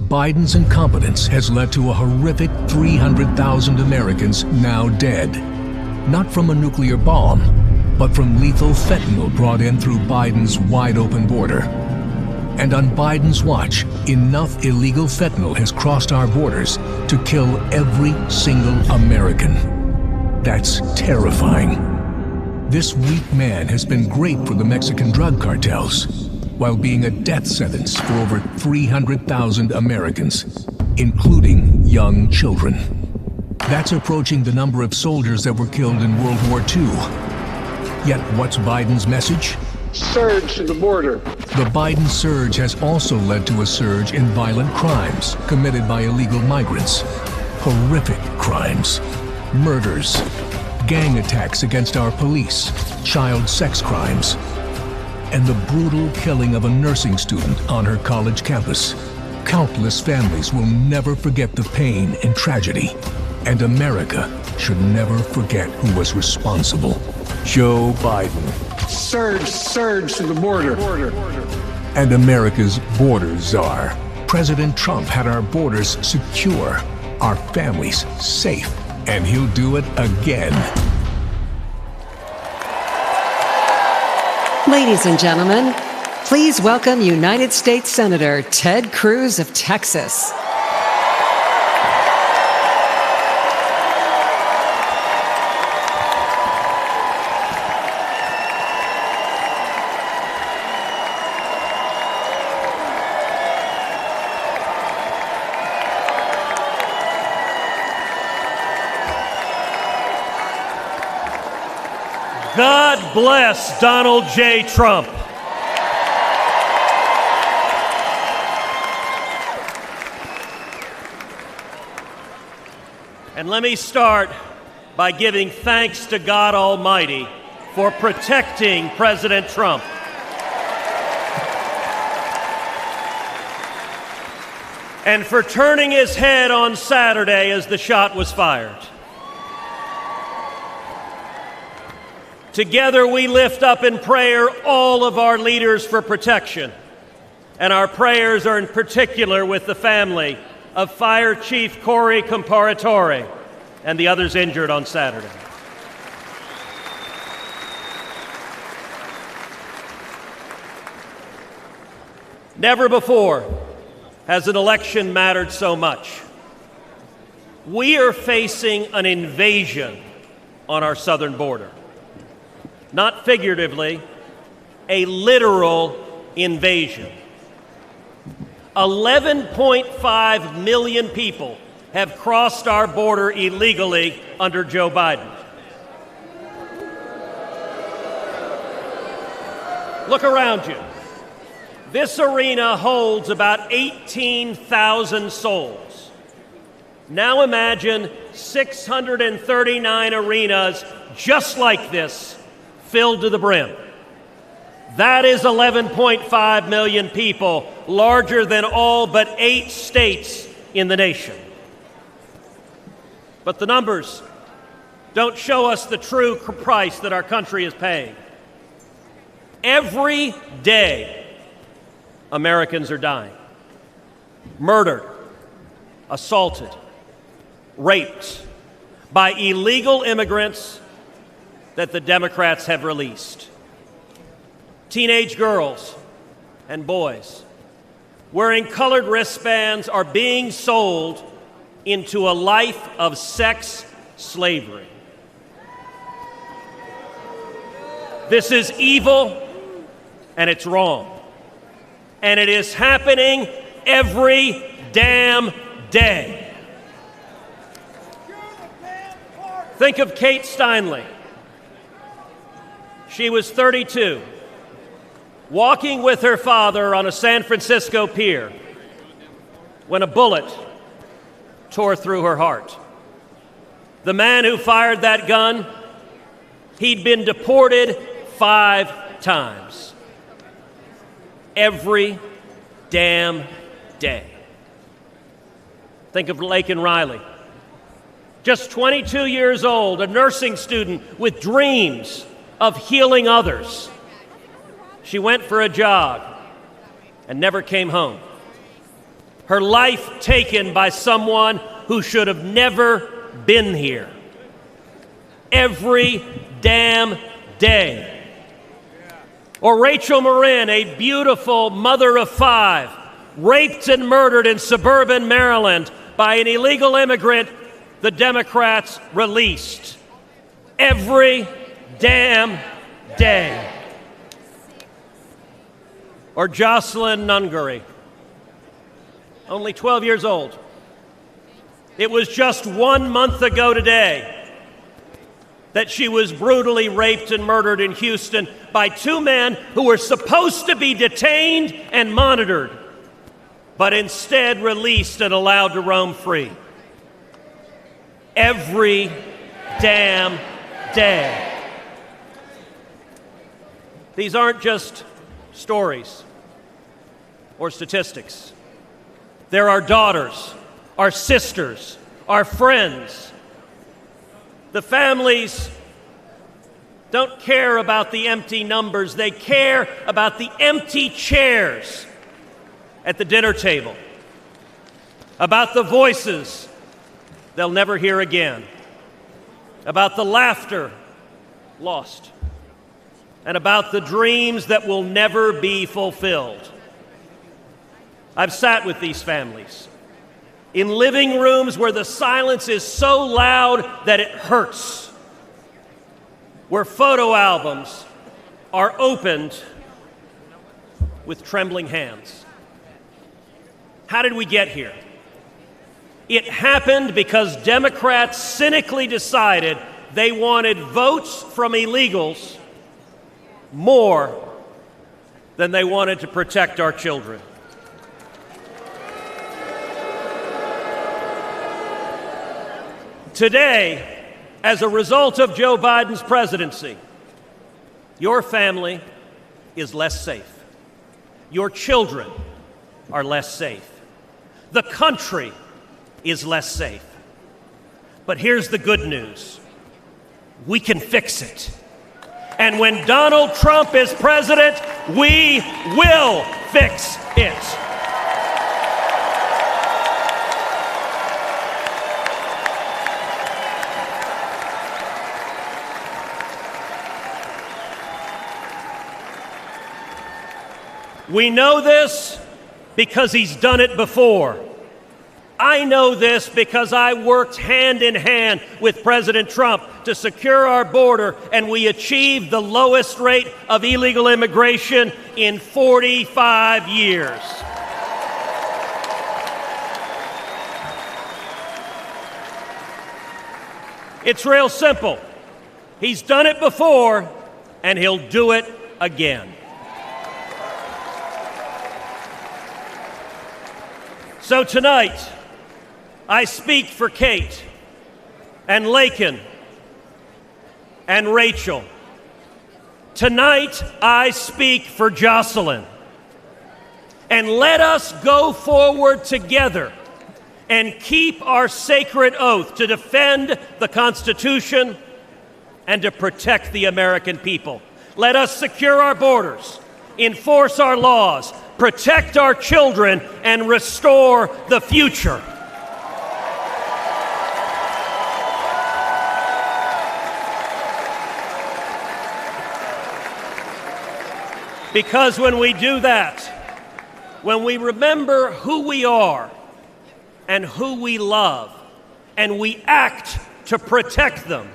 Biden's incompetence has led to a horrific 300,000 Americans now dead. Not from a nuclear bomb, but from lethal fentanyl brought in through Biden's wide-open border. And on Biden's watch, enough illegal fentanyl has crossed our borders to kill every single American. That's terrifying. This weak man has been great for the Mexican drug cartels, while being a death sentence for over 300,000 Americans, including young children. That's approaching the number of soldiers that were killed in World War II. Yet what's Biden's message? Surge to the border. The Biden surge has also led to a surge in violent crimes committed by illegal migrants. Horrific crimes. Murders. Gang attacks against our police. Child sex crimes. And the brutal killing of a nursing student on her college campus. Countless families will never forget the pain and tragedy. And America should never forget who was responsible. Joe Biden. Surge to the border. And America's border czar. President Trump had our borders secure, our families safe, and he'll do it again. Ladies and gentlemen, please welcome United States Senator Ted Cruz of Texas. God bless Donald J. Trump. And let me start by giving thanks to God Almighty for protecting President Trump. And for turning his head on Saturday as the shot was fired. Together we lift up in prayer all of our leaders for protection. And our prayers are in particular with the family of Fire Chief Corey Comparatore and the others injured on Saturday. Never before has an election mattered so much. We are facing an invasion on our southern border. Not figuratively, a literal invasion. 11.5 million people have crossed our border illegally under Joe Biden. Look around you. This arena holds about 18,000 souls. Now imagine 639 arenas just like this, filled to the brim. That is 11.5 million people, larger than all but 8 states in the nation. But the numbers don't show us the true price that our country is paying. Every day, Americans are dying. Murdered, assaulted, raped by illegal immigrants that the Democrats have released. Teenage girls and boys wearing colored wristbands are being sold into a life of sex slavery. This is evil and it's wrong. And it is happening every damn day. Think of Kate Steinle. She was 32, walking with her father on a San Francisco pier when a bullet tore through her heart. The man who fired that gun, he'd been deported 5 times. Every damn day. Think of Laken Riley. Just 22 years old, a nursing student with dreams of healing others. She went for a jog and never came home. Her life taken by someone who should have never been here. Every damn day. Or Rachel Marin, a beautiful mother of 5, raped and murdered in suburban Maryland by an illegal immigrant the Democrats released every damn day. Or Jocelyn Nungary, only 12 years old. It was just 1 month ago today that she was brutally raped and murdered in Houston by 2 men who were supposed to be detained and monitored, but instead released and allowed to roam free. Every damn day. These aren't just stories or statistics. They're our daughters, our sisters, our friends. The families don't care about the empty numbers. They care about the empty chairs at the dinner table, about the voices they'll never hear again, about the laughter lost, and about the dreams that will never be fulfilled. I've sat with these families in living rooms where the silence is so loud that it hurts, where photo albums are opened with trembling hands. How did we get here? It happened because Democrats cynically decided they wanted votes from illegals more than they wanted to protect our children. Today, as a result of Joe Biden's presidency, your family is less safe. Your children are less safe. The country is less safe. But here's the good news. We can fix it. And when Donald Trump is president, we will fix it. We know this because he's done it before. I know this because I worked hand in hand with President Trump to secure our border, and we achieved the lowest rate of illegal immigration in 45 years. It's real simple. He's done it before, and he'll do it again. So tonight, I speak for Kate and Laken and Rachel. Tonight, I speak for Jocelyn. And let us go forward together and keep our sacred oath to defend the Constitution and to protect the American people. Let us secure our borders, enforce our laws, protect our children, and restore the future. Because when we do that, when we remember who we are and who we love, and we act to protect them,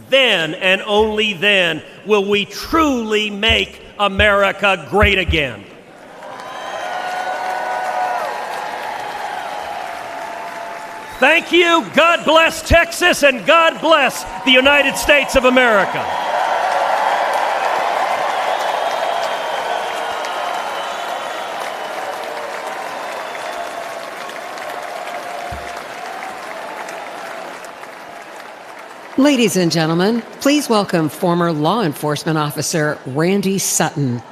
then and only then will we truly make America great again. Thank you. God bless Texas, and God bless the United States of America. Ladies and gentlemen, please welcome former law enforcement officer Randy Sutton.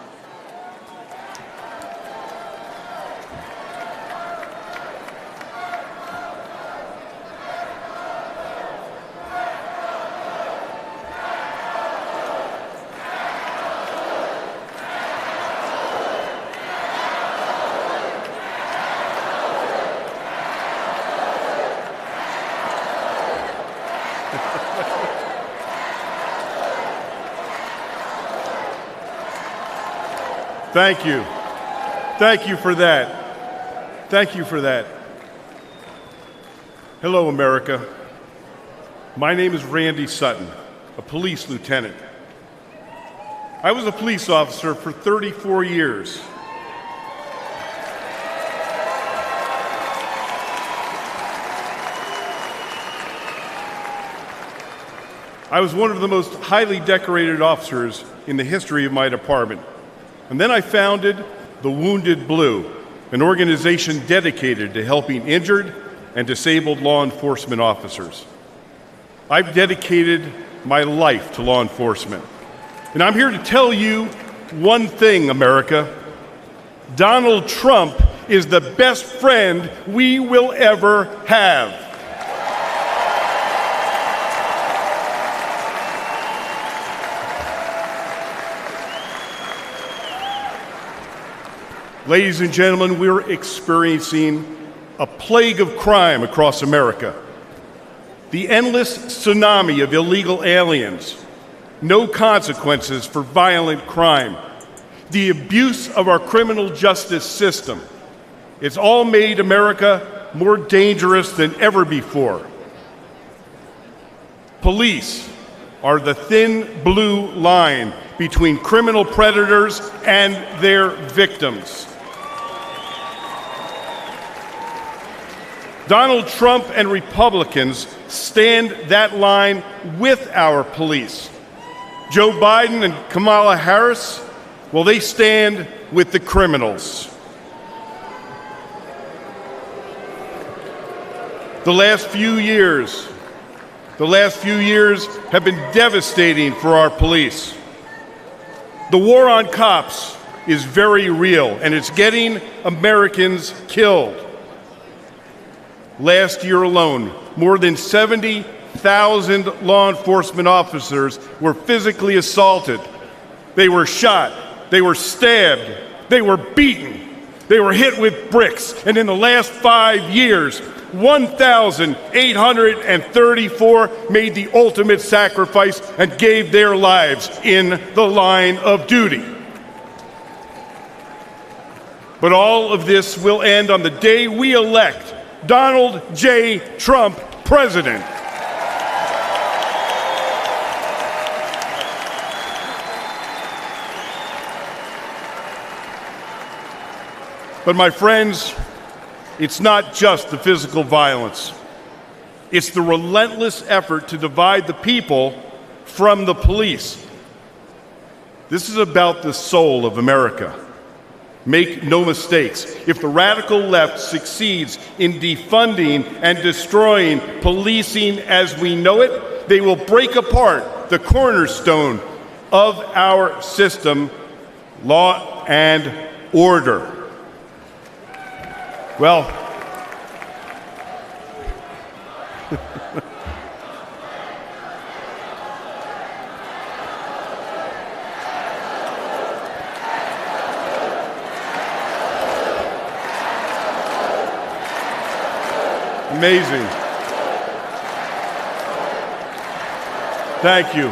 Thank you. Thank you for that. Thank you for that. Hello, America. My name is Randy Sutton, a police lieutenant. I was a police officer for 34 years. I was one of the most highly decorated officers in the history of my department. And then I founded the Wounded Blue, an organization dedicated to helping injured and disabled law enforcement officers. I've dedicated my life to law enforcement. And I'm here to tell you one thing, America. Donald Trump is the best friend we will ever have. Ladies and gentlemen, we're experiencing a plague of crime across America. The endless tsunami of illegal aliens, no consequences for violent crime, the abuse of our criminal justice system. It's all made America more dangerous than ever before. Police are the thin blue line between criminal predators and their victims. Donald Trump and Republicans stand that line with our police. Joe Biden and Kamala Harris, well, they stand with the criminals. The last few years have been devastating for our police. The war on cops is very real, and it's getting Americans killed. Last year alone, more than 70,000 law enforcement officers were physically assaulted. They were shot, they were stabbed, they were beaten, they were hit with bricks, and in the last 5 years, 1,834 made the ultimate sacrifice and gave their lives in the line of duty. But all of this will end on the day we elect Donald J. Trump president. But my friends, it's not just the physical violence. It's the relentless effort to divide the people from the police. This is about the soul of America. Make no mistakes. If the radical left succeeds in defunding and destroying policing as we know it, they will break apart the cornerstone of our system, law and order. Well, amazing. Thank you.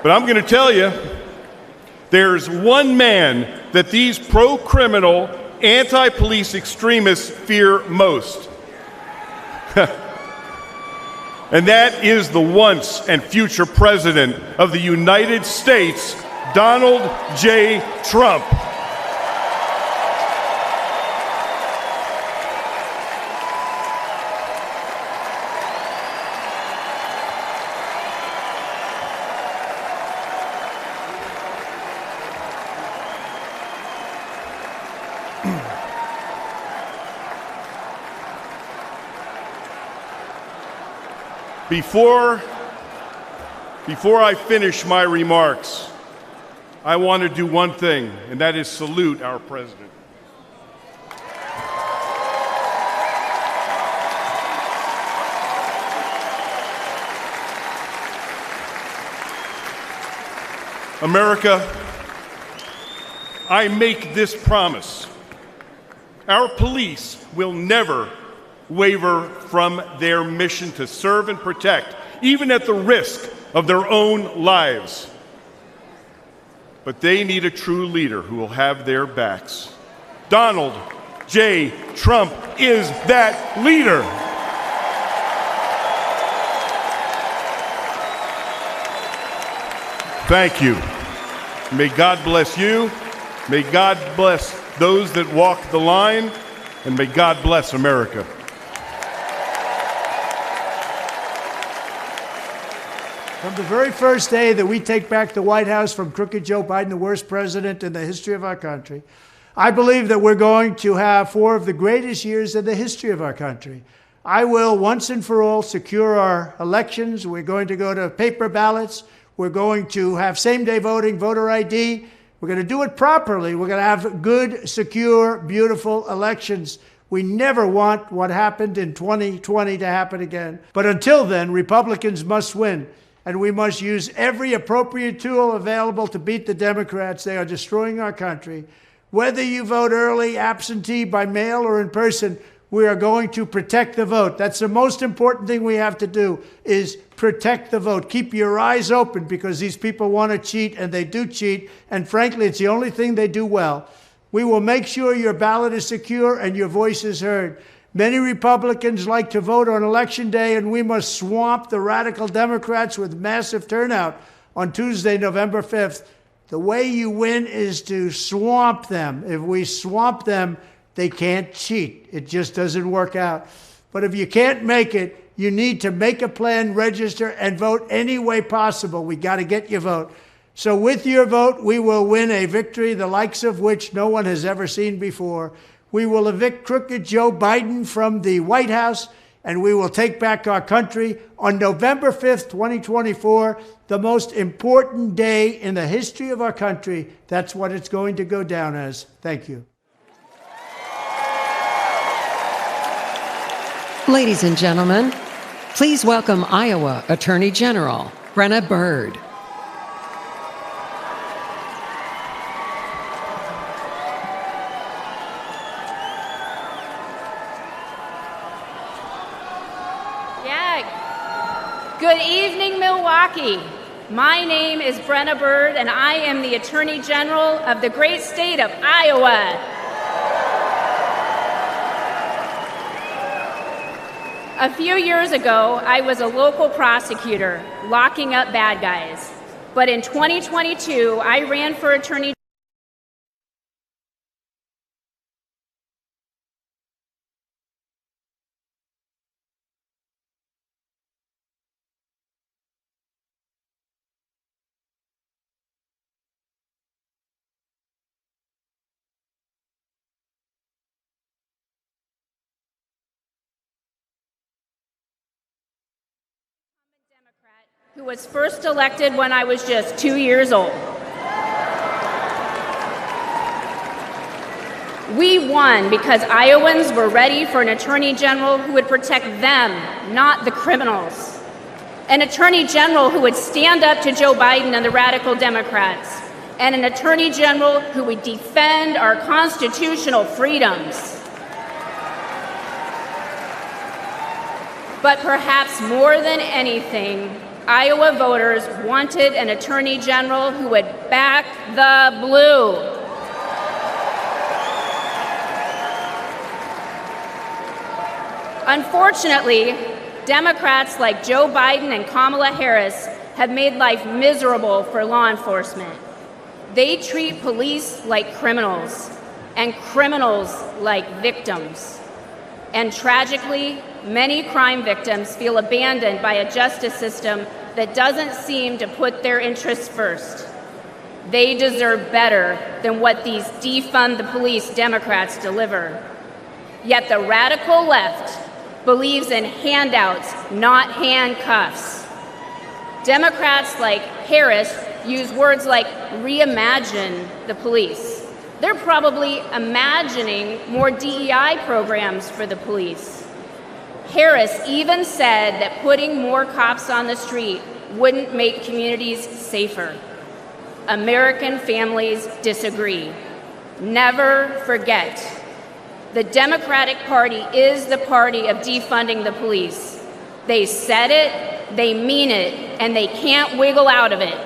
But I'm going to tell you, there's one man that these pro-criminal, anti-police extremists fear most. And that is the once and future president of the United States, Donald J. Trump. Before I finish my remarks, I want to do one thing, and that is salute our president. America, I make this promise. Our police will never waver from their mission to serve and protect, even at the risk of their own lives. but they need a true leader who will have their backs. Donald J. Trump is that leader. Thank you. May God bless you. May God bless those that walk the line, and may God bless America. From the very first day that we take back the White House from crooked Joe Biden, the worst president in the history of our country, I believe that we're going to have 4 of the greatest years in the history of our country. I will once and for all secure our elections. We're going to go to paper ballots. We're going to have same-day voting, voter ID. We're going to do it properly. We're going to have good, secure, beautiful elections. We never want what happened in 2020 to happen again. But until then, Republicans must win, and we must use every appropriate tool available to beat the Democrats. They are destroying our country. Whether you vote early, absentee, by mail, or in person, we are going to protect the vote. That's the most important thing we have to do, is protect the vote. Keep your eyes open, because these people want to cheat, and they do cheat. And frankly, it's the only thing they do well. We will make sure your ballot is secure and your voice is heard. Many Republicans like to vote on Election Day, and we must swamp the radical Democrats with massive turnout on Tuesday, November 5th. The way you win is to swamp them. If we swamp them, they can't cheat. It just doesn't work out. But if you can't make it, you need to make a plan, register, and vote any way possible. We got to get your vote. So with your vote, we will win a victory the likes of which no one has ever seen before. We will evict crooked Joe Biden from the White House, and we will take back our country on November 5th, 2024, the most important day in the history of our country. That's what it's going to go down as. Thank you. Ladies and gentlemen, please welcome Iowa Attorney General Brenna Bird. Good evening, Milwaukee. My name is Brenna Bird, and I am the Attorney General of the great state of Iowa. A few years ago, I was a local prosecutor locking up bad guys. But in 2022, I ran for Attorney who was first elected when I was just 2 years old. We won because Iowans were ready for an attorney general who would protect them, not the criminals. An attorney general who would stand up to Joe Biden and the radical Democrats. And an attorney general who would defend our constitutional freedoms. But perhaps more than anything, Iowa voters wanted an attorney general who would back the blue. Unfortunately, Democrats like Joe Biden and Kamala Harris have made life miserable for law enforcement. They treat police like criminals and criminals like victims. And tragically, many crime victims feel abandoned by a justice system that doesn't seem to put their interests first. They deserve better than what these defund the police Democrats deliver. Yet the radical left believes in handouts, not handcuffs. Democrats like Harris use words like reimagine the police. They're probably imagining more DEI programs for the police. Harris even said that putting more cops on the street wouldn't make communities safer. American families disagree. Never forget, the Democratic Party is the party of defunding the police. They said it, they mean it, and they can't wiggle out of it.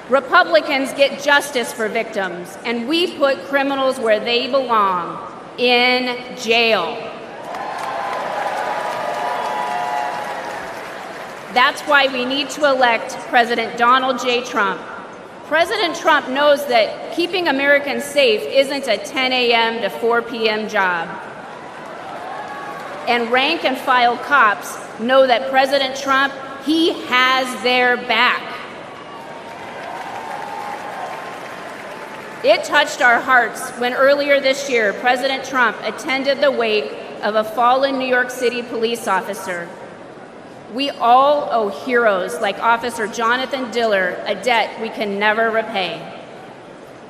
Republicans get justice for victims, and we put criminals where they belong, in jail. That's why we need to elect President Donald J. Trump. President Trump knows that keeping Americans safe isn't a 10 a.m. to 4 p.m. job. And rank and file cops know that President Trump, he has their back. It touched our hearts when earlier this year, President Trump attended the wake of a fallen New York City police officer. We all owe heroes like Officer Jonathan Diller a debt we can never repay.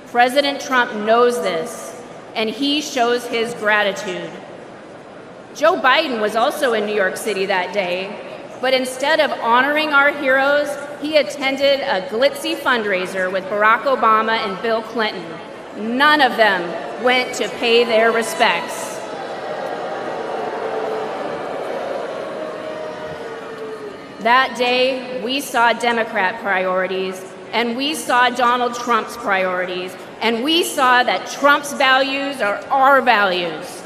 President Trump knows this, and he shows his gratitude. Joe Biden was also in New York City that day, but instead of honoring our heroes, he attended a glitzy fundraiser with Barack Obama and Bill Clinton. None of them went to pay their respects. That day, we saw Democrat priorities, and we saw Donald Trump's priorities, and we saw that Trump's values are our values.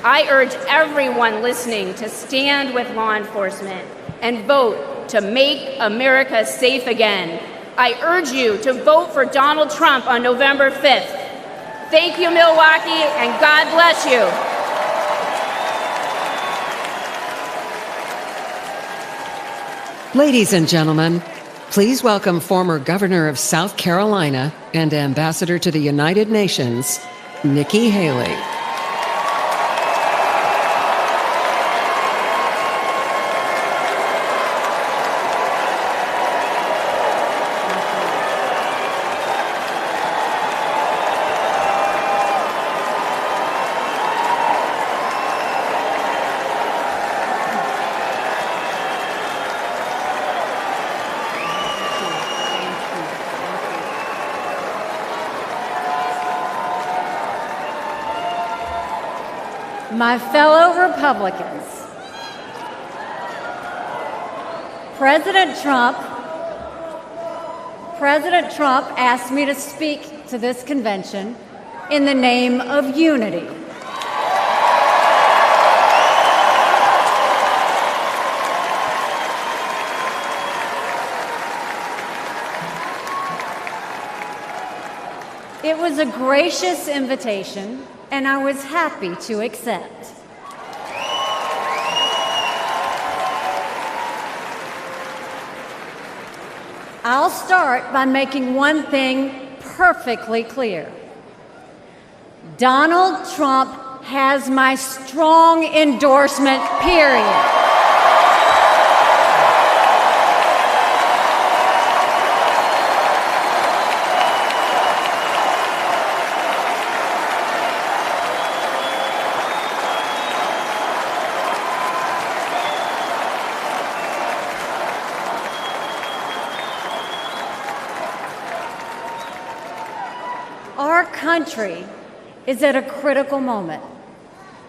I urge everyone listening to stand with law enforcement and vote to make America safe again. I urge you to vote for Donald Trump on November 5th. Thank you, Milwaukee, and God bless you. Ladies and gentlemen, please welcome former Governor of South Carolina and Ambassador to the United Nations, Nikki Haley. My fellow Republicans, President Trump asked me to speak to this convention in the name of unity. It was a gracious invitation, and I was happy to accept. I'll start by making one thing perfectly clear. Donald Trump has my strong endorsement, period. Our country is at a critical moment.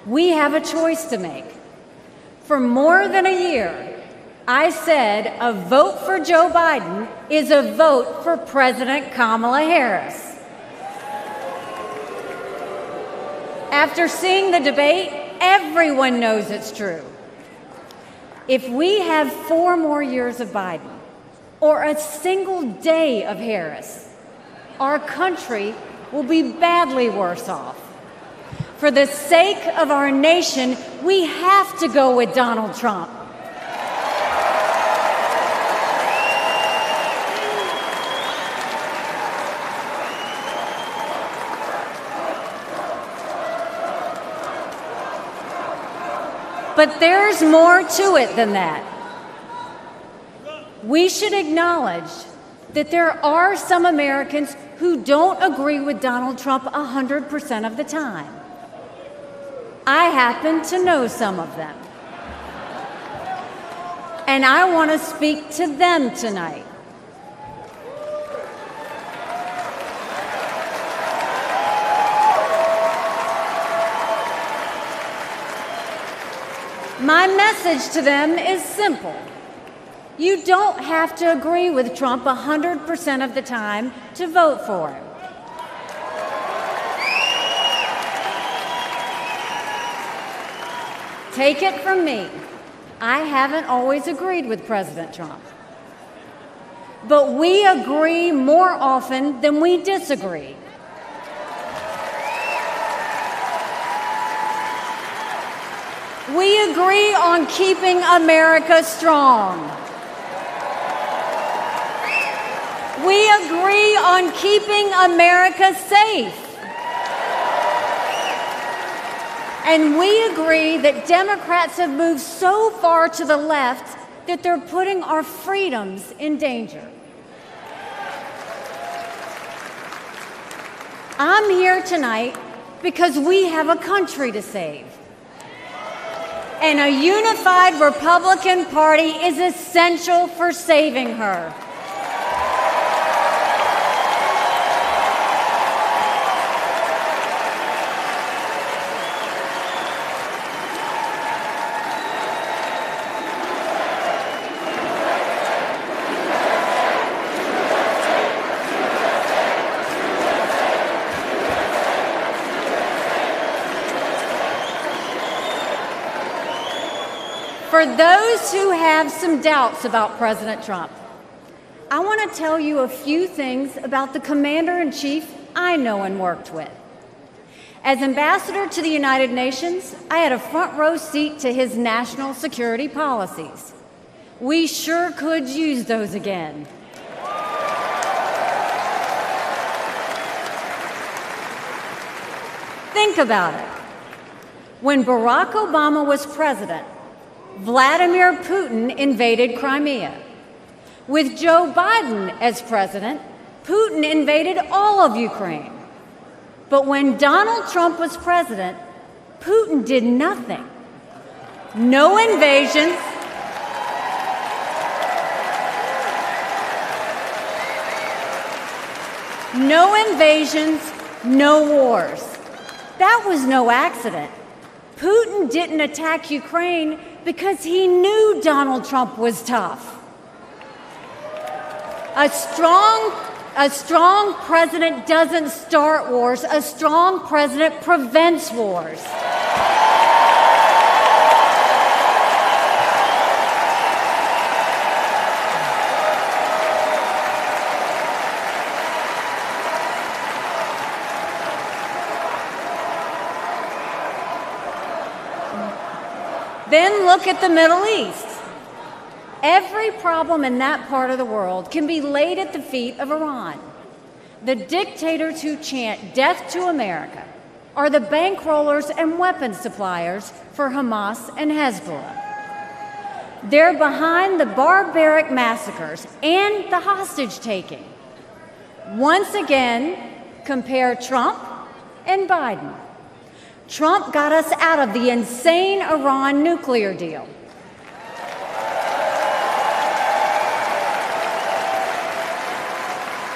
We have a choice to make. For more than a year, I said a vote for Joe Biden is a vote for President Kamala Harris. After seeing the debate, everyone knows it's true. If we have 4 more years of Biden or a single day of Harris, our country will be badly worse off. For the sake of our nation, we have to go with Donald Trump. But there's more to it than that. We should acknowledge that there are some Americans who don't agree with Donald Trump 100% of the time. I happen to know some of them. And I want to speak to them tonight. My message to them is simple. You don't have to agree with Trump 100% of the time to vote for him. Take it from me, I haven't always agreed with President Trump. But we agree more often than we disagree. We agree on keeping America strong. We agree on keeping America safe. And we agree that Democrats have moved so far to the left that they're putting our freedoms in danger. I'm here tonight because we have a country to save. And a unified Republican Party is essential for saving her. For those who have some doubts about President Trump, I want to tell you a few things about the Commander-in-Chief I know and worked with. As ambassador to the United Nations, I had a front row seat to his national security policies. We sure could use those again. Think about it. When Barack Obama was president, Vladimir Putin invaded Crimea. With Joe Biden as president, Putin invaded all of Ukraine. But when Donald Trump was president, Putin did nothing. No invasions. No invasions, no wars. That was no accident. Putin didn't attack Ukraine because he knew Donald Trump was tough. A strong president doesn't start wars. A strong president prevents wars. Then look at the Middle East. Every problem in that part of the world can be laid at the feet of Iran. The dictators who chant death to America are the bankrollers and weapons suppliers for Hamas and Hezbollah. They're behind the barbaric massacres and the hostage-taking. Once again, compare Trump and Biden. Trump got us out of the insane Iran nuclear deal.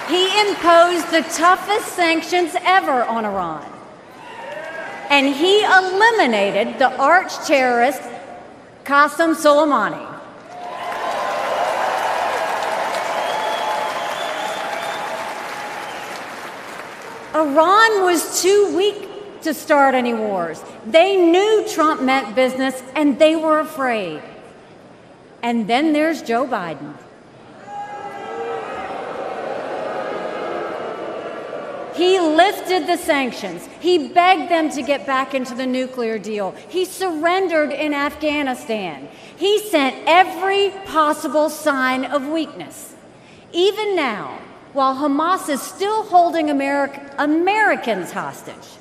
He imposed the toughest sanctions ever on Iran. And he eliminated the arch-terrorist Qasem Soleimani. Iran was too weak to start any wars. They knew Trump meant business, and they were afraid. And then there's Joe Biden. He lifted the sanctions. He begged them to get back into the nuclear deal. He surrendered in Afghanistan. He sent every possible sign of weakness. Even now, while Hamas is still holding Americans hostage,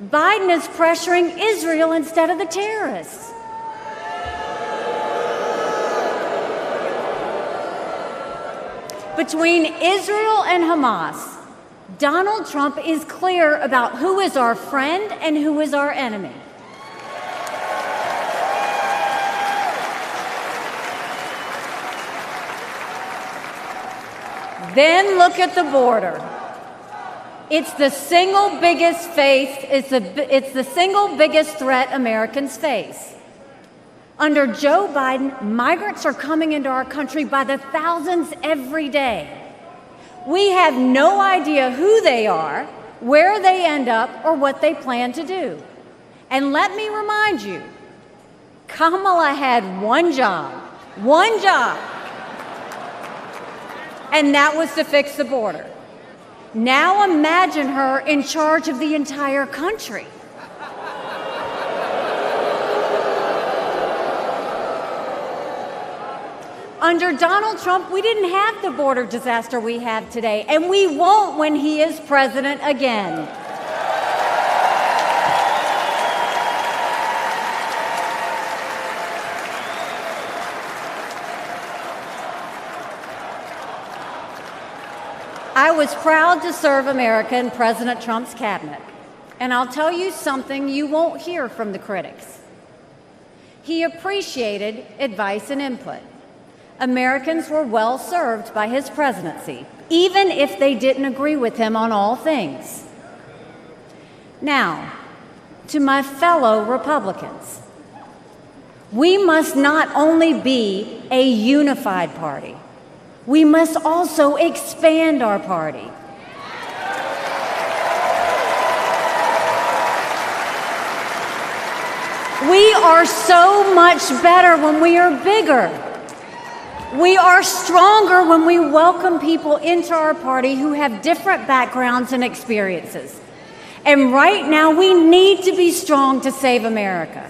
Biden is pressuring Israel instead of the terrorists. Between Israel and Hamas, Donald Trump is clear about who is our friend and who is our enemy. Then look at the border. It's the single biggest threat Americans face. Under Joe Biden, migrants are coming into our country by the thousands every day. We have no idea who they are, where they end up, or what they plan to do. And let me remind you, Kamala had one job, and that was to fix the border. Now imagine her in charge of the entire country. Under Donald Trump, we didn't have the border disaster we have today, and we won't when he is president again. I was proud to serve America in President Trump's cabinet, and I'll tell you something you won't hear from the critics. He appreciated advice and input. Americans were well served by his presidency, even if they didn't agree with him on all things. Now, to my fellow Republicans, we must not only be a unified party, we must also expand our party. We are so much better when we are bigger. We are stronger when we welcome people into our party who have different backgrounds and experiences. And right now, we need to be strong to save America.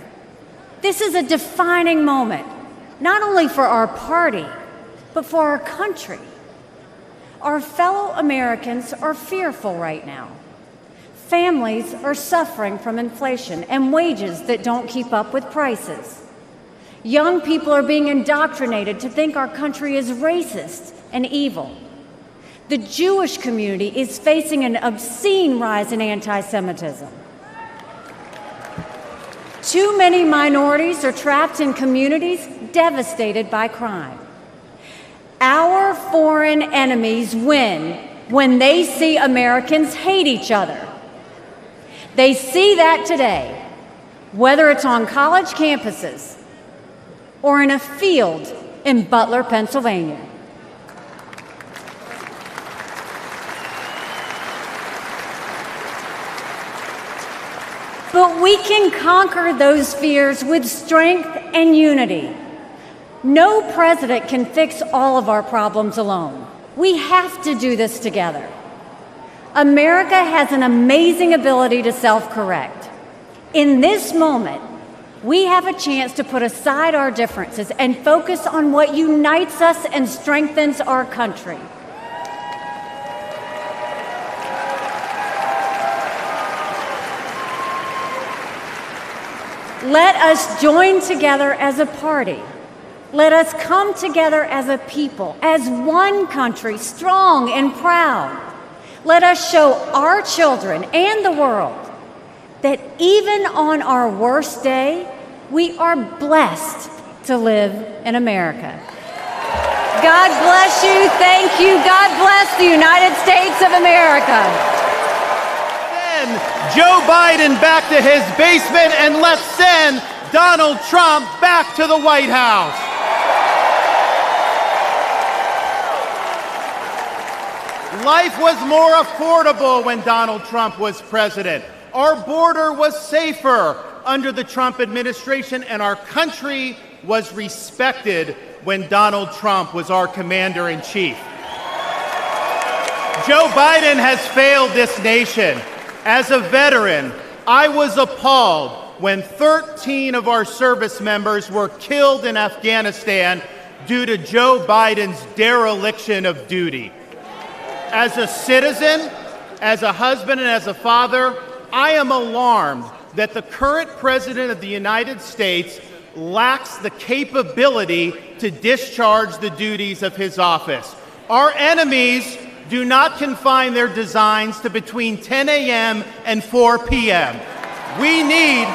This is a defining moment, not only for our party, but for our country. Our fellow Americans are fearful right now. Families are suffering from inflation and wages that don't keep up with prices. Young people are being indoctrinated to think our country is racist and evil. The Jewish community is facing an obscene rise in anti-Semitism. Too many minorities are trapped in communities devastated by crime. Our foreign enemies win when they see Americans hate each other. They see that today, whether it's on college campuses or in a field in Butler, Pennsylvania. But we can conquer those fears with strength and unity. No president can fix all of our problems alone. We have to do this together. America has an amazing ability to self-correct. In this moment, we have a chance to put aside our differences and focus on what unites us and strengthens our country. Let us join together as a party. Let us come together as a people, as one country, strong and proud. Let us show our children and the world that even on our worst day, we are blessed to live in America. God bless you. Thank you. God bless the United States of America. Send Joe Biden back to his basement, and let's send Donald Trump back to the White House. Life was more affordable when Donald Trump was president. Our border was safer under the Trump administration, and our country was respected when Donald Trump was our commander-in-chief. Joe Biden has failed this nation. As a veteran, I was appalled when 13 of our service members were killed in Afghanistan due to Joe Biden's dereliction of duty. As a citizen, as a husband, and as a father, I am alarmed that the current president of the United States lacks the capability to discharge the duties of his office. Our enemies do not confine their designs to between 10 a.m. and 4 p.m. We need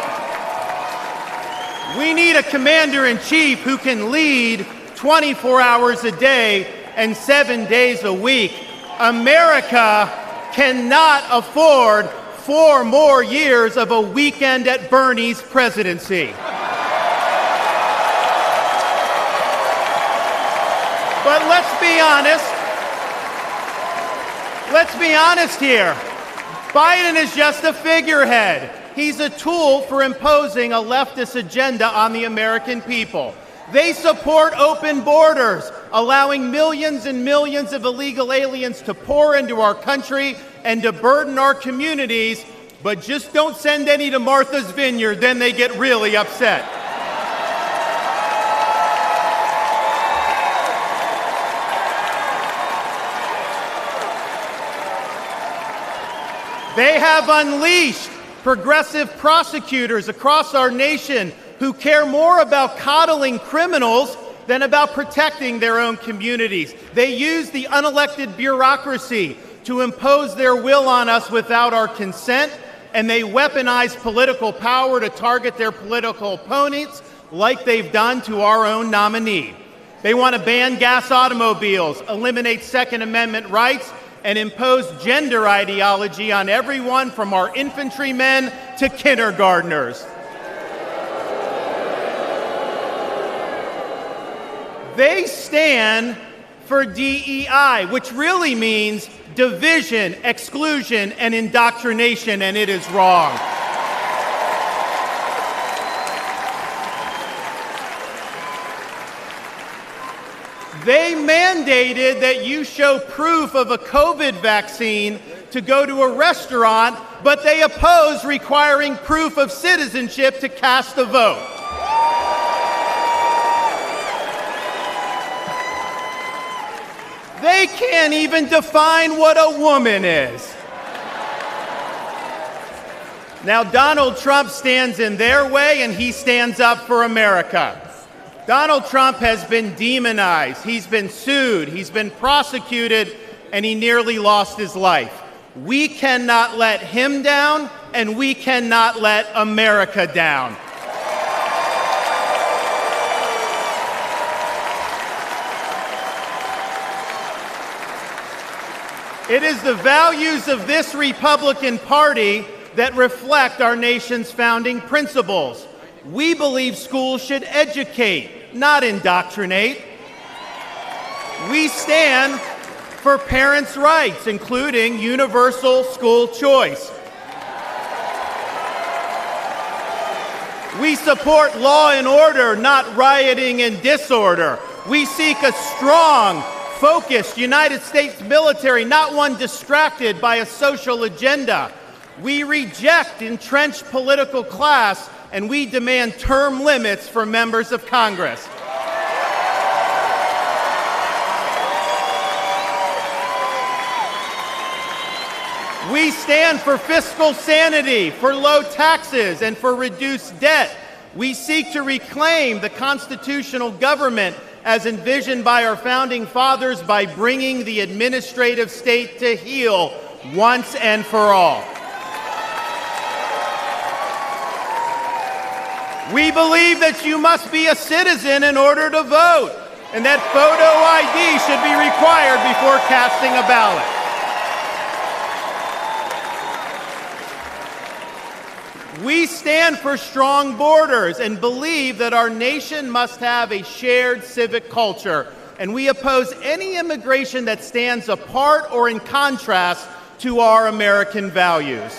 a commander-in-chief who can lead 24 hours a day and 7 days a week. America cannot afford 4 more years of a weekend at Bernie's presidency. But let's be honest. Let's be honest here. Biden is just a figurehead. He's a tool for imposing a leftist agenda on the American people. They support open borders, allowing millions and millions of illegal aliens to pour into our country and to burden our communities, but just don't send any to Martha's Vineyard, then they get really upset. They have unleashed progressive prosecutors across our nation who care more about coddling criminals than about protecting their own communities. They use the unelected bureaucracy to impose their will on us without our consent, and they weaponize political power to target their political opponents like they've done to our own nominee. They want to ban gas automobiles, eliminate Second Amendment rights, and impose gender ideology on everyone from our infantrymen to kindergartners. They stand for DEI, which really means division, exclusion, and indoctrination, and it is wrong. They mandated that you show proof of a COVID vaccine to go to a restaurant, but they oppose requiring proof of citizenship to cast a vote. They can't even define what a woman is. Now, Donald Trump stands in their way, and he stands up for America. Donald Trump has been demonized, he's been sued, he's been prosecuted, and he nearly lost his life. We cannot let him down, and we cannot let America down. It is the values of this Republican Party that reflect our nation's founding principles. We believe schools should educate, not indoctrinate. We stand for parents' rights, including universal school choice. We support law and order, not rioting and disorder. We seek a strong, focused United States military, not one distracted by a social agenda. We reject entrenched political class, and we demand term limits for members of Congress. We stand for fiscal sanity, for low taxes, and for reduced debt. We seek to reclaim the constitutional government as envisioned by our founding fathers by bringing the administrative state to heel once and for all. We believe that you must be a citizen in order to vote, and that photo ID should be required before casting a ballot. We stand for strong borders and believe that our nation must have a shared civic culture, and we oppose any immigration that stands apart or in contrast to our American values.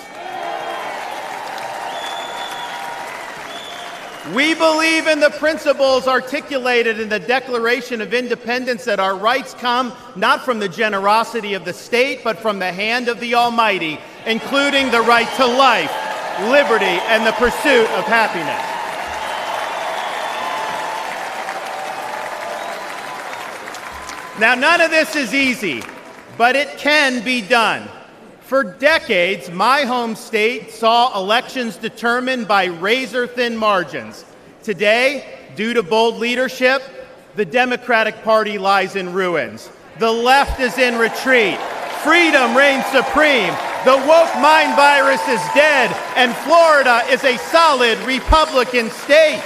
We believe in the principles articulated in the Declaration of Independence that our rights come not from the generosity of the state, but from the hand of the Almighty, including the right to life, liberty, and the pursuit of happiness. Now, none of this is easy, but it can be done. For decades, my home state saw elections determined by razor-thin margins. Today, due to bold leadership, the Democratic Party lies in ruins. The left is in retreat. Freedom reigns supreme. The woke mind virus is dead, and Florida is a solid Republican state.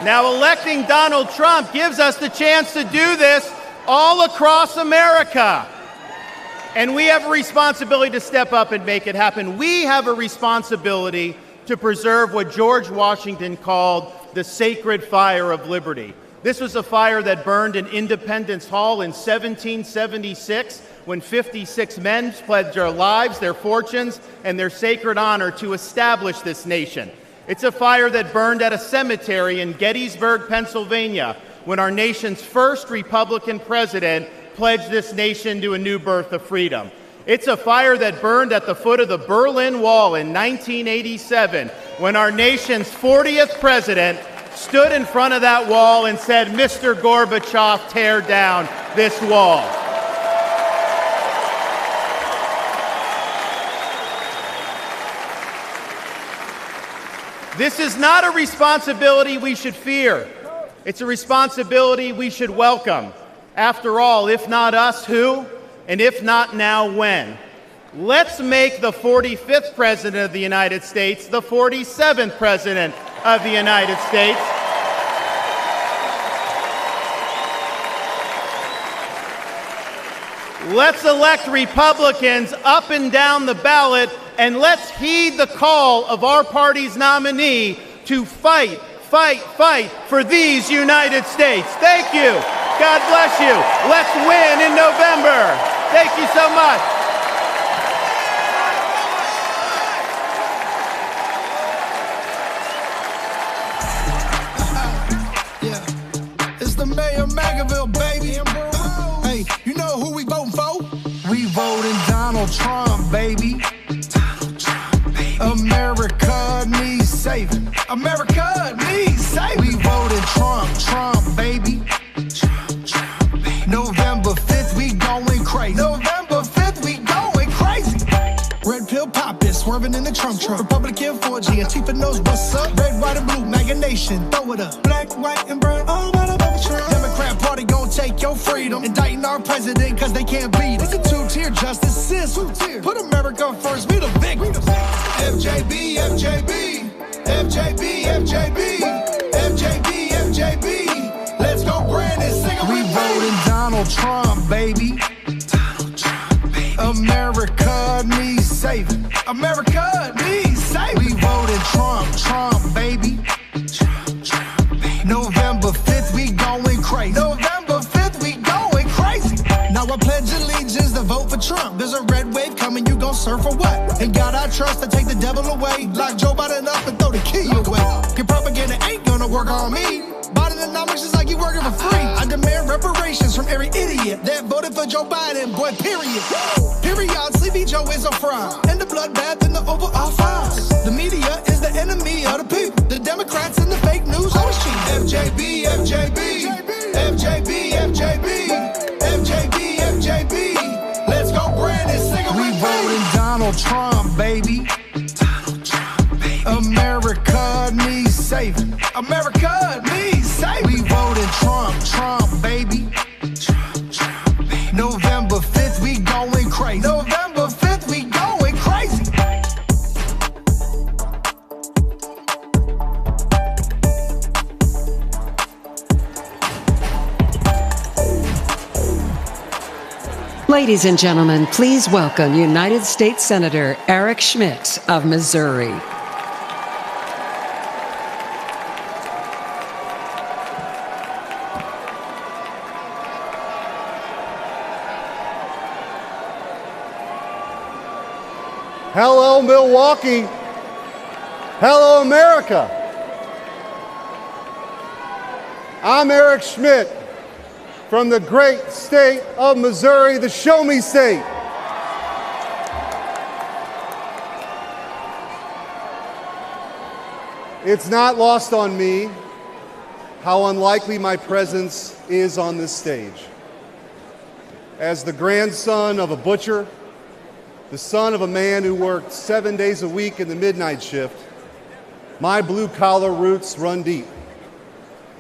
Now, electing Donald Trump gives us the chance to do this all across America. And we have a responsibility to step up and make it happen. We have a responsibility to preserve what George Washington called the sacred fire of liberty. This was a fire that burned in Independence Hall in 1776 when 56 men pledged their lives, their fortunes, and their sacred honor to establish this nation. It's a fire that burned at a cemetery in Gettysburg, Pennsylvania, when our nation's first Republican president pledged this nation to a new birth of freedom. It's a fire that burned at the foot of the Berlin Wall in 1987, when our nation's 40th president stood in front of that wall and said, "Mr. Gorbachev, tear down this wall." This is not a responsibility we should fear. It's a responsibility we should welcome. After all, if not us, who? And if not now, when? Let's make the 45th President of the United States the 47th President of the United States. Let's elect Republicans up and down the ballot, and let's heed the call of our party's nominee to fight, fight, fight for these United States. Thank you. God bless you. Let's win in November. Thank you so much. It's the mayor of Magaville, baby. Hey, you know who we voting for? We voting Donald Trump, baby. America needs saving. America needs saving. We voted Trump, baby. November 5th, we going crazy. November 5th, we going crazy. Red pill poppin', swerving in the Trump truck. Republican 4G, Antifa knows what's up. Red, white, and blue, MAGA nation, throw it up. Black, white, and brown, all about above Trump. Democrat party gon' take your freedom. Indicting our president cause they can't beat it. It's a two-tier justice system. Put America first, we the victims. FJB, FJB, FJB, FJB, FJB, FJB. Let's go grand and sing it. We voting Donald Trump, baby. America needs saving. America needs saving. We voted Trump, baby. November 5th, we going crazy. November 5th, we going crazy. Now I pledge allegiance to vote for Trump. There's a red wave coming, you gon' surf for what? And God I trust to take the devil away. Lock Joe Biden up and throw the key away. Your propaganda ain't gonna work on me. Bidenomics is like you working for free. I demand reparations from every idiot that voted for Joe Biden, boy, period. Period, Sleepy Joe is a fraud. And the bloodbath in the Oval Office. The media is the enemy of the people. The Democrats and the fake news always cheat. FJB, FJB, FJB, FJB, FJB, FJB. Let's go grand and sing it. We voting Donald Trump, baby. America needs saving. America needs saving. We voting Trump, baby. November 5th, we going crazy. November 5th, we going crazy. Ladies and gentlemen, please welcome United States Senator Eric Schmitt of Missouri. Hello, Milwaukee. Hello, America. I'm Eric Schmitt from the great state of Missouri, the Show Me State. It's not lost on me how unlikely my presence is on this stage. As the grandson of a butcher, the son of a man who worked 7 days a week in the midnight shift, my blue-collar roots run deep.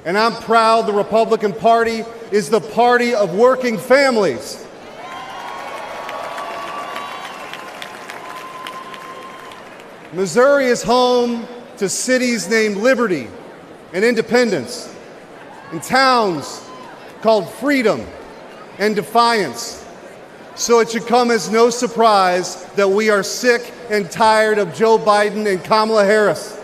And I'm proud the Republican Party is the party of working families. Missouri is home to cities named Liberty and Independence, and towns called Freedom and Defiance. So it should come as no surprise that we are sick and tired of Joe Biden and Kamala Harris.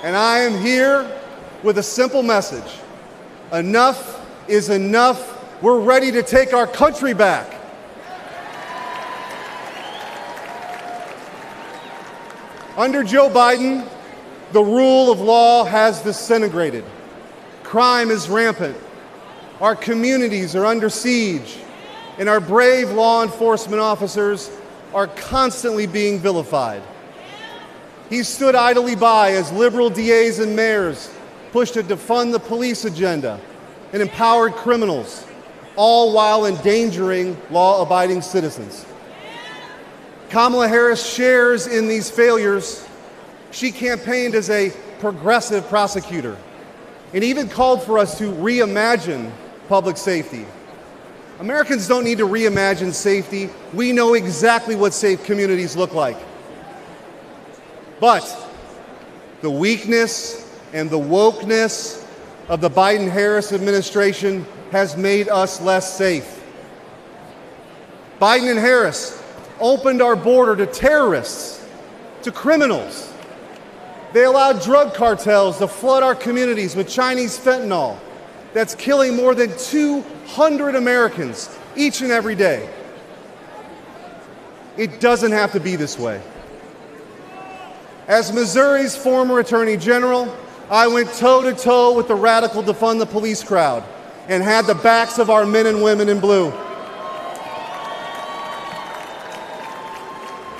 And I am here with a simple message. Enough is enough. We're ready to take our country back. Under Joe Biden, the rule of law has disintegrated. Crime is rampant. Our communities are under siege, and our brave law enforcement officers are constantly being vilified. He stood idly by as liberal DAs and mayors pushed a defund the police agenda and empowered criminals, all while endangering law-abiding citizens. Kamala Harris shares in these failures. She campaigned as a progressive prosecutor and even called for us to reimagine public safety. Americans don't need to reimagine safety. We know exactly what safe communities look like. But the weakness and the wokeness of the Biden-Harris administration has made us less safe. Biden and Harris opened our border to terrorists, to criminals. They allowed drug cartels to flood our communities with Chinese fentanyl that's killing more than 200 Americans each and every day. It doesn't have to be this way. As Missouri's former Attorney General, I went toe-to-toe with the radical defund the police crowd and had the backs of our men and women in blue.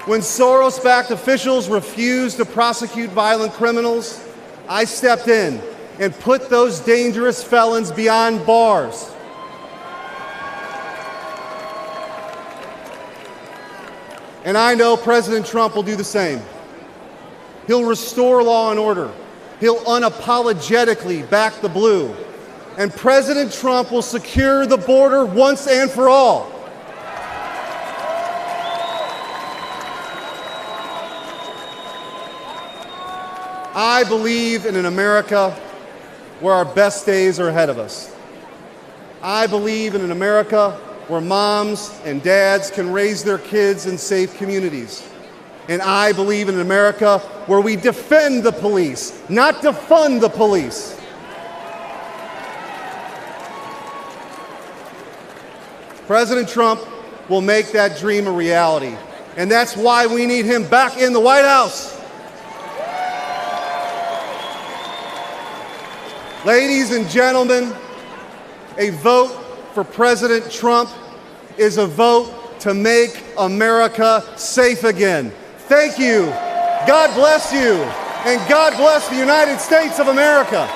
When Soros-backed officials refused to prosecute violent criminals, I stepped in and put those dangerous felons behind bars. And I know President Trump will do the same. He'll restore law and order. He'll unapologetically back the blue. And President Trump will secure the border once and for all. I believe in an America where our best days are ahead of us. I believe in an America where moms and dads can raise their kids in safe communities. And I believe in an America where we defend the police, not defund the police. President Trump will make that dream a reality. And that's why we need him back in the White House. Ladies and gentlemen, a vote for President Trump is a vote to make America safe again. Thank you. God bless you. And God bless the United States of America.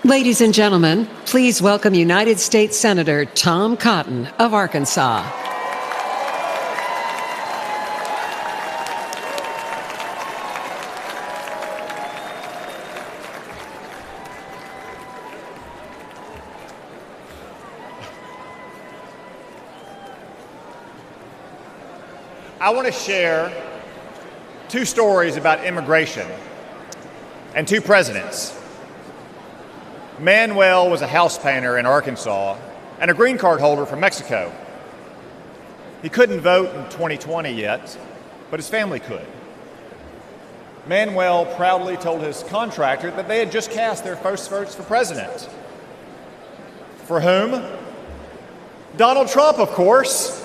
Ladies and gentlemen, please welcome United States Senator Tom Cotton of Arkansas. I want to share two stories about immigration and two presidents. Manuel was a house painter in Arkansas and a green card holder from Mexico. He couldn't vote in 2020 yet, but his family could. Manuel proudly told his contractor that they had just cast their first votes for president. For whom? Donald Trump, of course.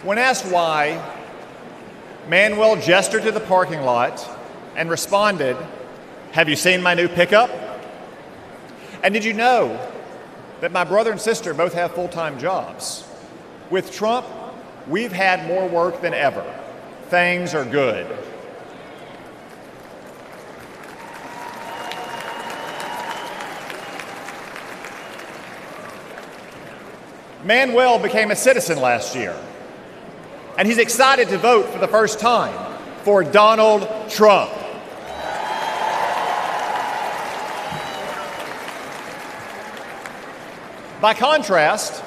When asked why, Manuel gestured to the parking lot and responded, "Have you seen my new pickup? And did you know that my brother and sister both have full-time jobs? With Trump, we've had more work than ever. Things are good." Manuel became a citizen last year, and he's excited to vote for the first time for Donald Trump. By contrast,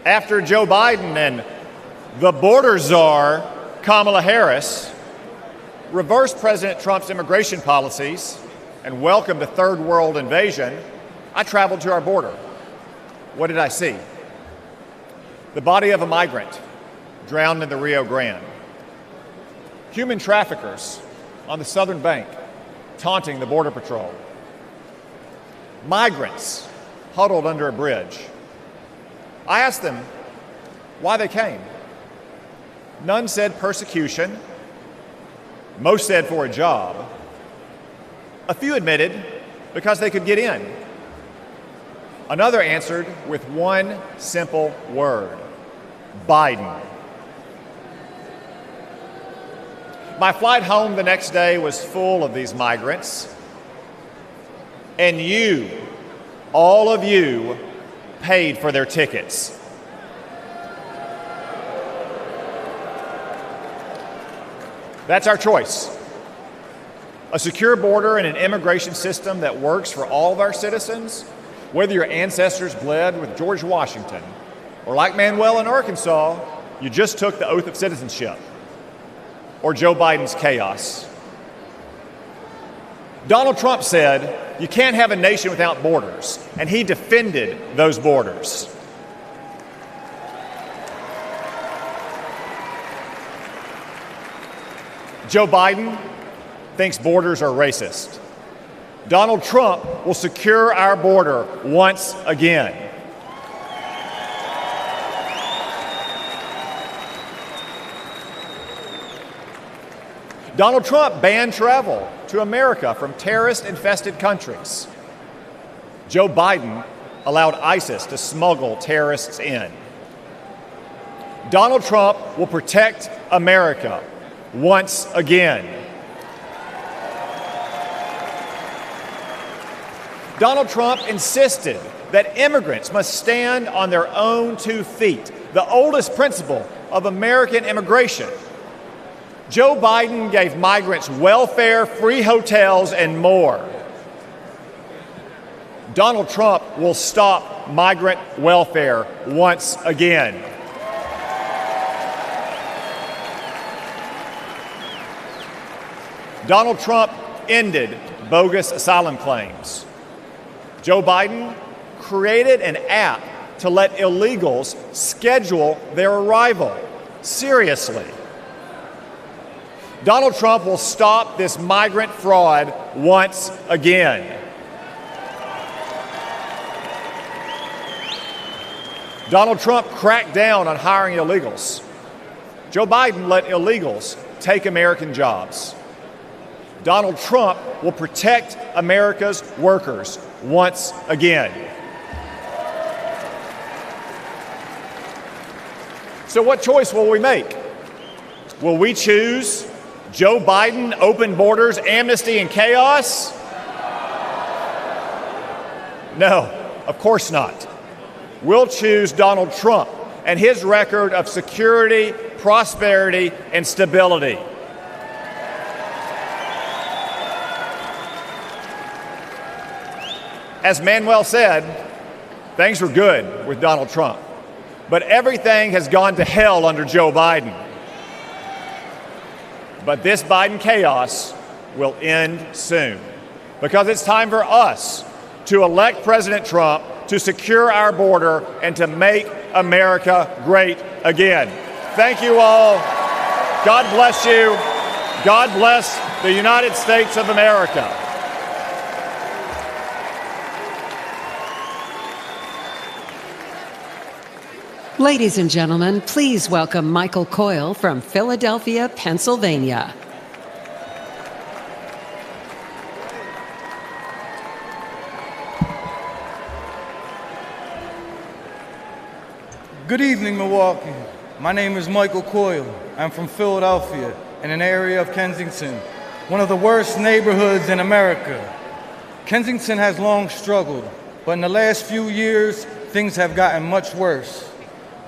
after Joe Biden and The border czar, Kamala Harris, reversed President Trump's immigration policies and welcomed a third world invasion, I traveled to our border. What did I see? The body of a migrant drowned in the Rio Grande. Human traffickers on the southern bank taunting the Border Patrol. Migrants huddled under a bridge. I asked them why they came. None said persecution. Most said for a job. A few admitted because they could get in. Another answered with one simple word: Biden. My flight home the next day was full of these migrants. And you, all of you, paid for their tickets. That's our choice. A secure border and an immigration system that works for all of our citizens, whether your ancestors bled with George Washington, or like Manuel in Arkansas, you just took the oath of citizenship, or Joe Biden's chaos. Donald Trump said, you can't have a nation without borders, and he defended those borders. Joe Biden thinks borders are racist. Donald Trump will secure our border once again. Donald Trump banned travel to America from terrorist-infested countries. Joe Biden allowed ISIS to smuggle terrorists in. Donald Trump will protect America once again. Donald Trump insisted that immigrants must stand on their own 2 feet, the oldest principle of American immigration. Joe Biden gave migrants welfare, free hotels, and more. Donald Trump will stop migrant welfare once again. Donald Trump ended bogus asylum claims. Joe Biden created an app to let illegals schedule their arrival. Seriously. Donald Trump will stop this migrant fraud once again. Donald Trump cracked down on hiring illegals. Joe Biden let illegals take American jobs. Donald Trump will protect America's workers once again. So what choice will we make? Will we choose Joe Biden, open borders, amnesty, and chaos? No, of course not. We'll choose Donald Trump and his record of security, prosperity, and stability. As Manuel said, things were good with Donald Trump, but everything has gone to hell under Joe Biden. But this Biden chaos will end soon, because it's time for us to elect President Trump to secure our border and to make America great again. Thank you all. God bless you. God bless the United States of America. Ladies and gentlemen, please welcome Michael Coyle from Philadelphia, Pennsylvania. Good evening, Milwaukee. My name is Michael Coyle. I'm from Philadelphia, in an area of Kensington, one of the worst neighborhoods in America. Kensington has long struggled, but in the last few years, things have gotten much worse.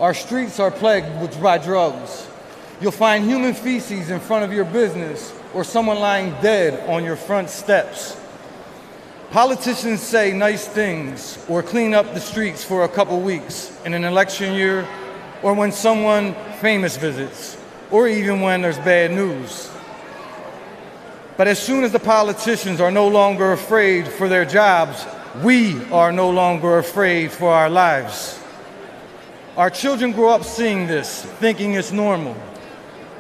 Our streets are plagued by drugs. You'll find human feces in front of your business or someone lying dead on your front steps. Politicians say nice things or clean up the streets for a couple weeks in an election year or when someone famous visits, or even when there's bad news. But as soon as the politicians are no longer afraid for their jobs, we are no longer afraid for our lives. Our children grow up seeing this, thinking it's normal.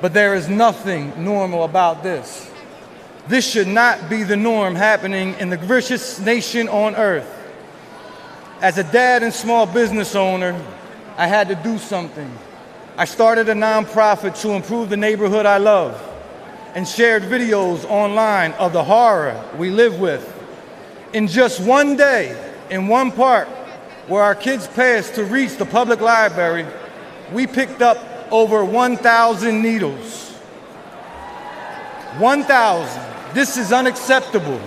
But there is nothing normal about this. This should not be the norm happening in the richest nation on earth. As a dad and small business owner, I had to do something. I started a nonprofit to improve the neighborhood I love and shared videos online of the horror we live with. In just one day, in one park where our kids passed to reach the public library, we picked up over 1,000 needles. 1,000. This is unacceptable.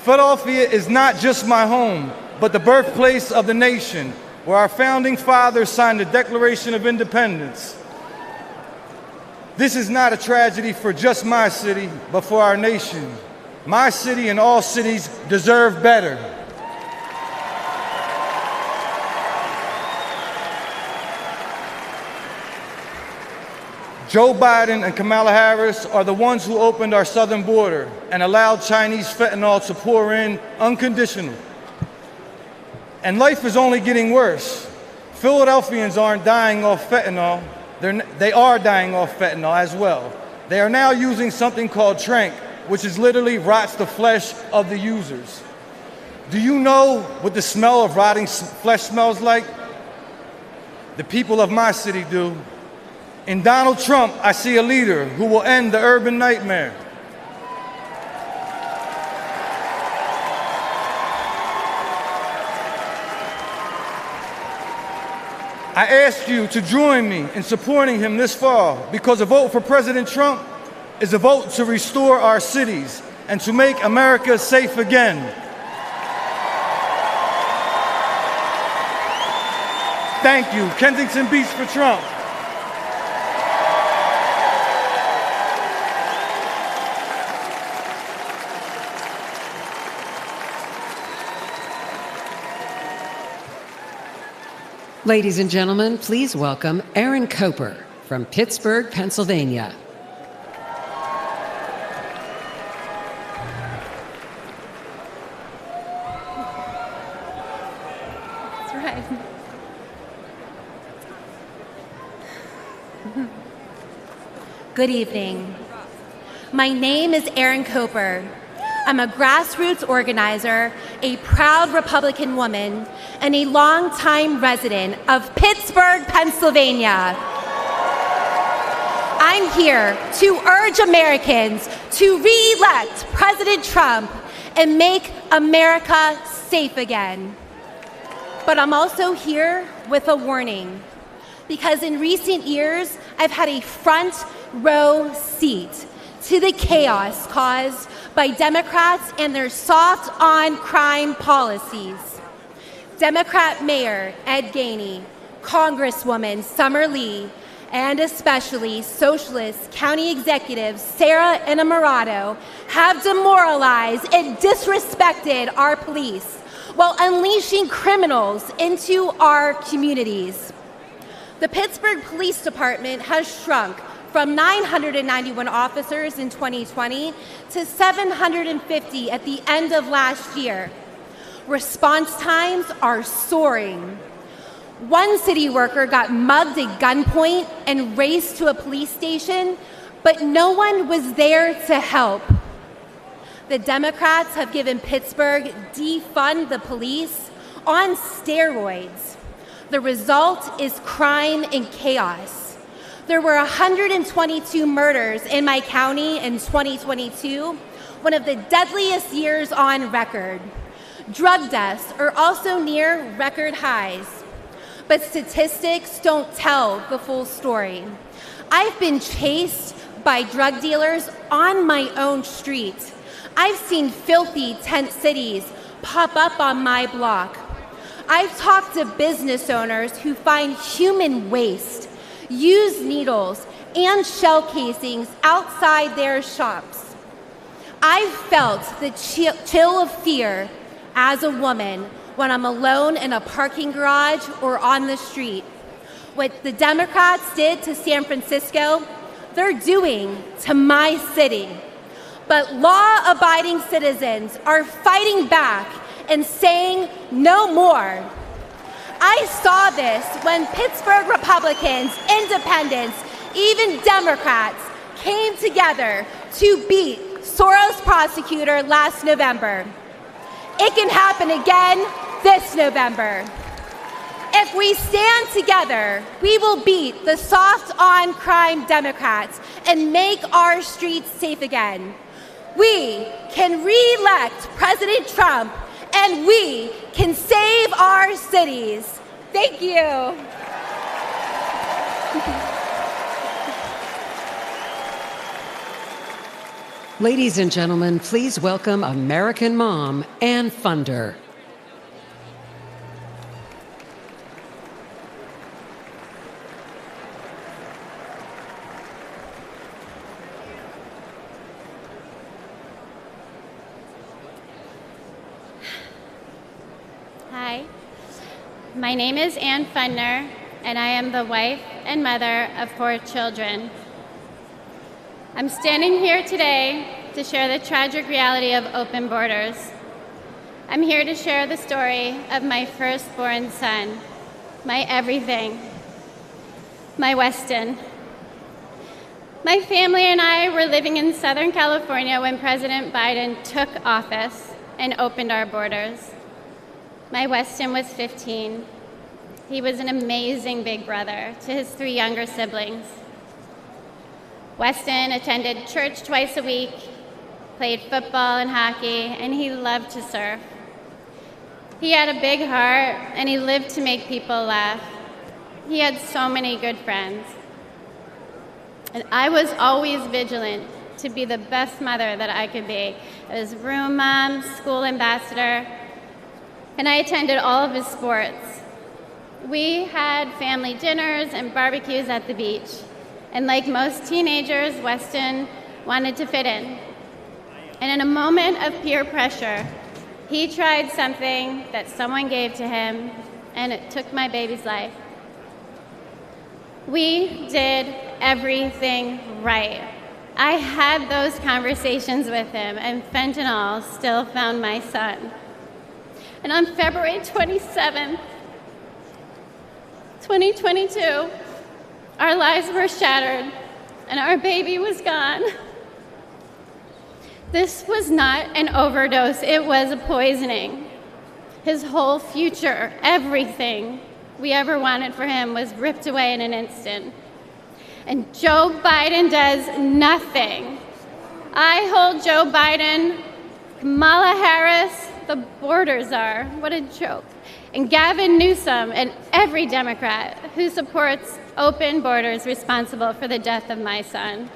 Philadelphia is not just my home, but the birthplace of the nation, where our founding fathers signed the Declaration of Independence. This is not a tragedy for just my city, but for our nation. My city and all cities deserve better. Joe Biden and Kamala Harris are the ones who opened our southern border and allowed Chinese fentanyl to pour in unconditional. And life is only getting worse. Philadelphians aren't dying off fentanyl. They are dying off fentanyl as well. They are now using something called tranq, which is literally rots the flesh of the users. Do you know what the smell of rotting flesh smells like? The people of my city do. In Donald Trump, I see a leader who will end the urban nightmare. I ask you to join me in supporting him this fall, because a vote for President Trump is a vote to restore our cities and to make America safe again. Thank you. Kensington Beach for Trump. Ladies and gentlemen, please welcome Aaron Coper from Pittsburgh, Pennsylvania. That's right. Good evening. My name is Aaron Coper. I'm a grassroots organizer, a proud Republican woman, and a longtime resident of Pittsburgh, Pennsylvania. I'm here to urge Americans to re-elect President Trump and make America safe again. But I'm also here with a warning, because in recent years, I've had a front row seat to the chaos caused by Democrats and their soft on crime policies. Democrat Mayor Ed Gainey, Congresswoman Summer Lee, and especially Socialist County Executives Sarah Innamorato have demoralized and disrespected our police while unleashing criminals into our communities. The Pittsburgh Police Department has shrunk from 991 officers in 2020 to 750 at the end of last year. Response times are soaring. One city worker got mugged at gunpoint and raced to a police station, but no one was there to help. The Democrats have given Pittsburgh defund the police on steroids. The result is crime and chaos. There were 122 murders in my county in 2022, one of the deadliest years on record. Drug deaths are also near record highs. But statistics don't tell the full story. I've been chased by drug dealers on my own street. I've seen filthy tent cities pop up on my block. I've talked to business owners who find human waste, used needles, and shell casings outside their shops. I've felt the chill of fear as a woman when I'm alone in a parking garage or on the street. what the Democrats did to San Francisco, they're doing to my city. But law-abiding citizens are fighting back and saying no more. I saw this when Pittsburgh Republicans, independents, even Democrats came together to beat Soros prosecutor last November. It can happen again this November. If we stand together, we will beat the soft-on-crime Democrats and make our streets safe again. We can re-elect President Trump, and we can save our cities. Thank you. Ladies and gentlemen, please welcome American mom and funder. Hi, my name is Ann Fundner, and I am the wife and mother of 4 children. I'm standing here today to share the tragic reality of open borders. I'm here to share the story of my firstborn son, my everything, my Weston. My family and I were living in Southern California when President Biden took office and opened our borders. My Weston was 15. He was an amazing big brother to his 3 younger siblings. Weston attended church twice a week, played football and hockey, and he loved to surf. He had a big heart, and he lived to make people laugh. He had so many good friends. And I was always vigilant to be the best mother that I could be. I was room mom, school ambassador, and I attended all of his sports. We had family dinners and barbecues at the beach. And like most teenagers, Weston wanted to fit in. And in a moment of peer pressure, he tried something that someone gave to him, and it took my baby's life. We did everything right. I had those conversations with him, and fentanyl still found my son. And on February 27th, 2022, our lives were shattered, and our baby was gone. This was not an overdose, it was a poisoning. His whole future, everything we ever wanted for him was ripped away in an instant. And Joe Biden does nothing. I hold Joe Biden, Kamala Harris, the borders are, what a joke. And Gavin Newsom and every Democrat who supports open borders responsible for the death of my son.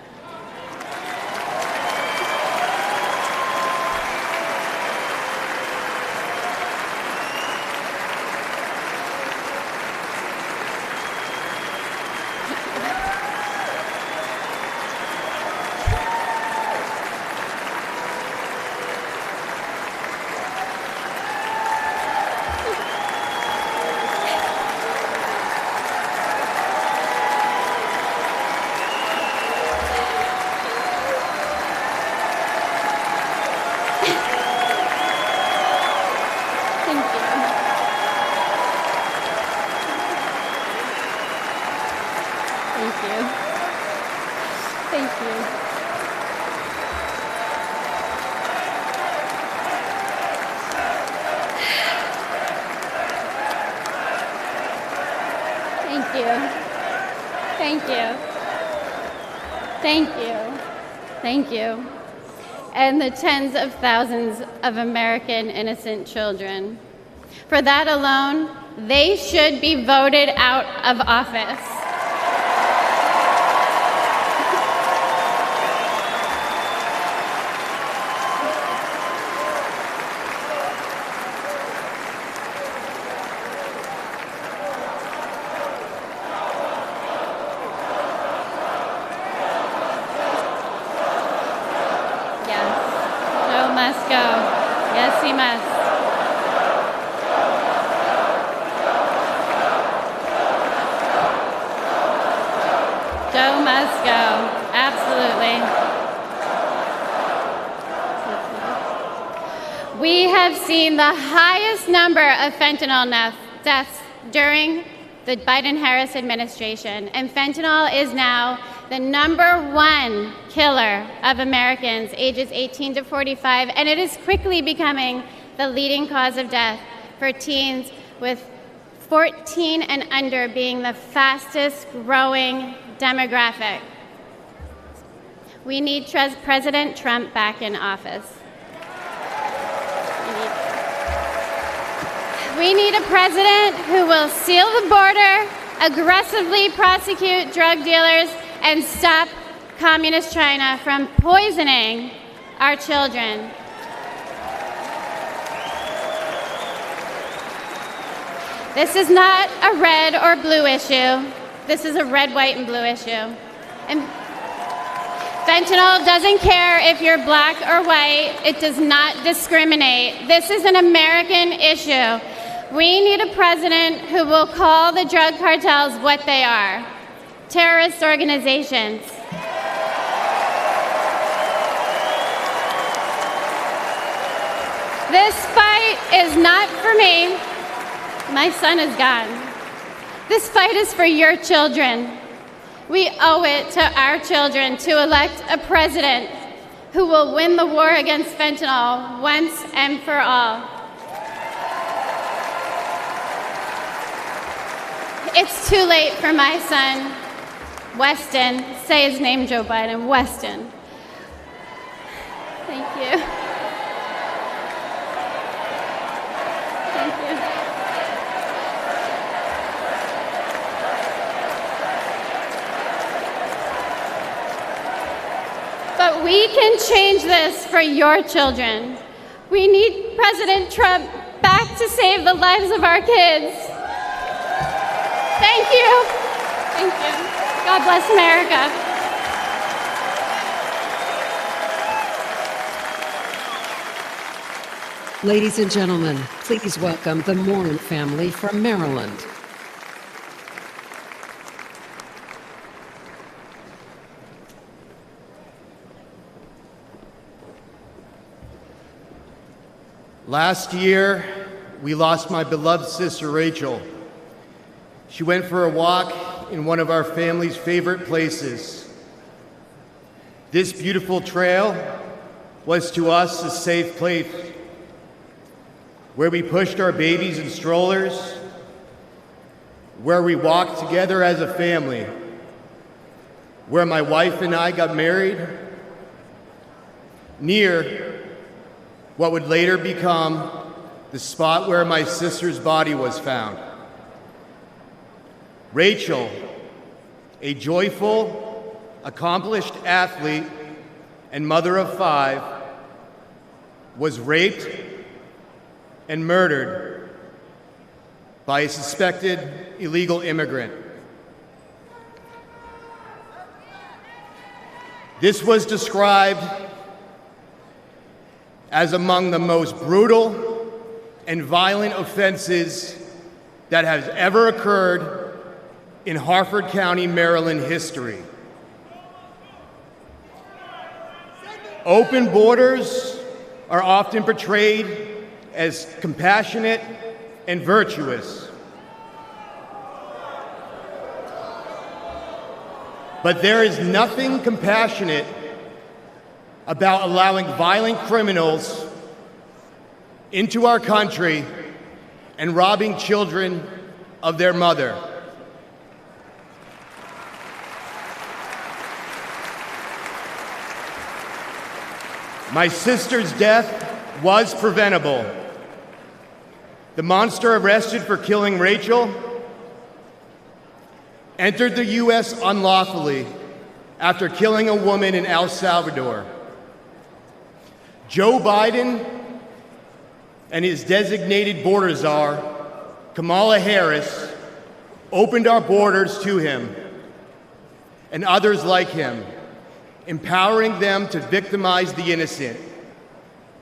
Thank you. And the tens of thousands of American innocent children. For that alone, they should be voted out of office. Let's go. Absolutely. We have seen the highest number of fentanyl deaths during the Biden-Harris administration, and fentanyl is now the #1 killer of Americans ages 18 to 45, and it is quickly becoming the leading cause of death for teens, with 14 and under being the fastest growing demographic. We need President Trump back in office. We need a president who will seal the border, aggressively prosecute drug dealers, and stop Communist China from poisoning our children. This is not a red or blue issue. This is a red, white, and blue issue. And fentanyl doesn't care if you're black or white. It does not discriminate. This is an American issue. We need a president who will call the drug cartels what they are: terrorist organizations. This fight is not for me. My son is gone. This fight is for your children. We owe it to our children to elect a president who will win the war against fentanyl once and for all. It's too late for my son, Weston. Say his name, Joe Biden. Weston. Thank you. Thank you. But we can change this for your children. We need President Trump back to save the lives of our kids. Thank you. Thank you. God bless America. Ladies and gentlemen, please welcome the Morin family from Maryland. Last year, we lost my beloved sister, Rachel. She went for a walk in one of our family's favorite places. This beautiful trail was to us a safe place where we pushed our babies in strollers, where we walked together as a family, where my wife and I got married, near what would later become the spot where my sister's body was found. Rachel, a joyful, accomplished athlete and mother of 5, was raped and murdered by a suspected illegal immigrant. This was described as among the most brutal and violent offenses that has ever occurred in Harford County, Maryland history. Open borders are often portrayed as compassionate and virtuous. But there is nothing compassionate about allowing violent criminals into our country and robbing children of their mother. My sister's death was preventable. The monster arrested for killing Rachel entered the U.S. unlawfully after killing a woman in El Salvador. Joe Biden and his designated border czar, Kamala Harris, opened our borders to him and others like him, empowering them to victimize the innocent.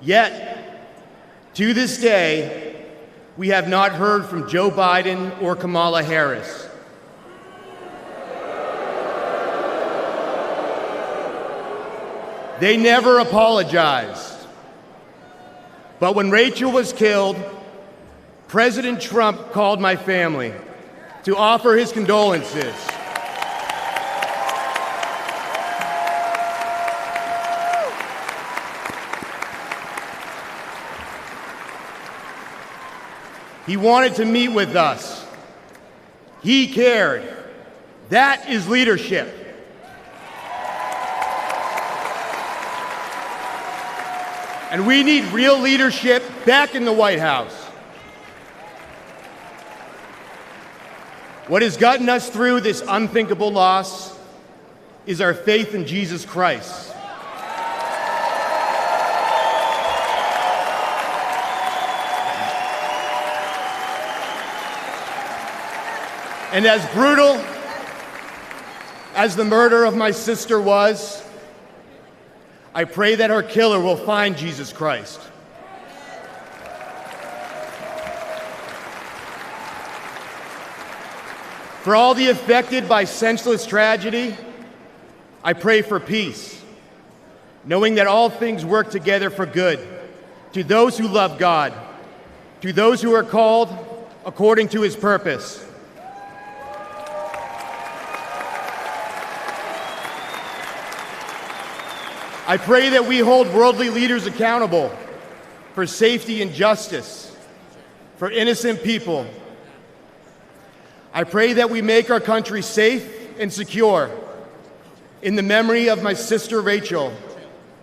Yet, to this day, we have not heard from Joe Biden or Kamala Harris. They never apologized. But when Rachel was killed, President Trump called my family to offer his condolences. He wanted to meet with us. He cared. That is leadership. And we need real leadership back in the White House. What has gotten us through this unthinkable loss is our faith in Jesus Christ. And as brutal as the murder of my sister was, I pray that her killer will find Jesus Christ. For all the affected by senseless tragedy, I pray for peace, knowing that all things work together for good, to those who love God, to those who are called according to his purpose. I pray that we hold worldly leaders accountable for safety and justice, for innocent people. I pray that we make our country safe and secure in the memory of my sister Rachel,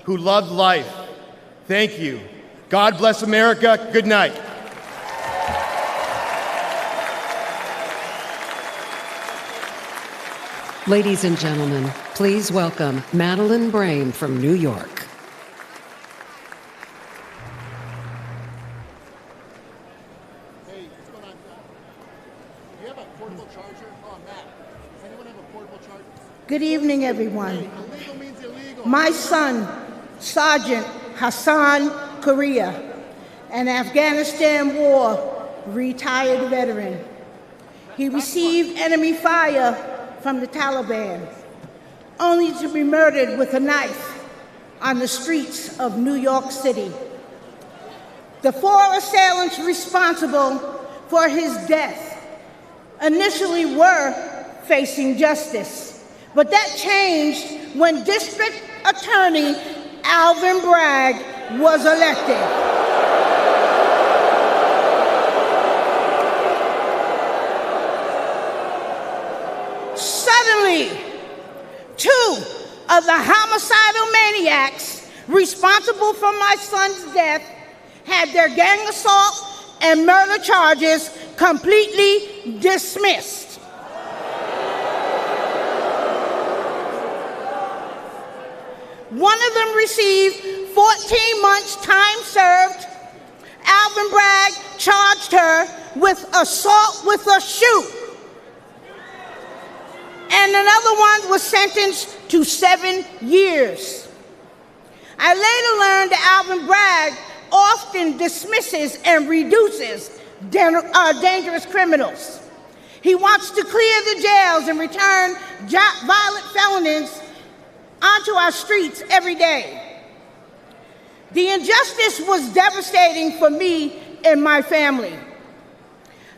who loved life. Thank you. God bless America. Good night. Ladies and gentlemen, please welcome Madeleine Brame from New York. Hey, what's going on? Do you have a portable charger? Oh, Matt. Does anyone have a portable charger? Good evening, everyone. Illegal means illegal. My son, Sergeant Hassan Korea, an Afghanistan War retired veteran. He received enemy fire from the Taliban, only to be murdered with a knife on the streets of New York City. The 4 assailants responsible for his death initially were facing justice, but that changed when District Attorney Alvin Bragg was elected. Suddenly, 2 of the homicidal maniacs responsible for my son's death had their gang assault and murder charges completely dismissed. One of them received 14 months time served. Alvin Bragg charged her with assault with a shoe. And another one was sentenced to 7 years. I later learned that Alvin Bragg often dismisses and reduces dangerous criminals. He wants to clear the jails and return violent felons onto our streets every day. The injustice was devastating for me and my family.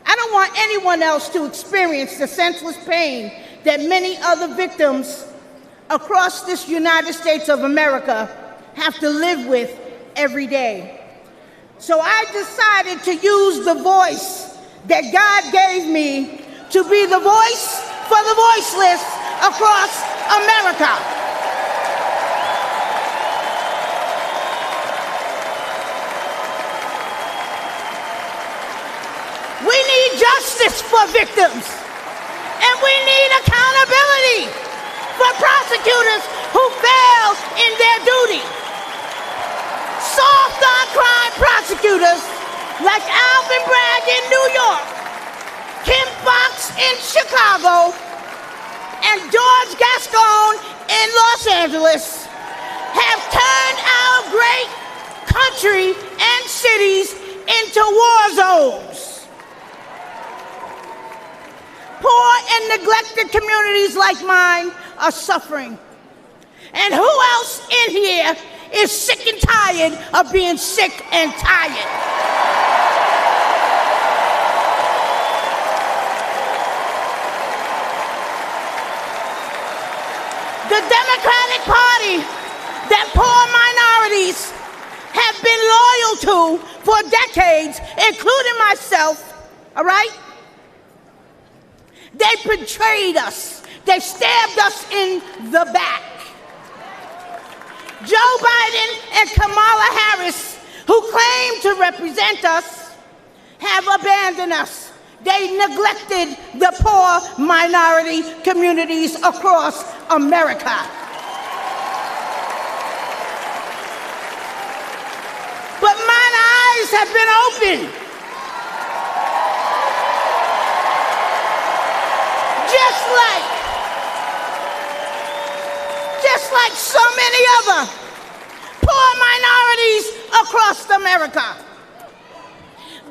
I don't want anyone else to experience the senseless pain that many other victims across this United States of America have to live with every day. So I decided to use the voice that God gave me to be the voice for the voiceless across America. We need justice for victims. And we need accountability for prosecutors who fail in their duty. Soft on crime prosecutors like Alvin Bragg in New York, Kim Foxx in Chicago, and George Gascon in Los Angeles have turned our great country and cities into war zones. Poor and neglected communities like mine are suffering. And who else in here is sick and tired of being sick and tired? The Democratic Party that poor minorities have been loyal to for decades, including myself, all right? They betrayed us. They stabbed us in the back. Joe Biden and Kamala Harris, who claim to represent us, have abandoned us. They neglected the poor minority communities across America. But mine eyes have been opened. Just like so many other poor minorities across America.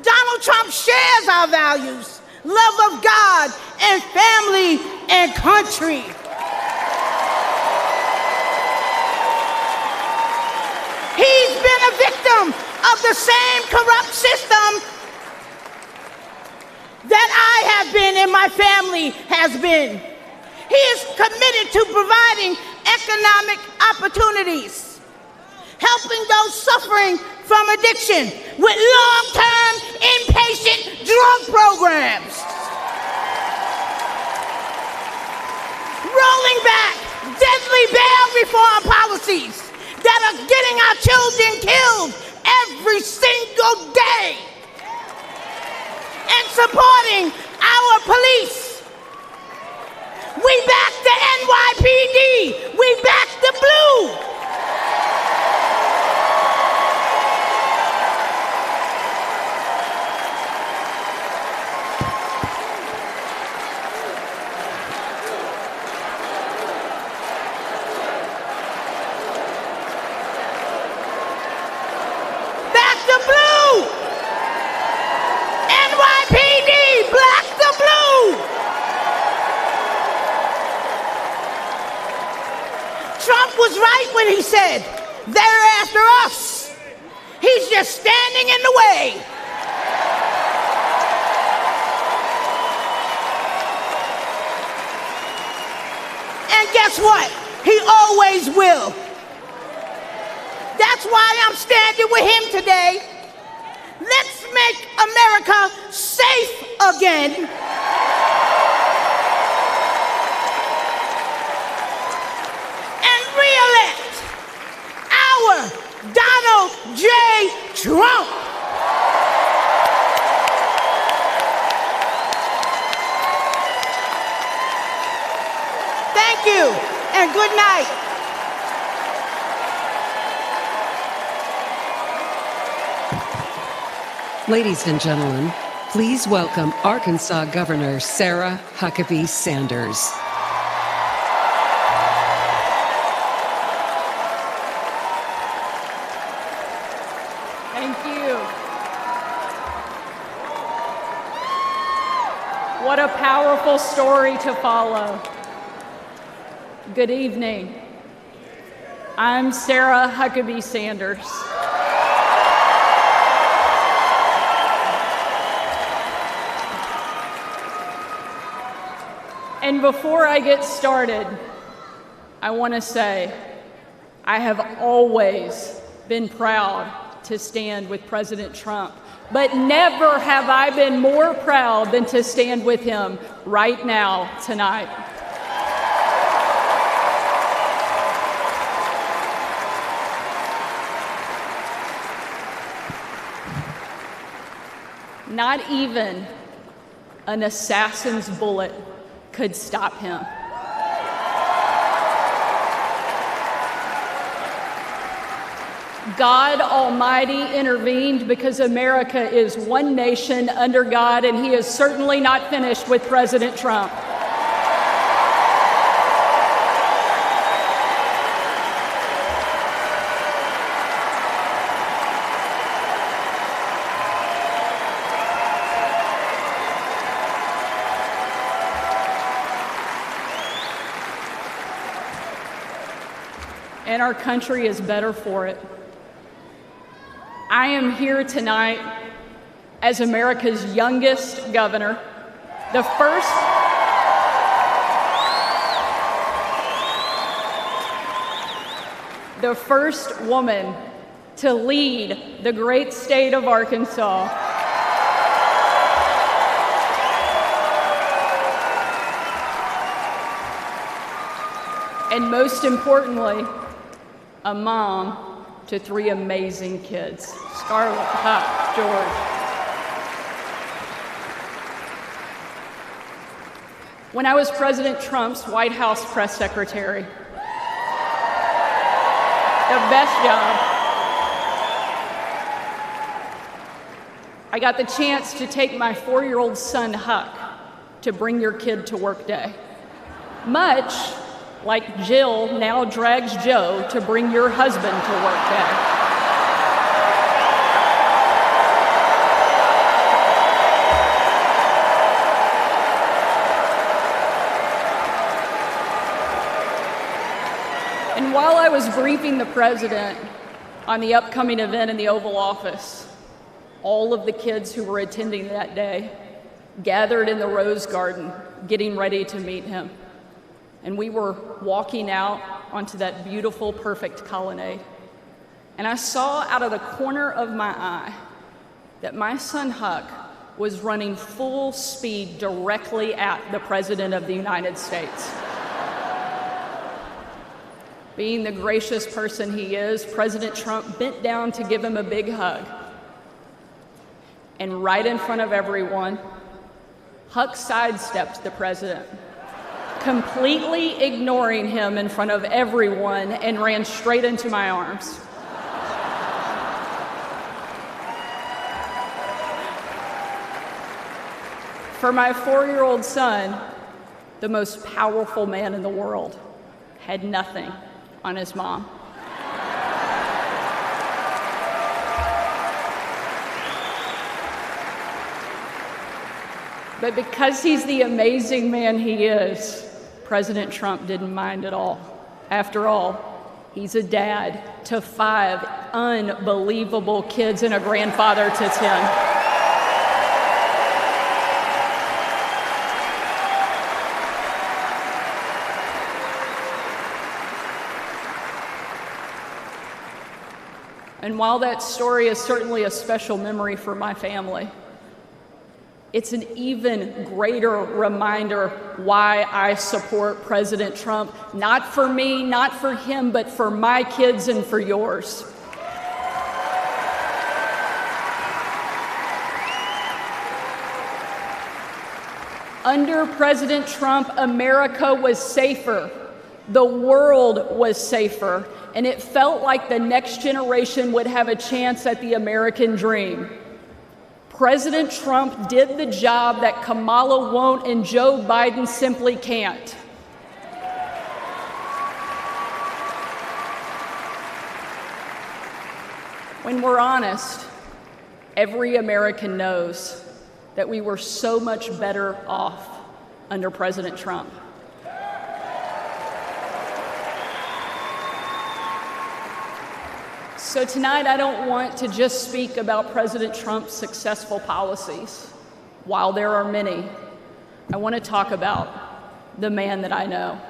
Donald Trump shares our values, love of God and family and country. He's been a victim of the same corrupt system that I have been and my family has been. He is committed to providing economic opportunities, helping those suffering from addiction with long-term inpatient drug programs, rolling back deadly bail reform policies that are getting our children killed every single day, and supporting our police. We back the NYPD. We back the blue. Back the blue. NYPD, black the blue. Trump was right when he said, they're after us. He's just standing in the way. And guess what? He always will. That's why I'm standing with him today. Let's make America safe again. Re-elect our Donald J. Trump. Thank you and good night. Ladies and gentlemen, please welcome Arkansas Governor Sarah Huckabee Sanders. What a powerful story to follow. Good evening. I'm Sarah Huckabee Sanders. And before I get started, I want to say I have always been proud to stand with President Trump. But never have I been more proud than to stand with him right now, tonight. Not even an assassin's bullet could stop him. God Almighty intervened because America is one nation under God, and He is certainly not finished with President Trump. and our country is better for it. I am here tonight as America's youngest governor, the first woman to lead the great state of Arkansas. And most importantly, a mom to 3 amazing kids, Scarlett, Huck, George. When I was President Trump's White House press secretary, the best job, I got the chance to take my 4-year-old son, Huck, to Bring Your Kid to Work Day. Much like Jill now drags Joe to bring your husband to work day. And while I was briefing the president on the upcoming event in the Oval Office, all of the kids who were attending that day gathered in the Rose Garden, getting ready to meet him. And we were walking out onto that beautiful, perfect colonnade. And I saw out of the corner of my eye that my son Huck was running full speed directly at the President of the United States. Being the gracious person he is, President Trump bent down to give him a big hug. And right in front of everyone, Huck sidestepped the president, completely ignoring him in front of everyone, and ran straight into my arms. For my 4-year-old son, the most powerful man in the world had nothing on his mom. But because he's the amazing man he is, President Trump didn't mind at all. After all, he's a dad to 5 unbelievable kids and a grandfather to 10. And while that story is certainly a special memory for my family, it's an even greater reminder why I support President Trump, not for me, not for him, but for my kids and for yours. Under President Trump, America was safer, the world was safer, and it felt like the next generation would have a chance at the American dream. President Trump did the job that Kamala won't and Joe Biden simply can't. When we're honest, every American knows that we were so much better off under President Trump. So tonight, I don't want to just speak about President Trump's successful policies. While there are many, I want to talk about the man that I know.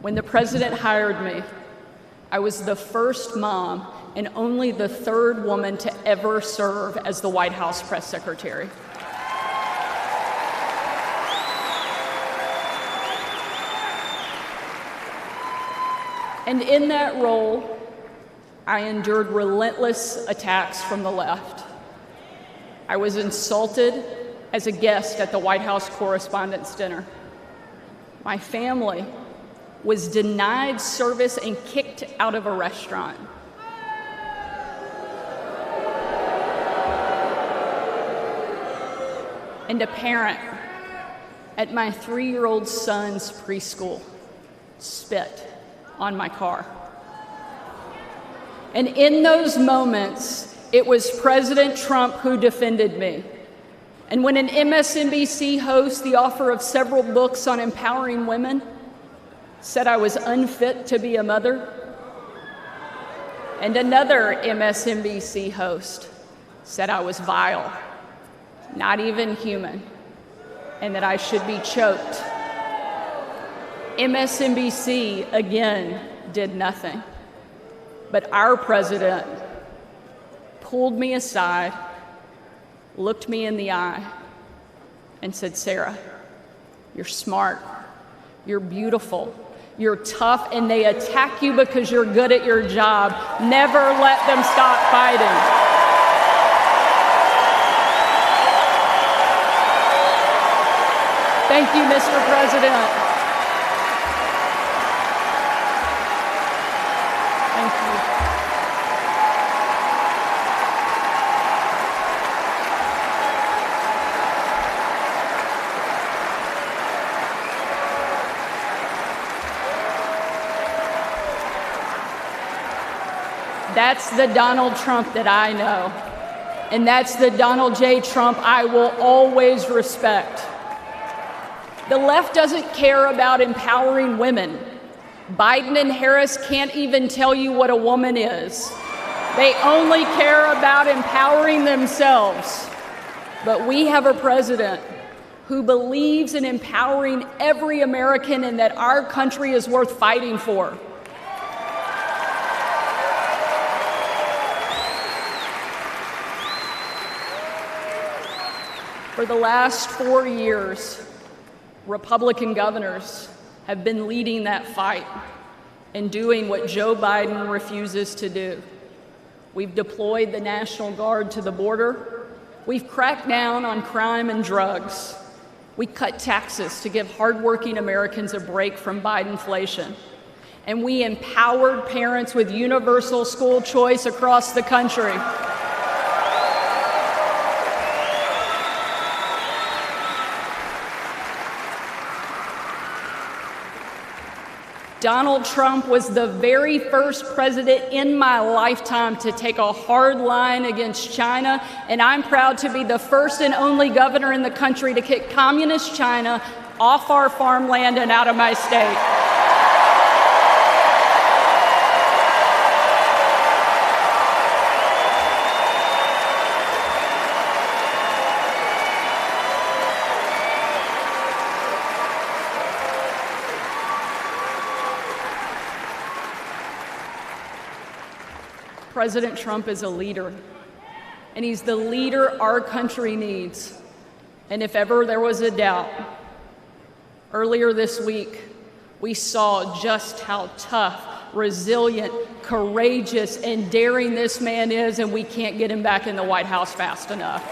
When the president hired me, I was the first mom and only the 3rd woman to ever serve as the White House press secretary. And in that role, I endured relentless attacks from the left. I was insulted as a guest at the White House Correspondents' Dinner. My family was denied service and kicked out of a restaurant. And a parent at my 3-year-old son's preschool spit on my car. And in those moments, it was President Trump who defended me. And when an MSNBC host, the author of several books on empowering women, said I was unfit to be a mother, And another MSNBC host said I was vile, not even human, and that I should be choked. MSNBC, again, did nothing. But our president pulled me aside, looked me in the eye, and said, Sarah, you're smart, you're beautiful, you're tough, and they attack you because you're good at your job. Never let them stop fighting. Thank you, Mr. President. Thank you. That's the Donald Trump that I know. And that's the Donald J. Trump I will always respect. The left doesn't care about empowering women. Biden and Harris can't even tell you what a woman is. They only care about empowering themselves. But we have a president who believes in empowering every American and that our country is worth fighting for. For the last 4 years, Republican governors have been leading that fight and doing what Joe Biden refuses to do. We've deployed the National Guard to the border. We've cracked down on crime and drugs. We cut taxes to give hardworking Americans a break from Bidenflation. And we empowered parents with universal school choice across the country. Donald Trump was the very first president in my lifetime to take a hard line against China, and I'm proud to be the first and only governor in the country to kick communist China off our farmland and out of my state. President Trump is a leader, and he's the leader our country needs. And if ever there was a doubt, earlier this week, we saw just how tough, resilient, courageous, and daring this man is, and we can't get him back in the White House fast enough.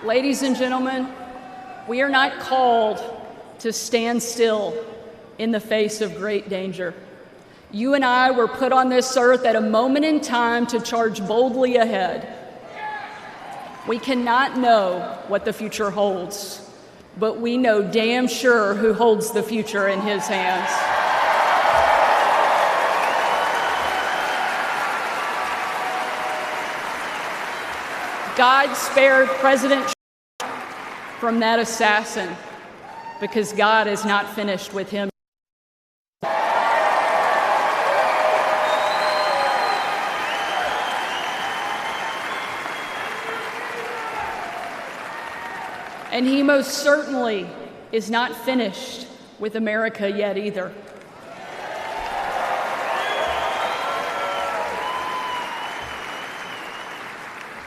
Ladies and gentlemen, we are not called to stand still in the face of great danger. You and I were put on this earth at a moment in time to charge boldly ahead. We cannot know what the future holds, but we know damn sure who holds the future in his hands. God spared President Trump from that assassin because God is not finished with him. And he most certainly is not finished with America yet either.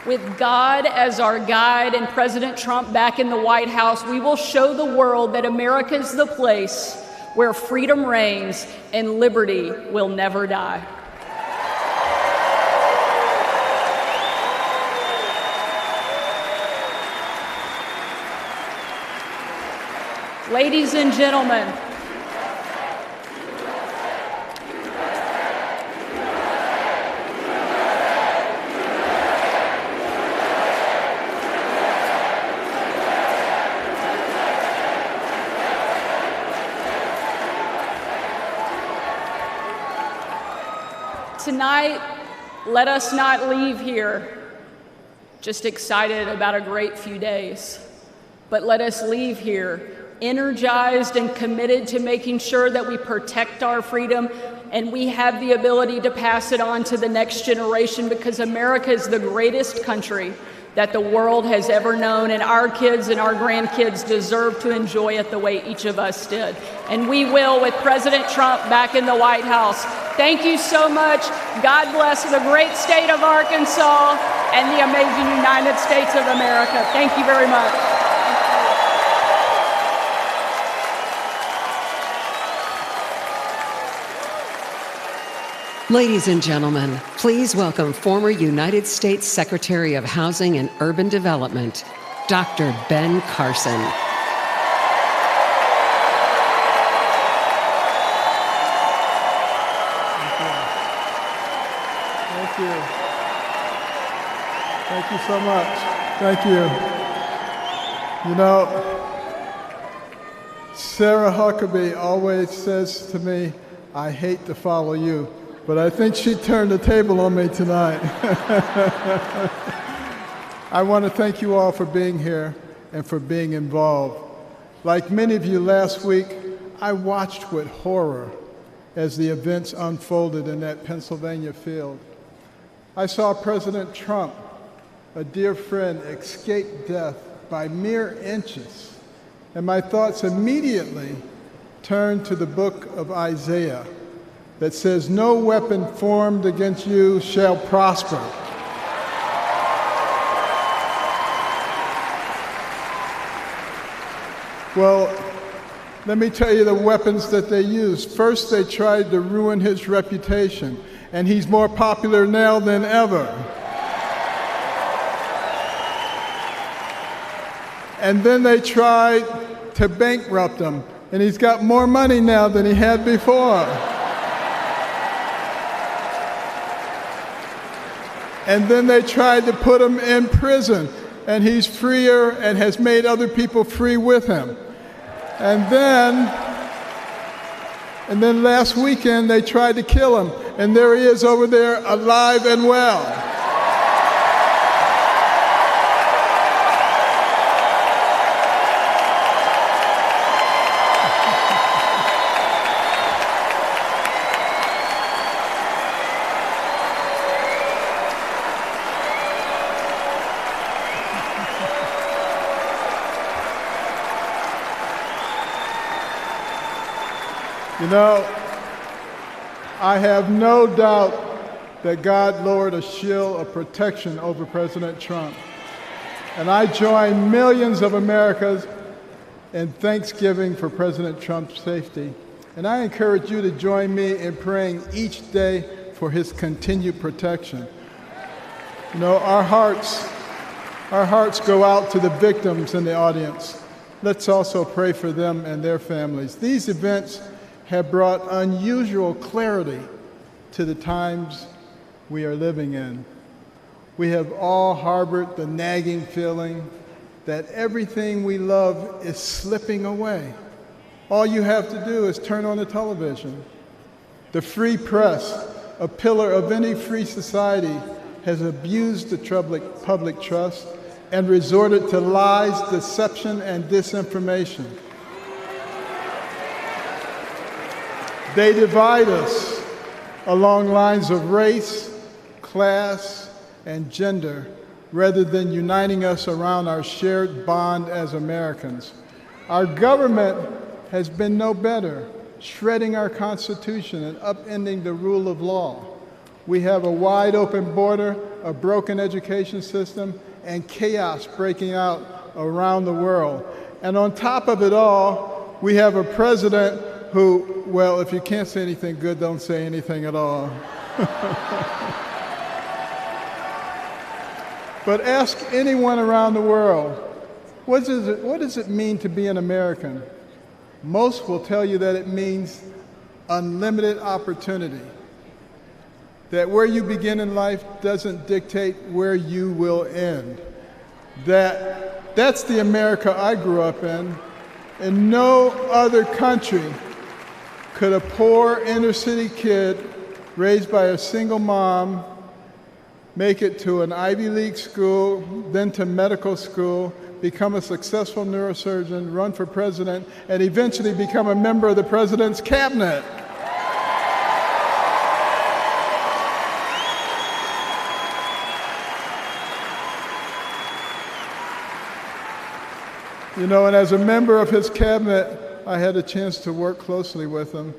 With God as our guide and President Trump back in the White House, we will show the world that America is the place where freedom reigns and liberty will never die. Ladies and gentlemen, Tonight, let us not leave here just excited about a great few days, but let us leave here energized and committed to making sure that we protect our freedom and we have the ability to pass it on to the next generation, because America is the greatest country that the world has ever known, and our kids and our grandkids deserve to enjoy it the way each of us did. And we will with President Trump back in the White House. Thank you so much. God bless the great state of Arkansas and the amazing United States of America. Thank you very much. Ladies and gentlemen, please welcome former United States Secretary of Housing and Urban Development, Dr. Ben Carson. Thank you. Thank you so much. Thank you. You know, Sarah Huckabee always says to me, I hate to follow you. But I think she turned the table on me tonight. I want to thank you all for being here and for being involved. Like many of you last week, I watched with horror as the events unfolded in that Pennsylvania field. I saw President Trump, a dear friend, escape death by mere inches. And my thoughts immediately turned to the book of Isaiah, that says, no weapon formed against you shall prosper. Well, let me tell you the weapons that they used. First, they tried to ruin his reputation, and he's more popular now than ever. And then they tried to bankrupt him, and he's got more money now than he had before. And then they tried to put him in prison, and he's freer and has made other people free with him. And then last weekend they tried to kill him, and there he is over there alive and well. You know, I have no doubt that God lowered a shield of protection over President Trump. And I join millions of Americans in thanksgiving for President Trump's safety. And I encourage you to join me in praying each day for his continued protection. You know, our hearts go out to the victims in the audience. Let's also pray for them and their families. These events have brought unusual clarity to the times we are living in. We have all harbored the nagging feeling that everything we love is slipping away. All you have to do is turn on the television. The free press, a pillar of any free society, has abused the public trust and resorted to lies, deception, and disinformation. They divide us along lines of race, class, and gender, rather than uniting us around our shared bond as Americans. Our government has been no better, shredding our Constitution and upending the rule of law. We have a wide open border, a broken education system, and chaos breaking out around the world. And on top of it all, we have a president who, well, if you can't say anything good, don't say anything at all. But ask anyone around the world, what does it mean to be an American? Most will tell you that it means unlimited opportunity. That where you begin in life doesn't dictate where you will end. That's the America I grew up in. In no other country could a poor inner city kid raised by a single mom, make it to an Ivy League school, then to medical school, become a successful neurosurgeon, run for president, and eventually become a member of the president's cabinet. You know, and as a member of his cabinet, I had a chance to work closely with him.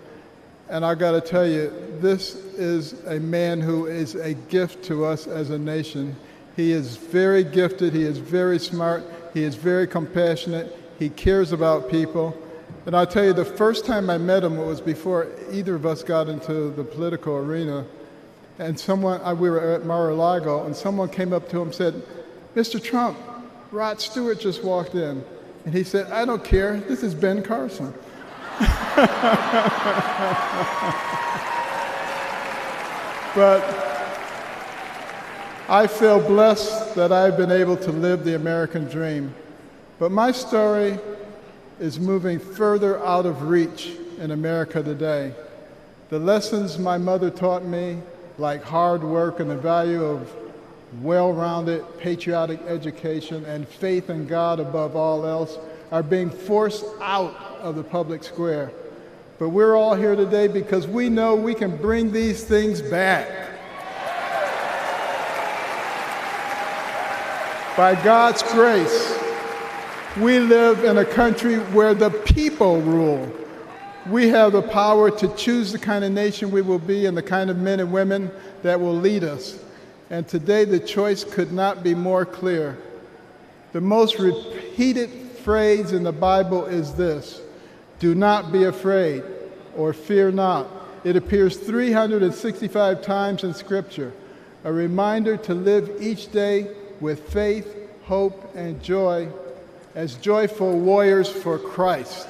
And I got to tell you, this is a man who is a gift to us as a nation. He is very gifted, he is very smart, he is very compassionate, he cares about people. And I'll tell you, the first time I met him was before either of us got into the political arena. And we were at Mar-a-Lago, and someone came up to him and said, "Mr. Trump, Rod Stewart just walked in." And he said, "I don't care, this is Ben Carson." But I feel blessed that I've been able to live the American dream. But my story is moving further out of reach in America today. The lessons my mother taught me, like hard work and the value of well-rounded patriotic education and faith in God above all else, are being forced out of the public square. But we're all here today because we know we can bring these things back. By God's grace, we live in a country where the people rule. We have the power to choose the kind of nation we will be and the kind of men and women that will lead us. And today the choice could not be more clear. The most repeated phrase in the Bible is this: "Do not be afraid," or "fear not." It appears 365 times in Scripture, a reminder to live each day with faith, hope, and joy as joyful warriors for Christ.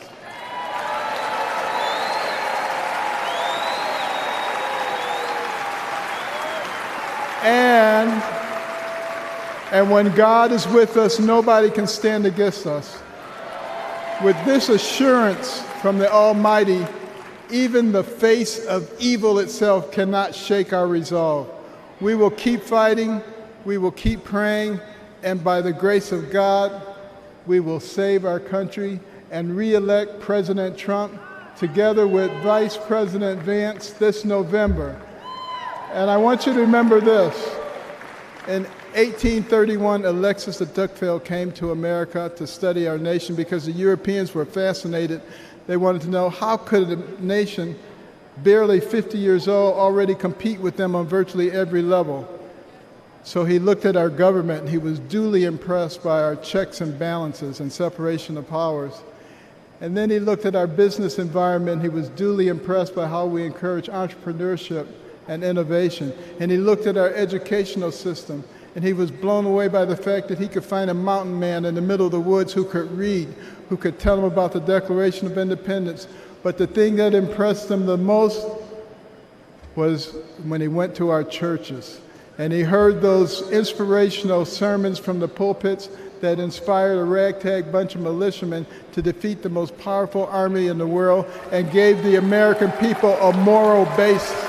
And when God is with us, nobody can stand against us. With this assurance from the Almighty, even the face of evil itself cannot shake our resolve. We will keep fighting, we will keep praying, and by the grace of God, we will save our country and re-elect President Trump together with Vice President Vance this November. And I want you to remember this. In 1831, Alexis de Tocqueville came to America to study our nation because the Europeans were fascinated. They wanted to know, how could a nation barely 50 years old already compete with them on virtually every level? So he looked at our government and he was duly impressed by our checks and balances and separation of powers. And then he looked at our business environment. He was duly impressed by how we encourage entrepreneurship and innovation. And he looked at our educational system, and he was blown away by the fact that he could find a mountain man in the middle of the woods who could read, who could tell him about the Declaration of Independence. But the thing that impressed him the most was when he went to our churches, and he heard those inspirational sermons from the pulpits that inspired a ragtag bunch of militiamen to defeat the most powerful army in the world and gave the American people a moral basis.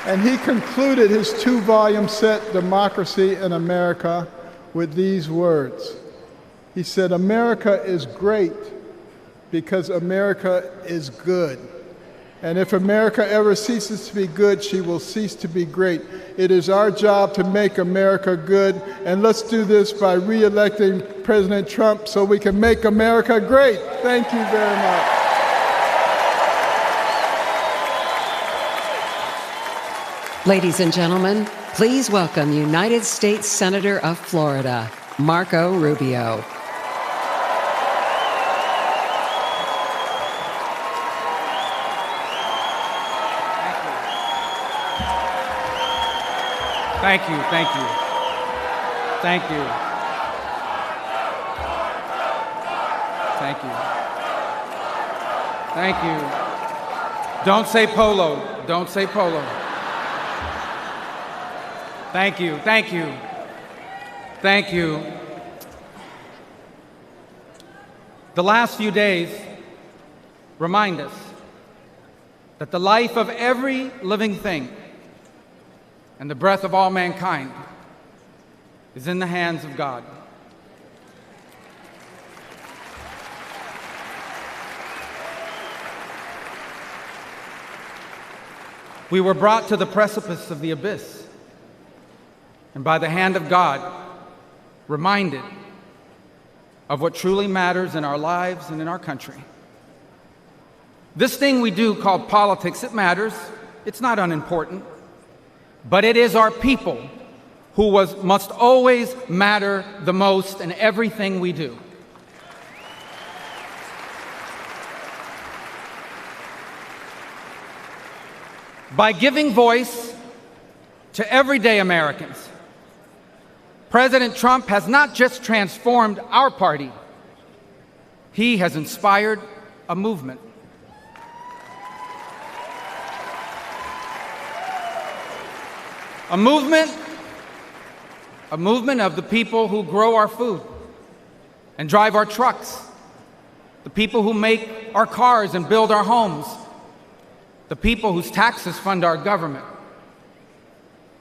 And he concluded his 2-volume set, Democracy in America, with these words. He said, "America is great because America is good. And if America ever ceases to be good, she will cease to be great. It is our job to make America good, and let's do this by re-electing President Trump so we can make America great." Thank you very much. Ladies and gentlemen, please welcome United States Senator of Florida, Marco Rubio. Thank you, thank you. Thank you. Thank you. Thank you. Don't say polo. Don't say polo. Thank you, thank you. Thank you. The last few days remind us that the life of every living thing and the breath of all mankind is in the hands of God. We were brought to the precipice of the abyss, and by the hand of God, reminded of what truly matters in our lives and in our country. This thing we do called politics, it matters. It's not unimportant. But it is our people who must always matter the most in everything we do. By giving voice to everyday Americans, President Trump has not just transformed our party, he has inspired a movement. A movement of the people who grow our food and drive our trucks, the people who make our cars and build our homes, the people whose taxes fund our government,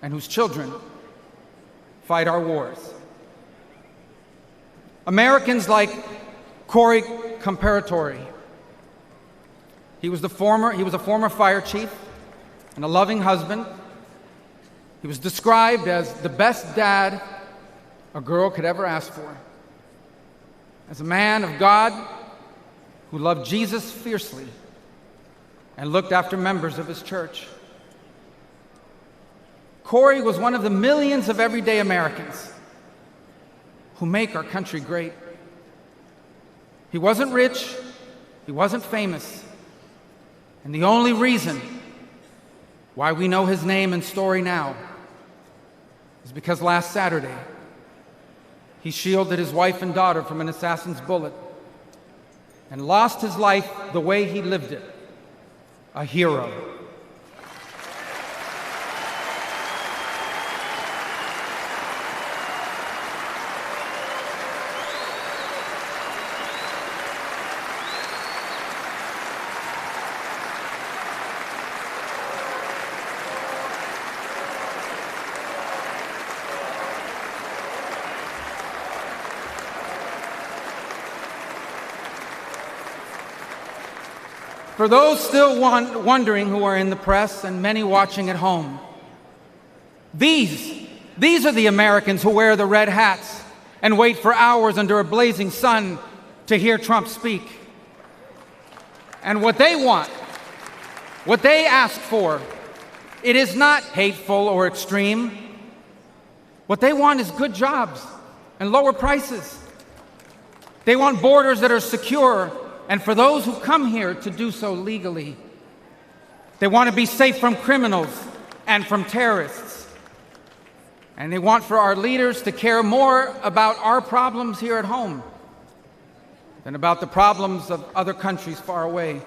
and whose children fight our wars. Americans like Corey Comparatori. He was a former fire chief and a loving husband. He was described as the best dad a girl could ever ask for. As a man of God who loved Jesus fiercely and looked after members of his church. Corey was one of the millions of everyday Americans who make our country great. He wasn't rich, he wasn't famous, and the only reason why we know his name and story now is because last Saturday, he shielded his wife and daughter from an assassin's bullet and lost his life the way he lived it, a hero. For those still wondering who are in the press and many watching at home, these are the Americans who wear the red hats and wait for hours under a blazing sun to hear Trump speak. And what they want, what they ask for, it is not hateful or extreme. What they want is good jobs and lower prices. They want borders that are secure, and for those who come here to do so legally. They want to be safe from criminals and from terrorists. And they want for our leaders to care more about our problems here at home than about the problems of other countries far away.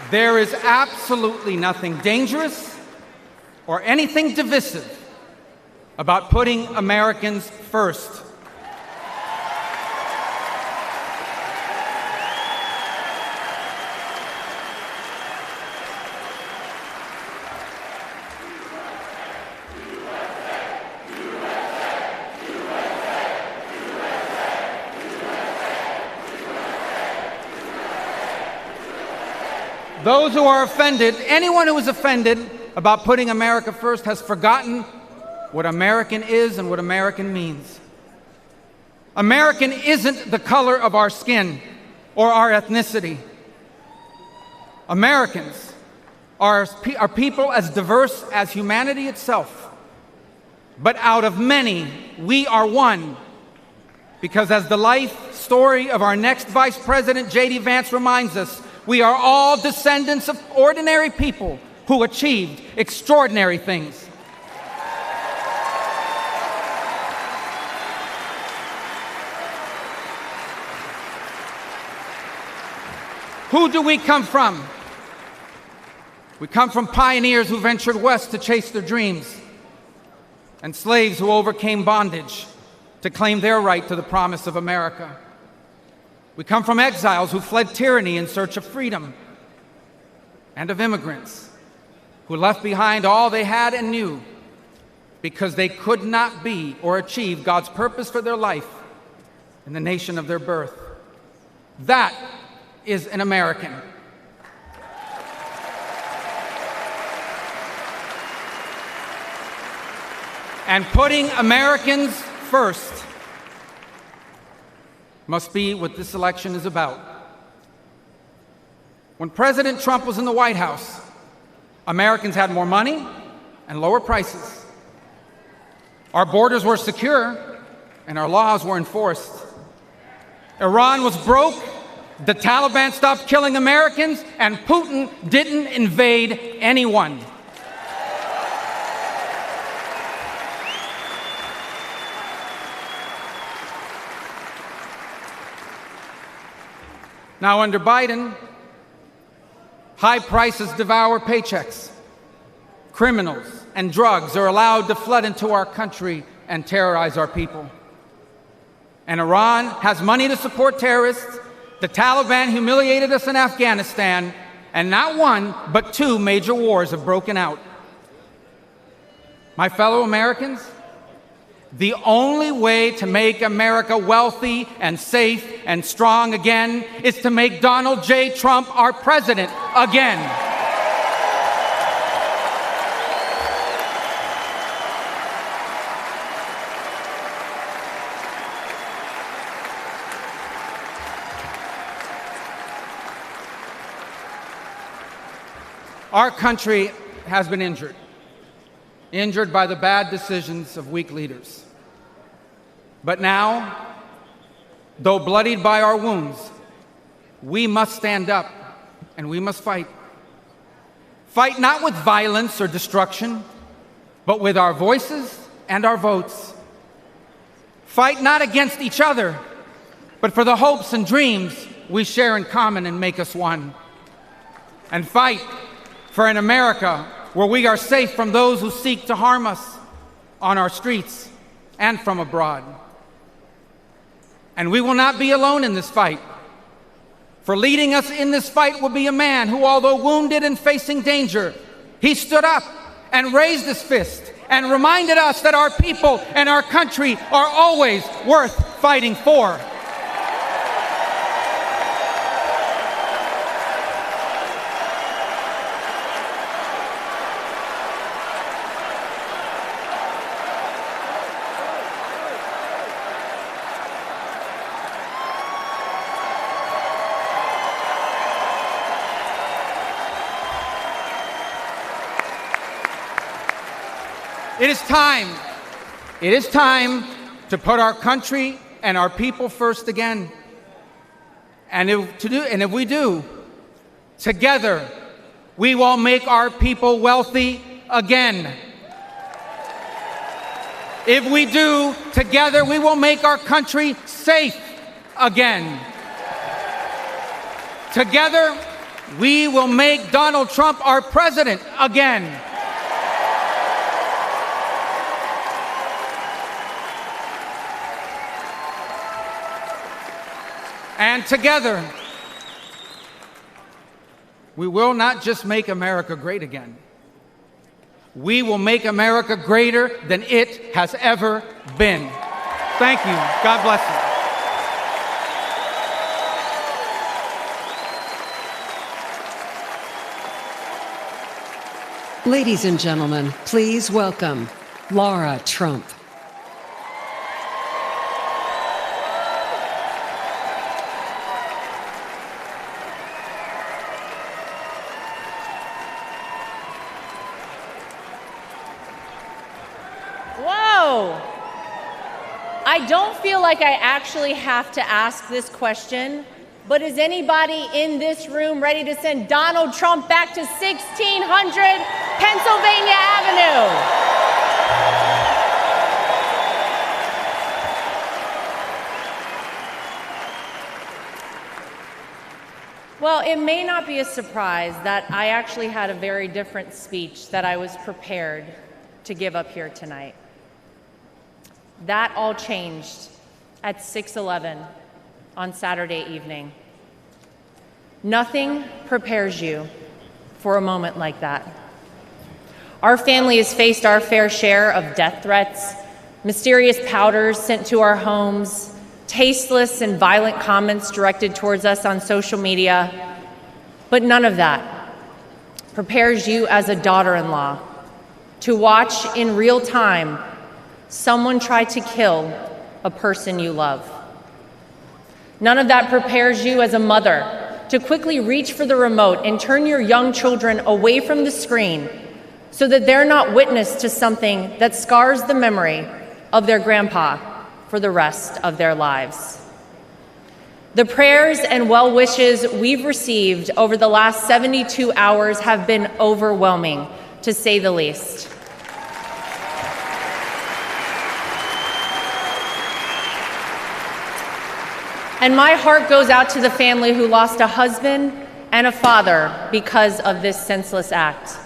There is absolutely nothing dangerous or anything divisive about putting Americans first. Those who are offended, anyone who is offended about putting America first has forgotten what American is and what American means. American isn't the color of our skin or our ethnicity. Americans are people as diverse as humanity itself. But out of many, we are one. Because as the life story of our next Vice President, J.D. Vance, reminds us, we are all descendants of ordinary people who achieved extraordinary things. Who do we come from? We come from pioneers who ventured west to chase their dreams, and slaves who overcame bondage to claim their right to the promise of America. We come from exiles who fled tyranny in search of freedom, and of immigrants who left behind all they had and knew because they could not be or achieve God's purpose for their life in the nation of their birth. That is an American. And putting Americans first must be what this election is about. When President Trump was in the White House, Americans had more money and lower prices. Our borders were secure and our laws were enforced. Iran was broke, the Taliban stopped killing Americans, and Putin didn't invade anyone. Now, under Biden, high prices devour paychecks. Criminals and drugs are allowed to flood into our country and terrorize our people. And Iran has money to support terrorists. The Taliban humiliated us in Afghanistan, and not one, but two major wars have broken out. My fellow Americans, the only way to make America wealthy and safe and strong again is to make Donald J. Trump our president again. Our country has been injured by the bad decisions of weak leaders. But now, though bloodied by our wounds, we must stand up and we must fight. Fight not with violence or destruction, but with our voices and our votes. Fight not against each other, but for the hopes and dreams we share in common and make us one. And fight for an America where we are safe from those who seek to harm us on our streets and from abroad. And we will not be alone in this fight. For leading us in this fight will be a man who, although wounded and facing danger, he stood up and raised his fist and reminded us that our people and our country are always worth fighting for. It is time to put our country and our people first again. And if we do, together, we will make our people wealthy again. If we do, together, we will make our country safe again. Together, we will make Donald Trump our president again. And together, we will not just make America great again. We will make America greater than it has ever been. Thank you. God bless you. Ladies and gentlemen, please welcome Laura Trump. I don't feel like I actually have to ask this question, but is anybody in this room ready to send Donald Trump back to 1600 Pennsylvania Avenue? Well, it may not be a surprise that I actually had a very different speech that I was prepared to give up here tonight. That all changed at 6:11 on Saturday evening. Nothing prepares you for a moment like that. Our family has faced our fair share of death threats, mysterious powders sent to our homes, tasteless and violent comments directed towards us on social media, but none of that prepares you as a daughter-in-law to watch in real time someone try to kill a person you love. None of that prepares you as a mother to quickly reach for the remote and turn your young children away from the screen so that they're not witness to something that scars the memory of their grandpa for the rest of their lives. The prayers and well wishes we've received over the last 72 hours have been overwhelming, to say the least. And my heart goes out to the family who lost a husband and a father because of this senseless act.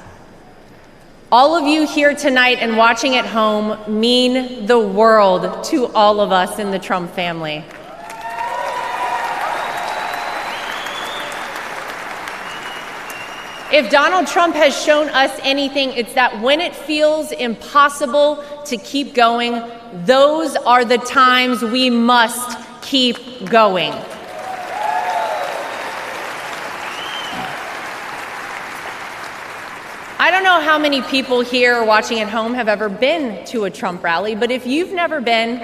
All of you here tonight and watching at home mean the world to all of us in the Trump family. If Donald Trump has shown us anything, it's that when it feels impossible to keep going, those are the times we must keep going. I don't know how many people here or watching at home have ever been to a Trump rally, but if you've never been,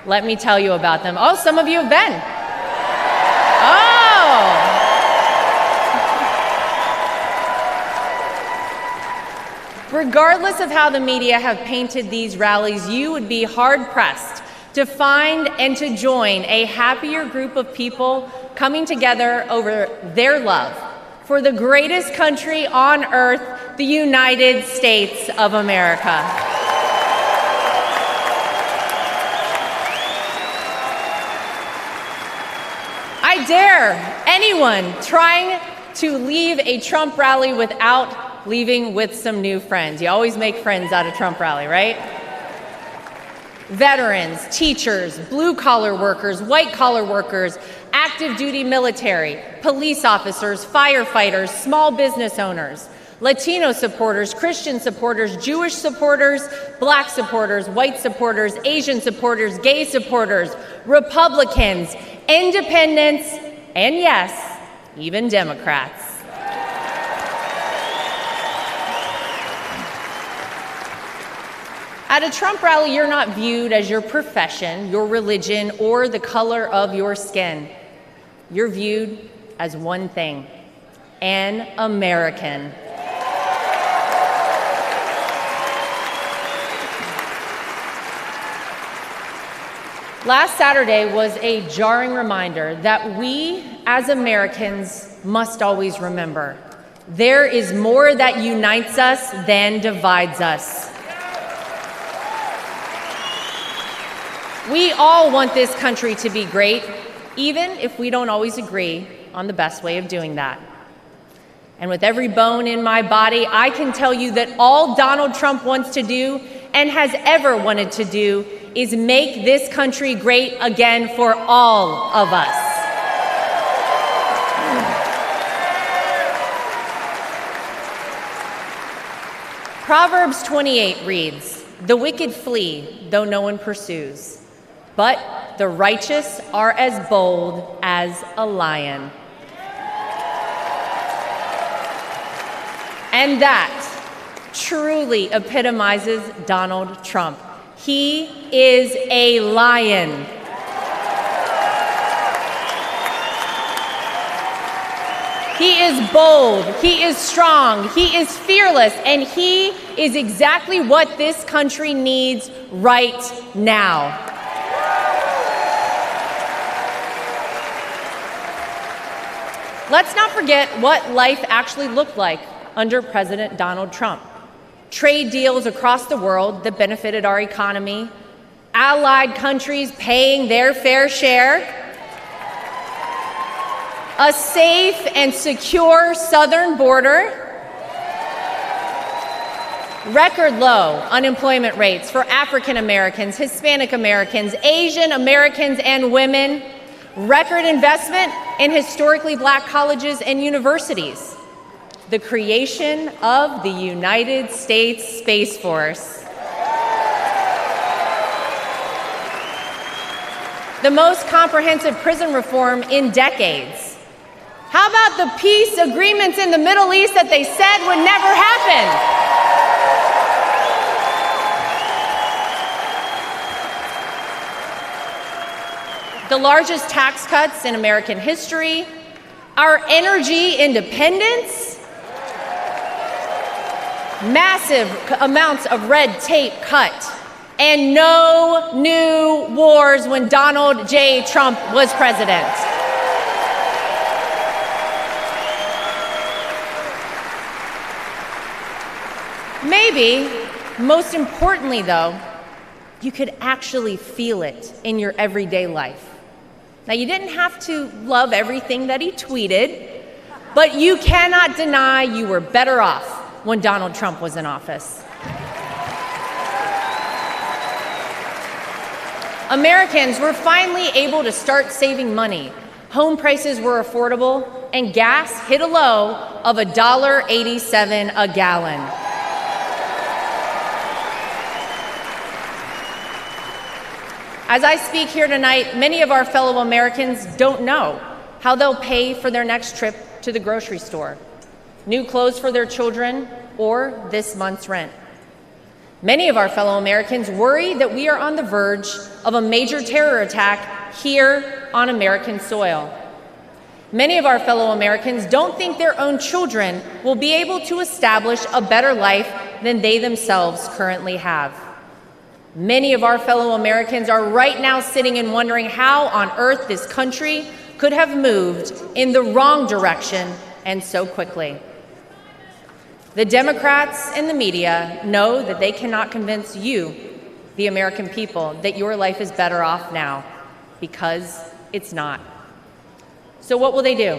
let me tell you about them. Oh, some of you have been. Oh. Regardless of how the media have painted these rallies, you would be hard-pressed to find and to join a happier group of people coming together over their love for the greatest country on earth, the United States of America. I dare anyone trying to leave a Trump rally without leaving with some new friends. You always make friends at a Trump rally, right? Veterans, teachers, blue-collar workers, white-collar workers, active duty military, police officers, firefighters, small business owners, Latino supporters, Christian supporters, Jewish supporters, black supporters, white supporters, Asian supporters, gay supporters, Republicans, independents, and yes, even Democrats. At a Trump rally, you're not viewed as your profession, your religion, or the color of your skin. You're viewed as one thing: an American. Last Saturday was a jarring reminder that we, as Americans, must always remember: there is more that unites us than divides us. We all want this country to be great, even if we don't always agree on the best way of doing that. And with every bone in my body, I can tell you that all Donald Trump wants to do and has ever wanted to do is make this country great again for all of us. Proverbs 28 reads, "The wicked flee, though no one pursues, but the righteous are as bold as a lion." And that truly epitomizes Donald Trump. He is a lion. He is bold, he is strong, he is fearless, and he is exactly what this country needs right now. Let's not forget what life actually looked like under President Donald Trump. Trade deals across the world that benefited our economy, allied countries paying their fair share, a safe and secure southern border, record low unemployment rates for African Americans, Hispanic Americans, Asian Americans, and women, record investment in historically black colleges and universities, the creation of the United States Space Force, the most comprehensive prison reform in decades. How about the peace agreements in the Middle East that they said would never happen? The largest tax cuts in American history, our energy independence, massive amounts of red tape cut, and no new wars when Donald J. Trump was president. Maybe, most importantly though, you could actually feel it in your everyday life. Now, you didn't have to love everything that he tweeted, but you cannot deny you were better off when Donald Trump was in office. Americans were finally able to start saving money. Home prices were affordable, and gas hit a low of $1.87 a gallon. As I speak here tonight, many of our fellow Americans don't know how they'll pay for their next trip to the grocery store, new clothes for their children, or this month's rent. Many of our fellow Americans worry that we are on the verge of a major terror attack here on American soil. Many of our fellow Americans don't think their own children will be able to establish a better life than they themselves currently have. Many of our fellow Americans are right now sitting and wondering how on earth this country could have moved in the wrong direction and so quickly. The Democrats and the media know that they cannot convince you, the American people, that your life is better off now, because it's not. So what will they do?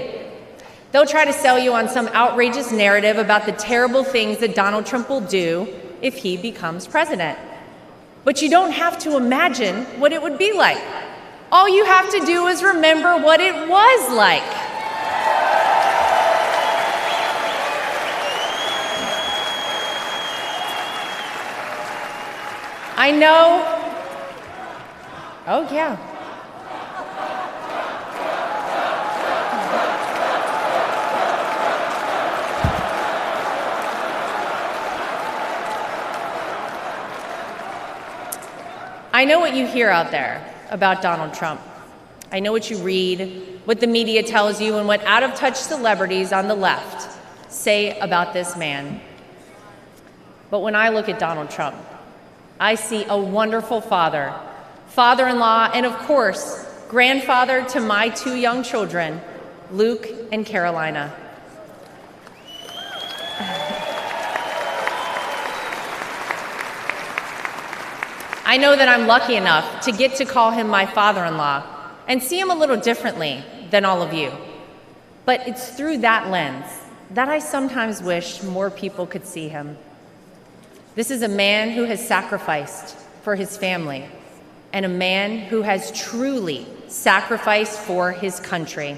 They'll try to sell you on some outrageous narrative about the terrible things that Donald Trump will do if he becomes president. But you don't have to imagine what it would be like. All you have to do is remember what it was like. I know. Oh, yeah. I know what you hear out there about Donald Trump. I know what you read, what the media tells you, and what out-of-touch celebrities on the left say about this man. But when I look at Donald Trump, I see a wonderful father, father-in-law, and of course, grandfather to my two young children, Luke and Carolina. I know that I'm lucky enough to get to call him my father-in-law and see him a little differently than all of you. But it's through that lens that I sometimes wish more people could see him. This is a man who has sacrificed for his family, and a man who has truly sacrificed for his country.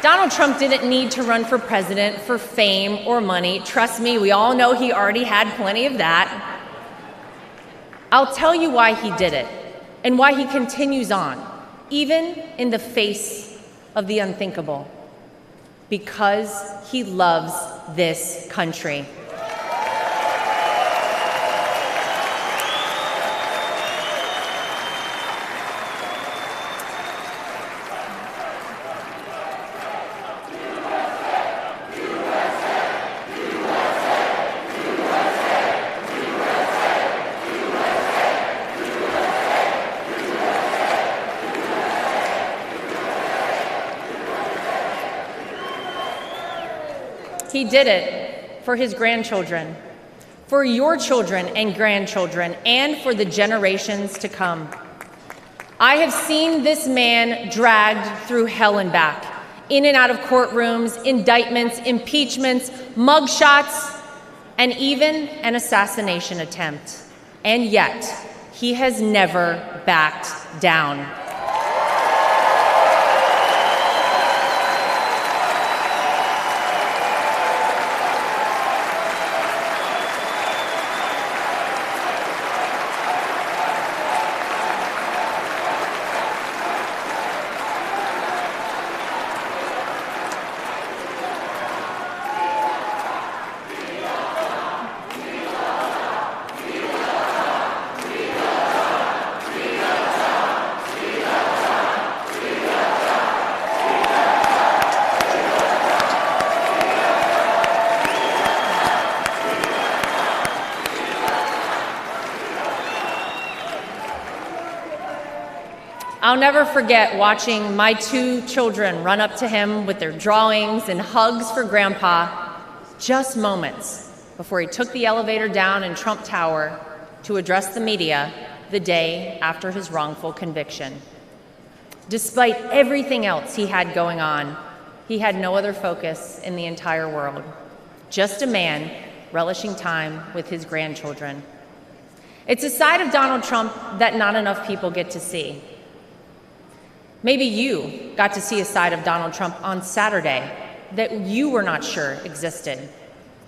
Donald Trump didn't need to run for president for fame or money. Trust me, we all know he already had plenty of that. I'll tell you why he did it and why he continues on, even in the face of the unthinkable. Because he loves this country. He did it for his grandchildren, for your children and grandchildren, and for the generations to come. I have seen this man dragged through hell and back, in and out of courtrooms, indictments, impeachments, mugshots, and even an assassination attempt. And yet, he has never backed down. I'll never forget watching my 2 children run up to him with their drawings and hugs for Grandpa, just moments before he took the elevator down in Trump Tower to address the media the day after his wrongful conviction. Despite everything else he had going on, he had no other focus in the entire world, just a man relishing time with his grandchildren. It's a side of Donald Trump that not enough people get to see. Maybe you got to see a side of Donald Trump on Saturday that you were not sure existed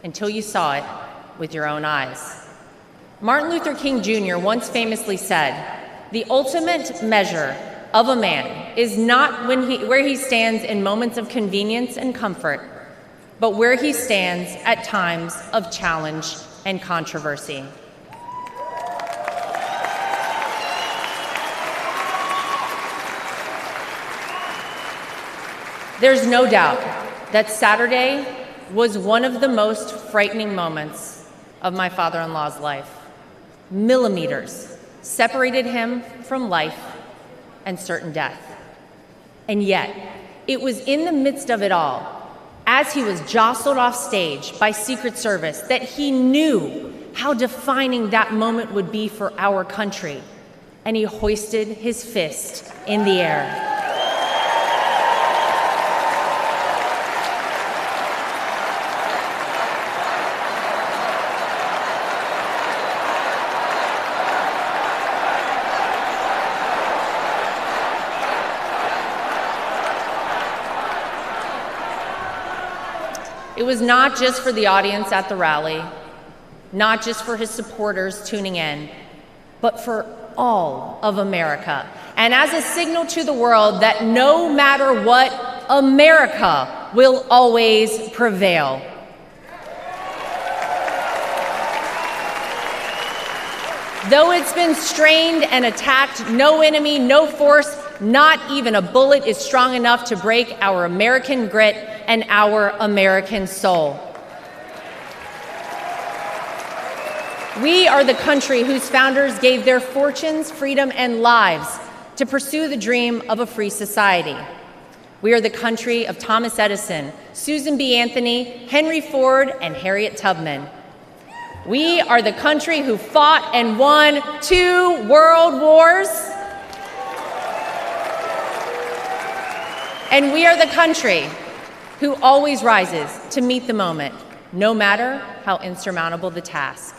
until you saw it with your own eyes. Martin Luther King Jr. once famously said, "The ultimate measure of a man is not where he stands in moments of convenience and comfort, but where he stands at times of challenge and controversy." There's no doubt that Saturday was one of the most frightening moments of my father-in-law's life. Millimeters separated him from life and certain death. And yet, it was in the midst of it all, as he was jostled off stage by Secret Service, that he knew how defining that moment would be for our country, and he hoisted his fist in the air. It was not just for the audience at the rally, not just for his supporters tuning in, but for all of America. And as a signal to the world that no matter what, America will always prevail. Though it's been strained and attacked, no enemy, no force, not even a bullet is strong enough to break our American grit and our American soul. We are the country whose founders gave their fortunes, freedom, and lives to pursue the dream of a free society. We are the country of Thomas Edison, Susan B. Anthony, Henry Ford, and Harriet Tubman. We are the country who fought and won 2 world wars. And we are the country who always rises to meet the moment, no matter how insurmountable the task.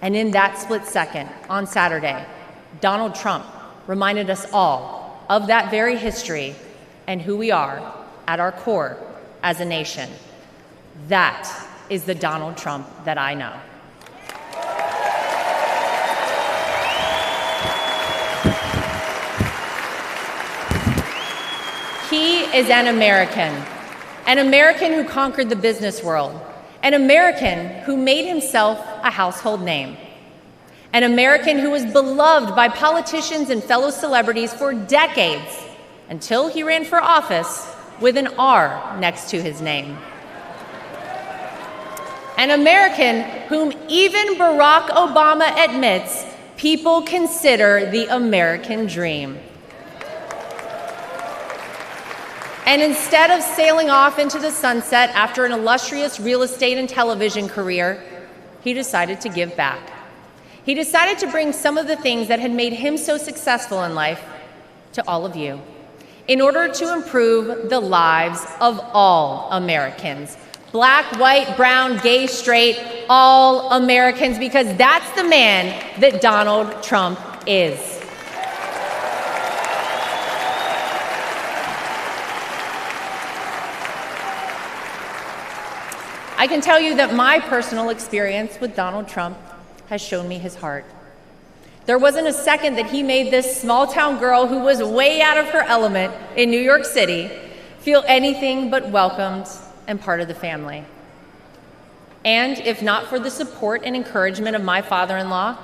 And in that split second, on Saturday, Donald Trump reminded us all of that very history and who we are at our core as a nation. That is the Donald Trump that I know. He is an American who conquered the business world, an American who made himself a household name, an American who was beloved by politicians and fellow celebrities for decades until he ran for office with an R next to his name. An American whom even Barack Obama admits people consider the American dream. And instead of sailing off into the sunset after an illustrious real estate and television career, he decided to give back. He decided to bring some of the things that had made him so successful in life to all of you in order to improve the lives of all Americans. Black, white, brown, gay, straight, all Americans, because that's the man that Donald Trump is. I can tell you that my personal experience with Donald Trump has shown me his heart. There wasn't a second that he made this small-town girl who was way out of her element in New York City feel anything but welcomed and part of the family. And if not for the support and encouragement of my father-in-law,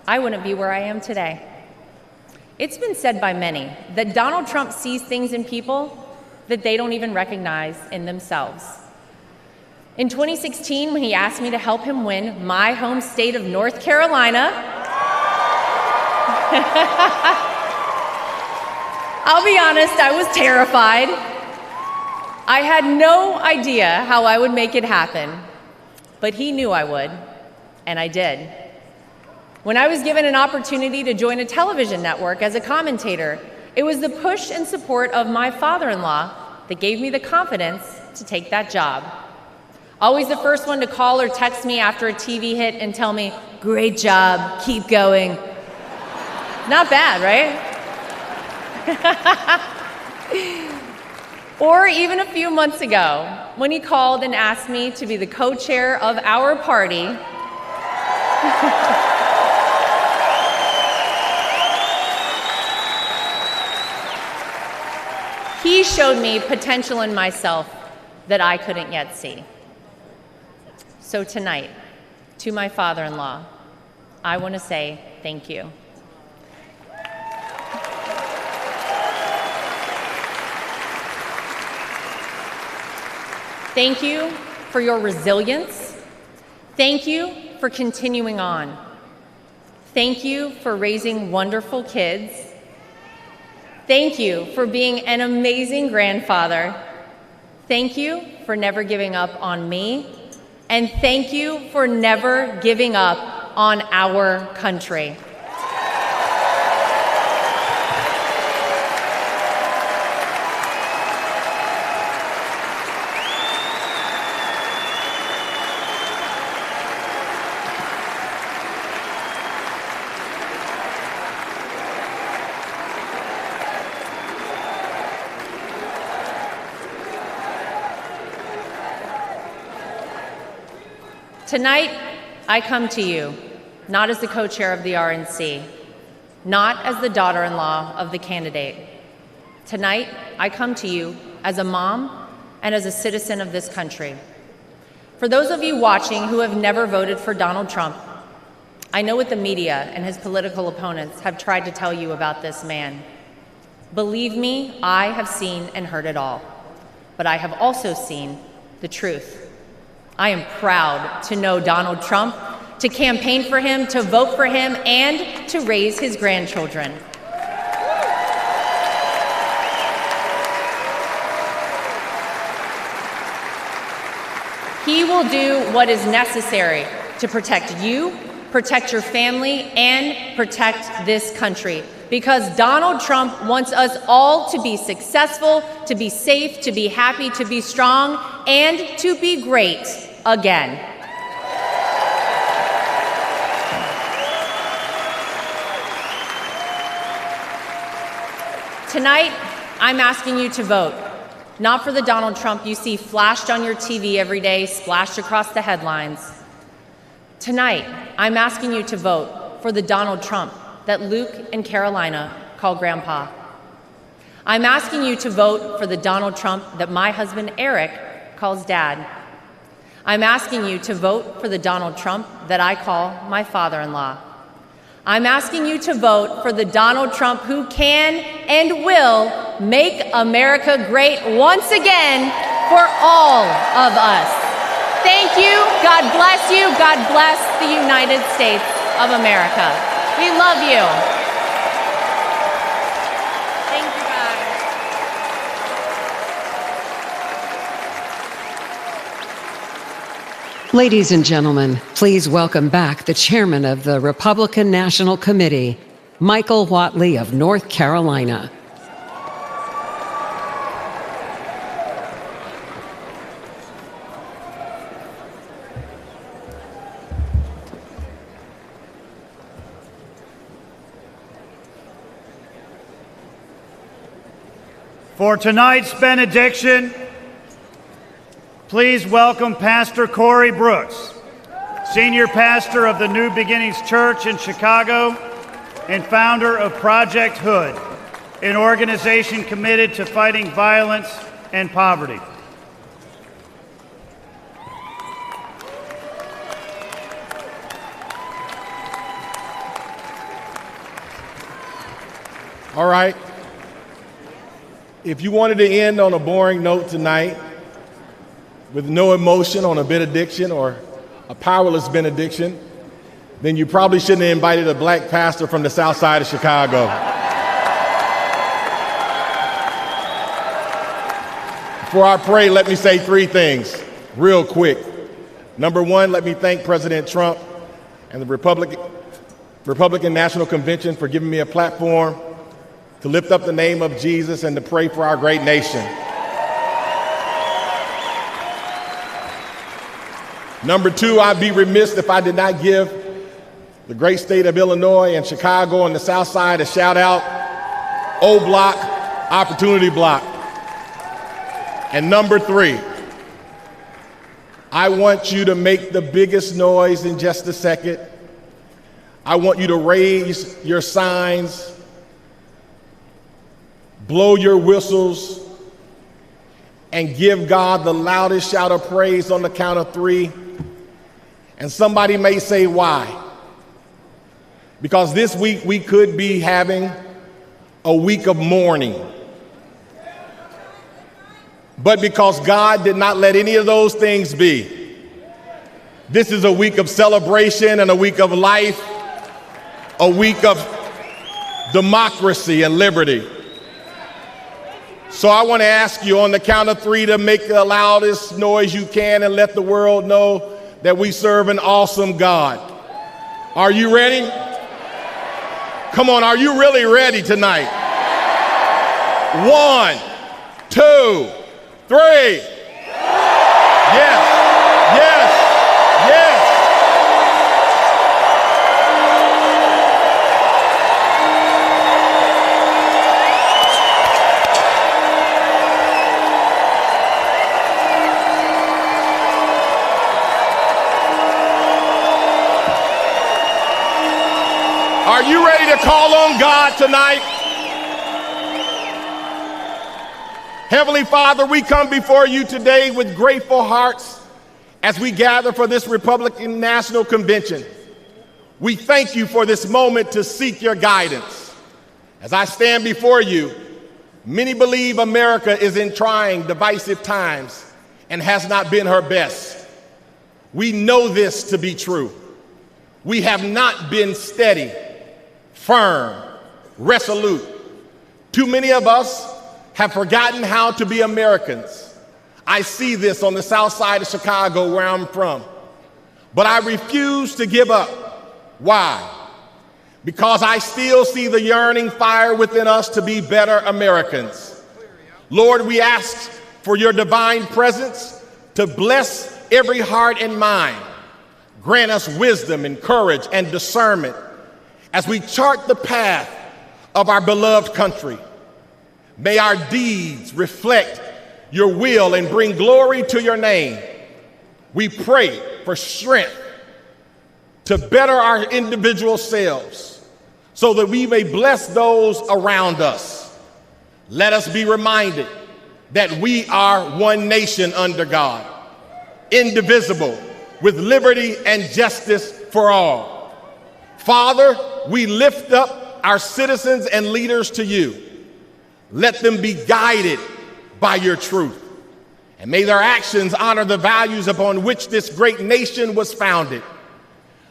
I wouldn't be where I am today. It's been said by many that Donald Trump sees things in people that they don't even recognize in themselves. In 2016, when he asked me to help him win my home state of North Carolina, I'll be honest, I was terrified. I had no idea how I would make it happen, but he knew I would, and I did. When I was given an opportunity to join a television network as a commentator, it was the push and support of my father-in-law that gave me the confidence to take that job. Always the first one to call or text me after a TV hit and tell me, "Great job, keep going." Not bad, right? Or even a few months ago, when he called and asked me to be the co-chair of our party. He showed me potential in myself that I couldn't yet see. So tonight, to my father-in-law, I want to say thank you. Thank you for your resilience. Thank you for continuing on. Thank you for raising wonderful kids. Thank you for being an amazing grandfather. Thank you for never giving up on me. And thank you for never giving up on our country. Tonight, I come to you, not as the co-chair of the RNC, not as the daughter-in-law of the candidate. Tonight, I come to you as a mom and as a citizen of this country. For those of you watching who have never voted for Donald Trump, I know what the media and his political opponents have tried to tell you about this man. Believe me, I have seen and heard it all, but I have also seen the truth. I am proud to know Donald Trump, to campaign for him, to vote for him, and to raise his grandchildren. He will do what is necessary to protect you, protect your family, and protect this country. Because Donald Trump wants us all to be successful, to be safe, to be happy, to be strong, and to be great again. Tonight, I'm asking you to vote, not for the Donald Trump you see flashed on your TV every day, splashed across the headlines. Tonight, I'm asking you to vote for the Donald Trump that Luke and Carolina call Grandpa. I'm asking you to vote for the Donald Trump that my husband Eric calls Dad. I'm asking you to vote for the Donald Trump that I call my father-in-law. I'm asking you to vote for the Donald Trump who can and will make America great once again for all of us. Thank you. God bless you. God bless the United States of America. We love you. Thank you, guys. Ladies and gentlemen, please welcome back the chairman of the Republican National Committee, Michael Whatley of North Carolina. For tonight's benediction, please welcome Pastor Corey Brooks, senior pastor of the New Beginnings Church in Chicago and founder of Project Hood, an organization committed to fighting violence and poverty. All right. If you wanted to end on a boring note tonight, with no emotion on a benediction or a powerless benediction, then you probably shouldn't have invited a black pastor from the south side of Chicago. Before I pray, let me say three things real quick. Number one, let me thank President Trump and the Republican National Convention for giving me a platform to lift up the name of Jesus and to pray for our great nation. Number two, I'd be remiss if I did not give the great state of Illinois and Chicago and the South Side a shout out. O Block, Opportunity Block. And number three, I want you to make the biggest noise in just a second. I want you to raise your signs, blow your whistles, and give God the loudest shout of praise on the count of three. And somebody may say, why? Because this week we could be having a week of mourning. But because God did not let any of those things be, this is a week of celebration and a week of life, a week of democracy and liberty. So I want to ask you on the count of three to make the loudest noise you can and let the world know that we serve an awesome God. Are you ready? Come on, are you really ready tonight? 1, 2, 3. Yes, yes, yes. Are you ready to call on God tonight? Heavenly Father, we come before you today with grateful hearts as we gather for this Republican National Convention. We thank you for this moment to seek your guidance. As I stand before you, many believe America is in trying, divisive times and has not been her best. We know this to be true. We have not been steady, firm, resolute. Too many of us have forgotten how to be Americans. I see this on the south side of Chicago where I'm from. But I refuse to give up. Why? Because I still see the yearning fire within us to be better Americans. Lord, we ask for your divine presence to bless every heart and mind. Grant us wisdom and courage and discernment as we chart the path of our beloved country. May our deeds reflect your will and bring glory to your name. We pray for strength to better our individual selves so that we may bless those around us. Let us be reminded that we are one nation under God, indivisible, with liberty and justice for all. Father, we lift up our citizens and leaders to you. Let them be guided by your truth. And may their actions honor the values upon which this great nation was founded.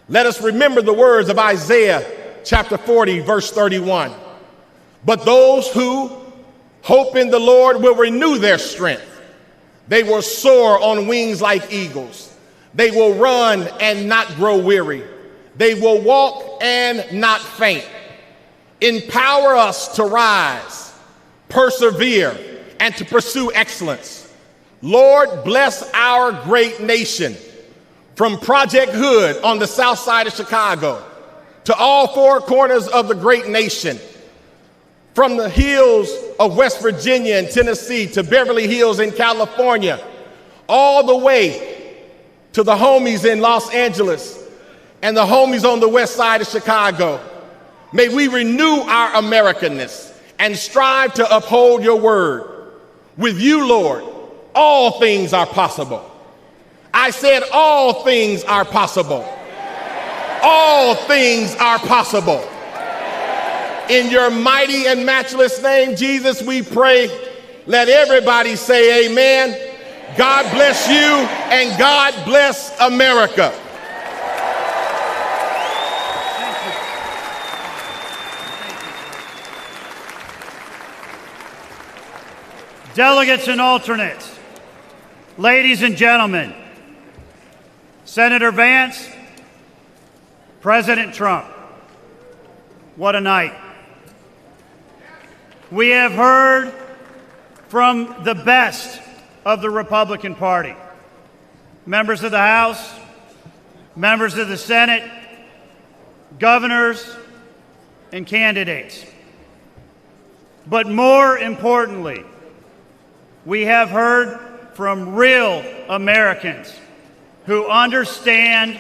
Let us remember the words of Isaiah chapter 40, verse 31. But those who hope in the Lord will renew their strength. They will soar on wings like eagles. They will run and not grow weary. They will walk and not faint. Empower us to rise, persevere, and to pursue excellence. Lord, bless our great nation, from Project Hood on the south side of Chicago to all four corners of the great nation, from the hills of West Virginia and Tennessee to Beverly Hills in California, all the way to the homies in Los Angeles and the homies on the west side of Chicago. May we renew our Americanness and strive to uphold your word. With you, Lord, all things are possible. I said all things are possible. All things are possible. In your mighty and matchless name, Jesus, we pray. Let everybody say amen. God bless you and God bless America. Delegates and alternates, ladies and gentlemen, Senator Vance, President Trump, what a night. We have heard from the best of the Republican Party, members of the House, members of the Senate, governors, and candidates. But more importantly, we have heard from real Americans who understand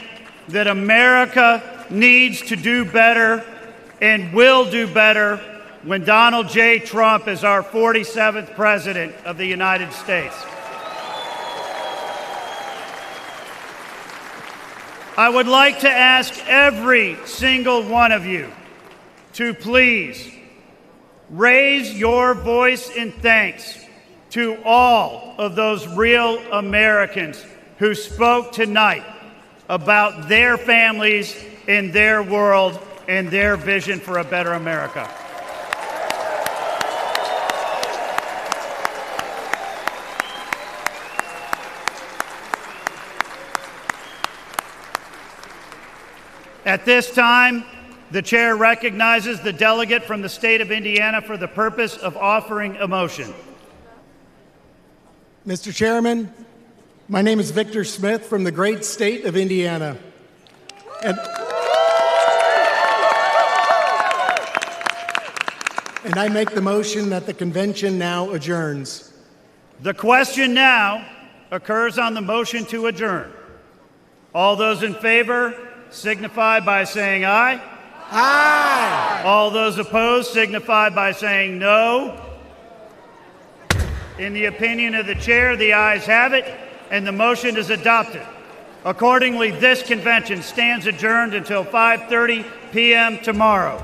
that America needs to do better and will do better when Donald J. Trump is our 47th President of the United States. I would like to ask every single one of you to please raise your voice in thanks to all of those real Americans who spoke tonight about their families and their world and their vision for a better America. At this time, the chair recognizes the delegate from the state of Indiana for the purpose of offering a motion. Mr. Chairman, my name is Victor Smith from the great state of Indiana. And I make the motion that the convention now adjourns. The question now occurs on the motion to adjourn. All those in favor signify by saying aye. Aye. All those opposed signify by saying no. In the opinion of the chair, the ayes have it, and the motion is adopted. Accordingly, this convention stands adjourned until 5:30 p.m. tomorrow.